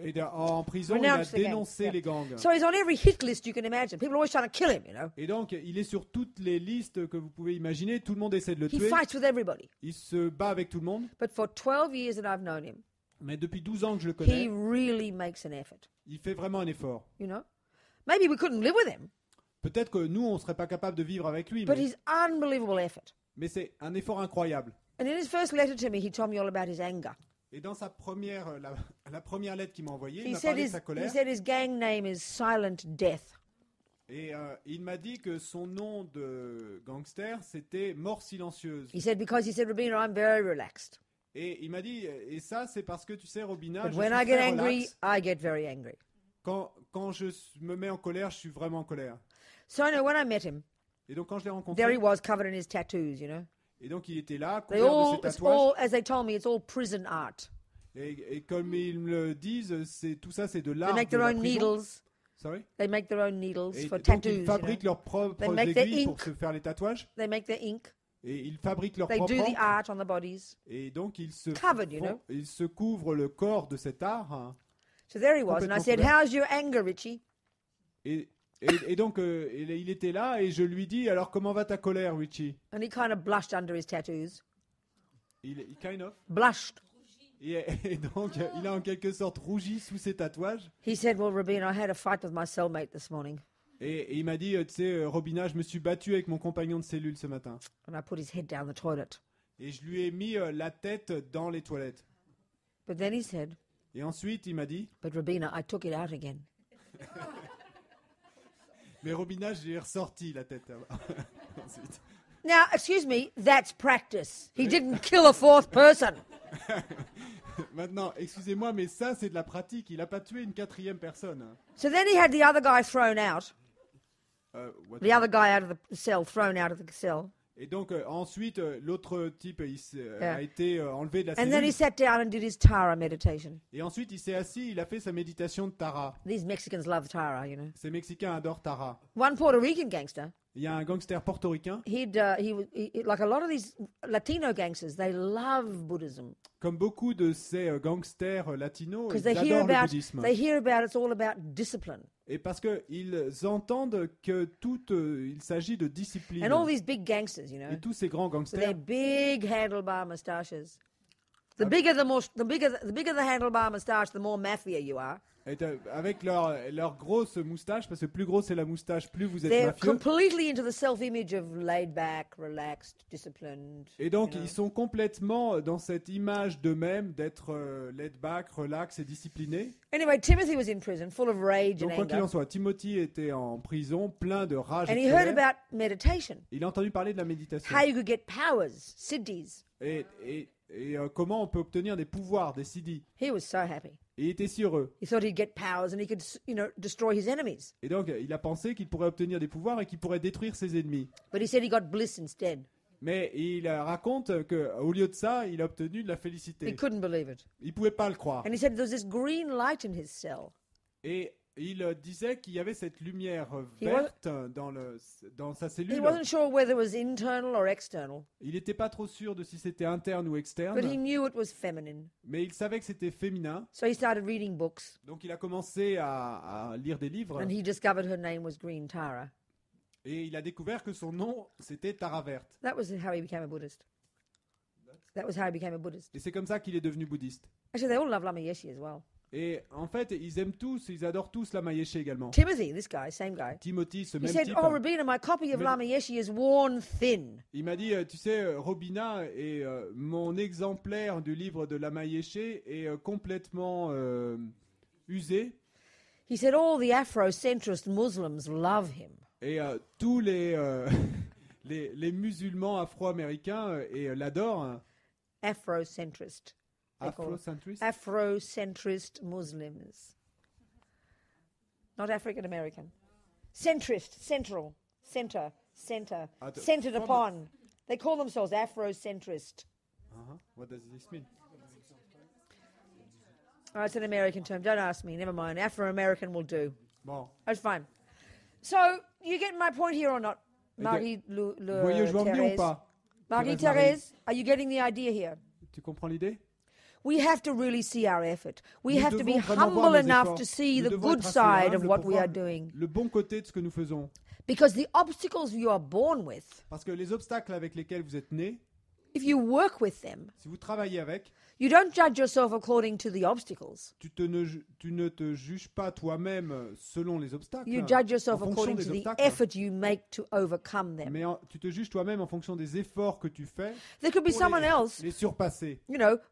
Et en prison, il a Renounced the gangs, dénoncé yeah. les gangs. So he's on every hit list you can imagine. People are always trying to kill him, you know. Et donc, il est sur toutes les listes que vous pouvez imaginer. Tout le monde essaie de le He tuer. fights with everybody. Il se bat avec tout le monde. But for 12 years that I've known him, Mais depuis 12 ans que je le he connais, really makes an effort, il fait vraiment un effort. you know. Maybe we couldn't live with him, Peut-être que nous, on ne serait pas capable de vivre avec lui, but mais, his unbelievable effort. mais c'est un effort incroyable. And in his first letter to me, he told me all about his anger. Et dans sa première, la première lettre qu'il m'a envoyée, il He m'a said parlé de sa colère. his gang name is Silent Death. Et il m'a dit que son nom de gangster, c'était Mort silencieuse. He said, because he said, Robina, I'm very relaxed. Et il m'a dit, et ça, c'est parce que tu sais, Robina, But je when suis I get très angry, relax. I get very angry. Quand je me mets en colère, je suis vraiment en colère. So I know when I met him, Et donc, quand je l'ai there he rencontré, was covered in his tattoos, you know. et donc il était là, They couvert de all, ses it's tatouages. all, as they told me, it's all prison art. Et comme ils me le disent, tout ça, c'est de They l'art make de their la own prison. needles. Sorry? They make their own needles Et for donc, tattoos, ils you fabriquent know. leurs propres They make their aiguilles pour ink. se faire les tatouages. They make their ink. Et ils fabriquent leur They propre do the encre. art on the bodies. Et donc, ils Covered, you know. ils se couvrent le corps de cet art. Hein. So there he was. And I Complètement said, couvert. how's your anger, Richie? Et donc, il était là et je lui dis, alors comment va ta colère, Richie? And he kind of blushed under his tattoos. Il kind of. Blushed. Et donc, il a en quelque sorte rougi sous ses tatouages. He said, well, Rabina, I had a fight with my cellmate this morning. Et il m'a dit, tu sais, Robina, je me suis battu avec mon compagnon de cellule ce matin. And I put his head down the toilet. Et je lui ai mis la tête dans les toilettes. But then he said, Et ensuite, il m'a dit, but Rabina, I took it out again. mais Robina, j'ai ressorti la tête. Ensuite. Now, excuse me, that's practice. He didn't kill a fourth person. Maintenant, excusez-moi, mais ça, c'est de la pratique. Il n'a pas tué une 4e personne. So then he had the other guy thrown out, What- the other guy out of the cell, thrown out of the cell. Et donc, ensuite, l'autre type Yeah. a été enlevé de la And then he cellule. sat down and did his Tara meditation. Et ensuite, il s'est assis, il a fait sa méditation de Tara. These Mexicans love Tara, you know. Ces Mexicains adorent Tara. One Puerto Rican gangster, Il y a un gangster portoricain, like a lot of these Latino gangsters, they love Buddhism comme beaucoup de ces gangsters latinos, because ils adorent le bouddhisme. they hear about it's all about discipline. Et parce qu'ils entendent que il s'agit de discipline. And all these big gangsters, you know, Et tous ces grands with their gangsters, big handlebar mustaches. The bigger the handlebar mustache, the more mafia you are. avec leur grosse moustache, parce que plus gros c'est la moustache, plus vous êtes They're mafieux. completely into the self-image of laid back, relaxed, disciplined. Et donc, you know. ils sont complètement dans cette image d'eux-mêmes, d'être laid back, relax et disciplinés. Anyway, Timothy was in prison, full of rage Donc, and quoi qu'il anger. en soit, Timothy était en prison, plein de rage And et he de heard colère. about meditation, Il a entendu parler de la méditation. how you could get powers, siddhis. Et comment on peut obtenir des pouvoirs, des siddhis. He was so happy. Et il était si heureux. He thought he'd get powers and he could, destroy his enemies. Et donc, il a pensé qu'il pourrait obtenir des pouvoirs et qu'il pourrait détruire ses ennemis. But he said he got bliss instead. Mais il raconte qu'au lieu de ça, il a obtenu de la He félicité. couldn't believe it. Il ne pouvait pas le croire. And he said there was this green light in his cell. Et il disait qu'il y avait cette lumière He verte dans sa He cellule. wasn't sure whether it was internal or external, Il n'était pas trop sûr de si c'était interne ou but he externe, knew it was feminine. mais il savait que c'était féminin. So he started reading books, Donc il a commencé à lire des livres and he discovered her name was Green Tara. et il a découvert que son nom, c'était Tara Verte. That was how he became a Buddhist. That was how he became a Buddhist. Et c'est comme ça qu'il est devenu bouddhiste. Actually, they all love Lama Yeshe as well. Et en fait, ils aiment tous, ils adorent tous Lama Yeshe également. Timothy, this guy, same guy. Timothy, ce He même said, type, "Oh, Rabina, my copy of Mais- Lama Yeshe is worn thin." il m'a dit, tu sais, Robina, et mon exemplaire du livre de Lama Yeshe est complètement usé. He said, "All the Afrocentrist Muslims love him." Et tous les, les musulmans afro-américains l'adorent. Afrocentrist. They call them. Afrocentrist. Afrocentrist Muslims. Not African American. Centrist, central, center, centered upon. They call themselves Afrocentrist. What does this mean? Oh, it's an American term. Don't ask me. Never mind. Afro-American will do. Bon, That's fine. So, you get my point here or not? Marie vous voyez où je veux en venir ou Thérèse. pas? Marie Thérèse Marie. Thérèse, are you getting the idea here? Tu comprends l'idée? We have to really see our effort. We Nous have to be devons vraiment voir humble nos enough efforts. to see Nous the devons good être assez side of humbles what pour we voir are doing. le bon côté de ce que nous faisons. Because the obstacles you are born with, Parce que les obstacles avec lesquels vous êtes nés, if you work with them, si vous travaillez avec, you don't judge yourself according to the obstacles. tu ne te juges pas toi-même selon les obstacles, You judge yourself en fonction according des to the obstacles, effort you make to overcome them. mais tu te juges toi-même en fonction des efforts que tu fais There could be pour someone else, les surpasser.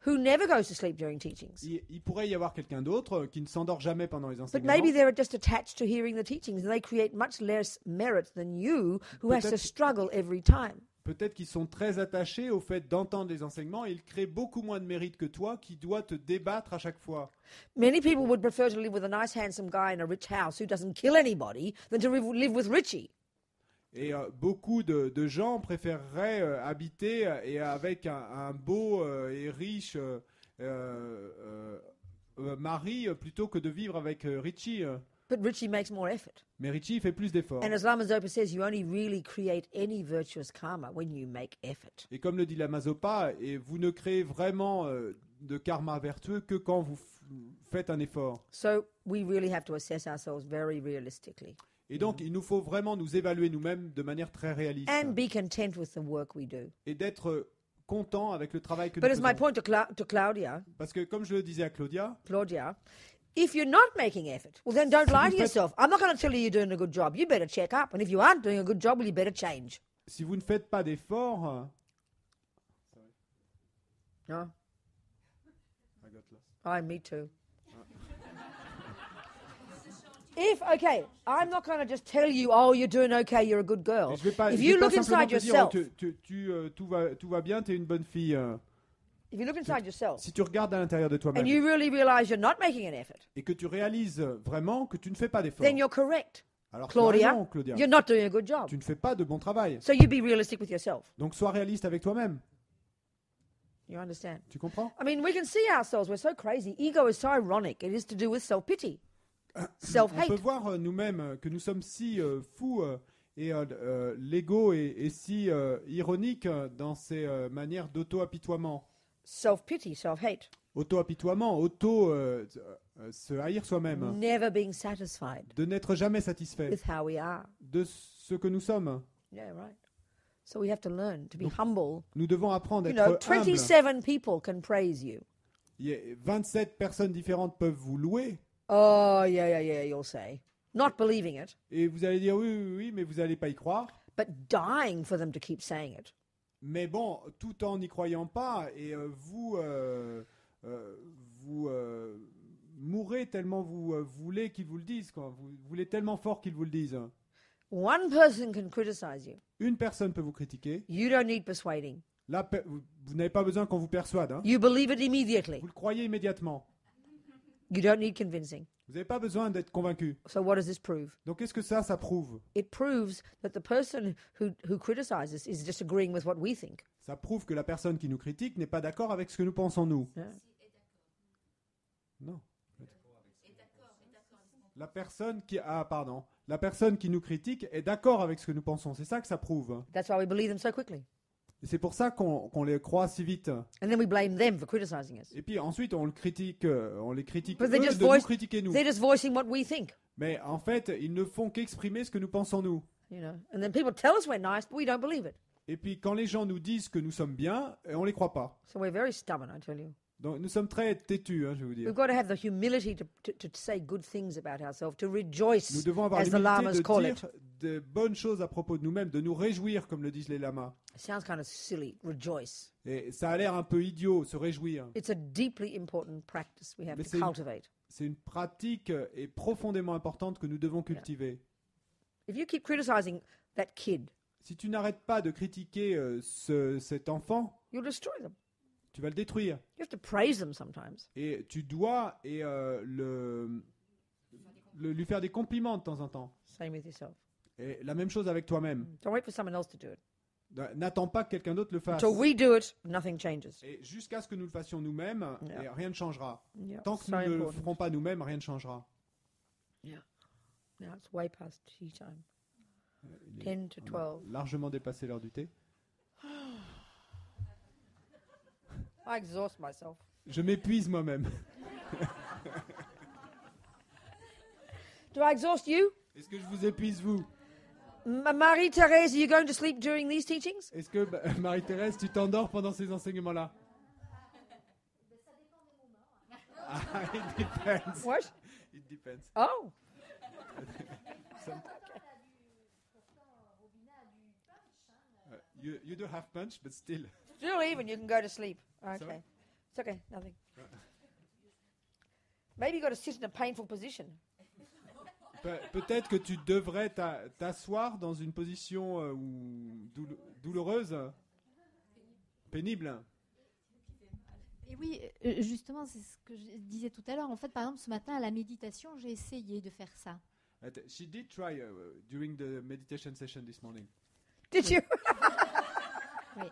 who never goes to sleep during teachings. Il pourrait y avoir quelqu'un d'autre qui ne s'endort jamais pendant les But enseignements. maybe they're just attached to hearing the teachings and they create much less merit than you, who has to Peut-être- struggle every time. Peut-être qu'ils sont très attachés au fait d'entendre les enseignements et ils créent beaucoup moins de mérite que toi qui dois te débattre à chaque fois. Many people would prefer to live with a nice, handsome guy in a rich house who doesn't kill anybody than to live with Richie. Et beaucoup de gens préféreraient habiter avec un beau et riche mari plutôt que de vivre avec Richie. But Richie makes more effort. Mais Richie fait plus d'efforts. And as Lama Zopa says, you only really create any virtuous karma when you make effort. Et comme le dit Lama Zopa, et vous ne créez vraiment de karma vertueux que quand vous faites un effort. So we really have to assess ourselves very realistically Et donc, il nous faut vraiment nous évaluer nous-mêmes de manière très réaliste. and be content with the work we do. Et d'être content avec le travail que But nous as my faisons. point to Claudia, Parce que comme je le disais à Claudia, if you're not making effort, well then don't Si lie vous to faites- yourself. I'm not going to tell you you're doing a good job. You better check up. And if you aren't doing a good job, well, you better change. si vous ne faites pas d'efforts... No? Oh, me too. Okay, I'm not going to just tell you, oh, you're doing okay, you're a good girl. Et je vais pas, If je you vais pas look simplement inside te dire, yourself, tout va bien, tu es une bonne fille. if you look inside yourself, Si tu regardes à l'intérieur de and toi-même you really realize you're not making an effort, et que tu réalises vraiment que tu ne fais pas d'efforts, then you're correct. alors tu as Claudia, raison, Claudia. you're not doing a good job. Tu ne fais pas de bon travail. So you be realistic with yourself. Donc sois réaliste avec toi-même. You understand? Tu comprends? I mean, we can see ourselves. We're so crazy. Ego is so ironic. It is to do with self-pity, On peut self-hate. voir nous-mêmes que nous sommes si fous et l'ego est si ironique dans ses manières d'auto-apitoiement. Self-pity, self-hate. Auto-apitoiement, se haïr soi-même, Never being satisfied de n'être jamais satisfait with how we are. de ce que nous sommes. Yeah, right. So we have to learn to be humble. Nous devons apprendre à You know, être humbles. 27 people can praise you. 27 personnes différentes peuvent vous louer Oh, yeah, you'll say. Not believing it, et vous allez dire oui, mais vous n'allez pas y croire. but dying for them to keep saying it. Mais bon, tout en n'y croyant pas, et vous mourrez tellement vous voulez qu'ils vous le disent, quoi. Vous voulez tellement fort qu'ils vous le disent. One person can criticize you. Une personne peut vous critiquer. You don't need persuading. Là, vous n'avez pas besoin qu'on vous persuade. Hein. You believe it immediately. Vous le croyez immédiatement. You don't need convincing. Vous n'avez pas besoin d'être convaincu. So what does this prove? Donc qu'est-ce que ça prouve? It proves that the person who criticizes is disagreeing with what we think. Ça prouve que la personne qui nous critique n'est pas d'accord avec ce que nous pensons nous. Yeah. Non. La personne qui nous critique est d'accord avec ce que nous pensons. C'est ça que ça prouve. That's why we believe them so quickly. Et c'est pour ça qu'on les croit si vite. And then we blame them for criticizing us. Et puis ensuite on les critique But eux they just de nous voice- critiquer nous. They're just voicing what we think, Mais en fait, ils ne font qu'exprimer ce que nous pensons nous. you know. And then people tell us we're nice, but we don't believe it. Et puis quand les gens nous disent que nous sommes bien, on les croit pas. So we're very stubborn, I tell you. Donc nous sommes très têtus, hein, je vais vous dire. We've got to have the humility to say good things about ourselves, to rejoice, Nous devons avoir as the lamas l'humilité call de it. dire de bonnes choses à propos de nous-mêmes, de nous réjouir, comme le disent les lamas. It sounds kind of silly, rejoice. Et ça a l'air un peu idiot, se réjouir. It's a deeply important practice we have Mais to c'est- cultivate. C'est une pratique et profondément importante que nous devons cultiver. If you keep criticizing that kid, Si tu n'arrêtes pas de critiquer cet enfant, you'll destroy them. tu vas le détruire. You have to praise them sometimes. Et tu dois lui faire des compliments de temps en temps. Same with yourself. Et la même chose avec toi-même. Don't wait for someone else to do it. N'attends pas que quelqu'un d'autre le fasse. Until we do it, nothing changes. Et jusqu'à ce que nous le fassions nous-mêmes, Yeah. et rien ne changera. Yeah, Tant que so nous ne le important. ferons pas nous-mêmes, rien ne changera. Yeah. Now it's way past tea time. Il est 10 to 12. largement dépassé l'heure du thé. I exhaust myself. Je m'épuise moi-même. Do I exhaust you? Est-ce que je vous épuise, vous? Marie-Thérèse, are you going to sleep during these teachings? Est-ce que, Marie-Thérèse, tu t'endors pendant ces enseignements-là? Ah, it depends. What? It depends. Oh, You do have punch, but still. still even, you can go to sleep. Okay. Sorry? It's okay, nothing. Maybe you've got to sit in a painful position. Peut-être que tu devrais t'asseoir dans une position douloureuse, pénible. Et oui, justement, c'est ce que je disais tout à l'heure. En fait, par exemple, ce matin, à la méditation, j'ai essayé de faire ça. She did try during the meditation session this morning. Did you? Oui.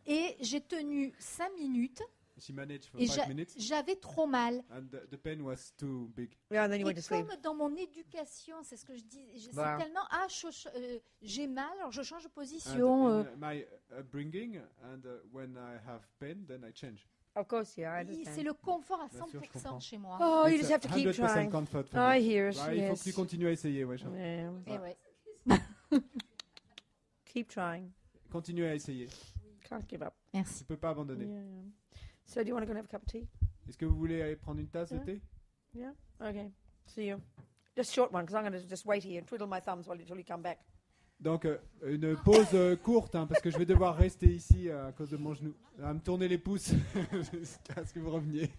Et j'ai tenu 5 minutes She managed for et 5 minutes, j'avais trop mal. and the pain was too big. Yeah, and then you went Et to sleep. comme dans mon éducation, c'est ce que je dis, c'est Voilà. tellement j'ai mal, alors je change de And position. in my upbringing, and when I have pain, then I change. Of course, yeah, I C'est understand. le confort à Bien sûr, je 100% comprends. chez moi. Oh, you It's just have to keep 100% trying. comfort for I me. hear it, Ouais, il faut que yes. tu continues à essayer, ouais. Yeah. Et ouais. Keep trying. Continue à essayer. Can't give up. Merci. Tu peux pas abandonner. Yeah. So do you want to go and have a cup of tea? Est-ce que vous voulez aller prendre une tasse de Yeah. thé? Yeah? Okay. See you. Just short one, because I'm going to just wait here and twiddle my thumbs until you come back. Donc, une pause courte, hein, parce que je vais devoir rester ici à cause de mon genou. À me tourner les pouces jusqu'à ce que vous reveniez.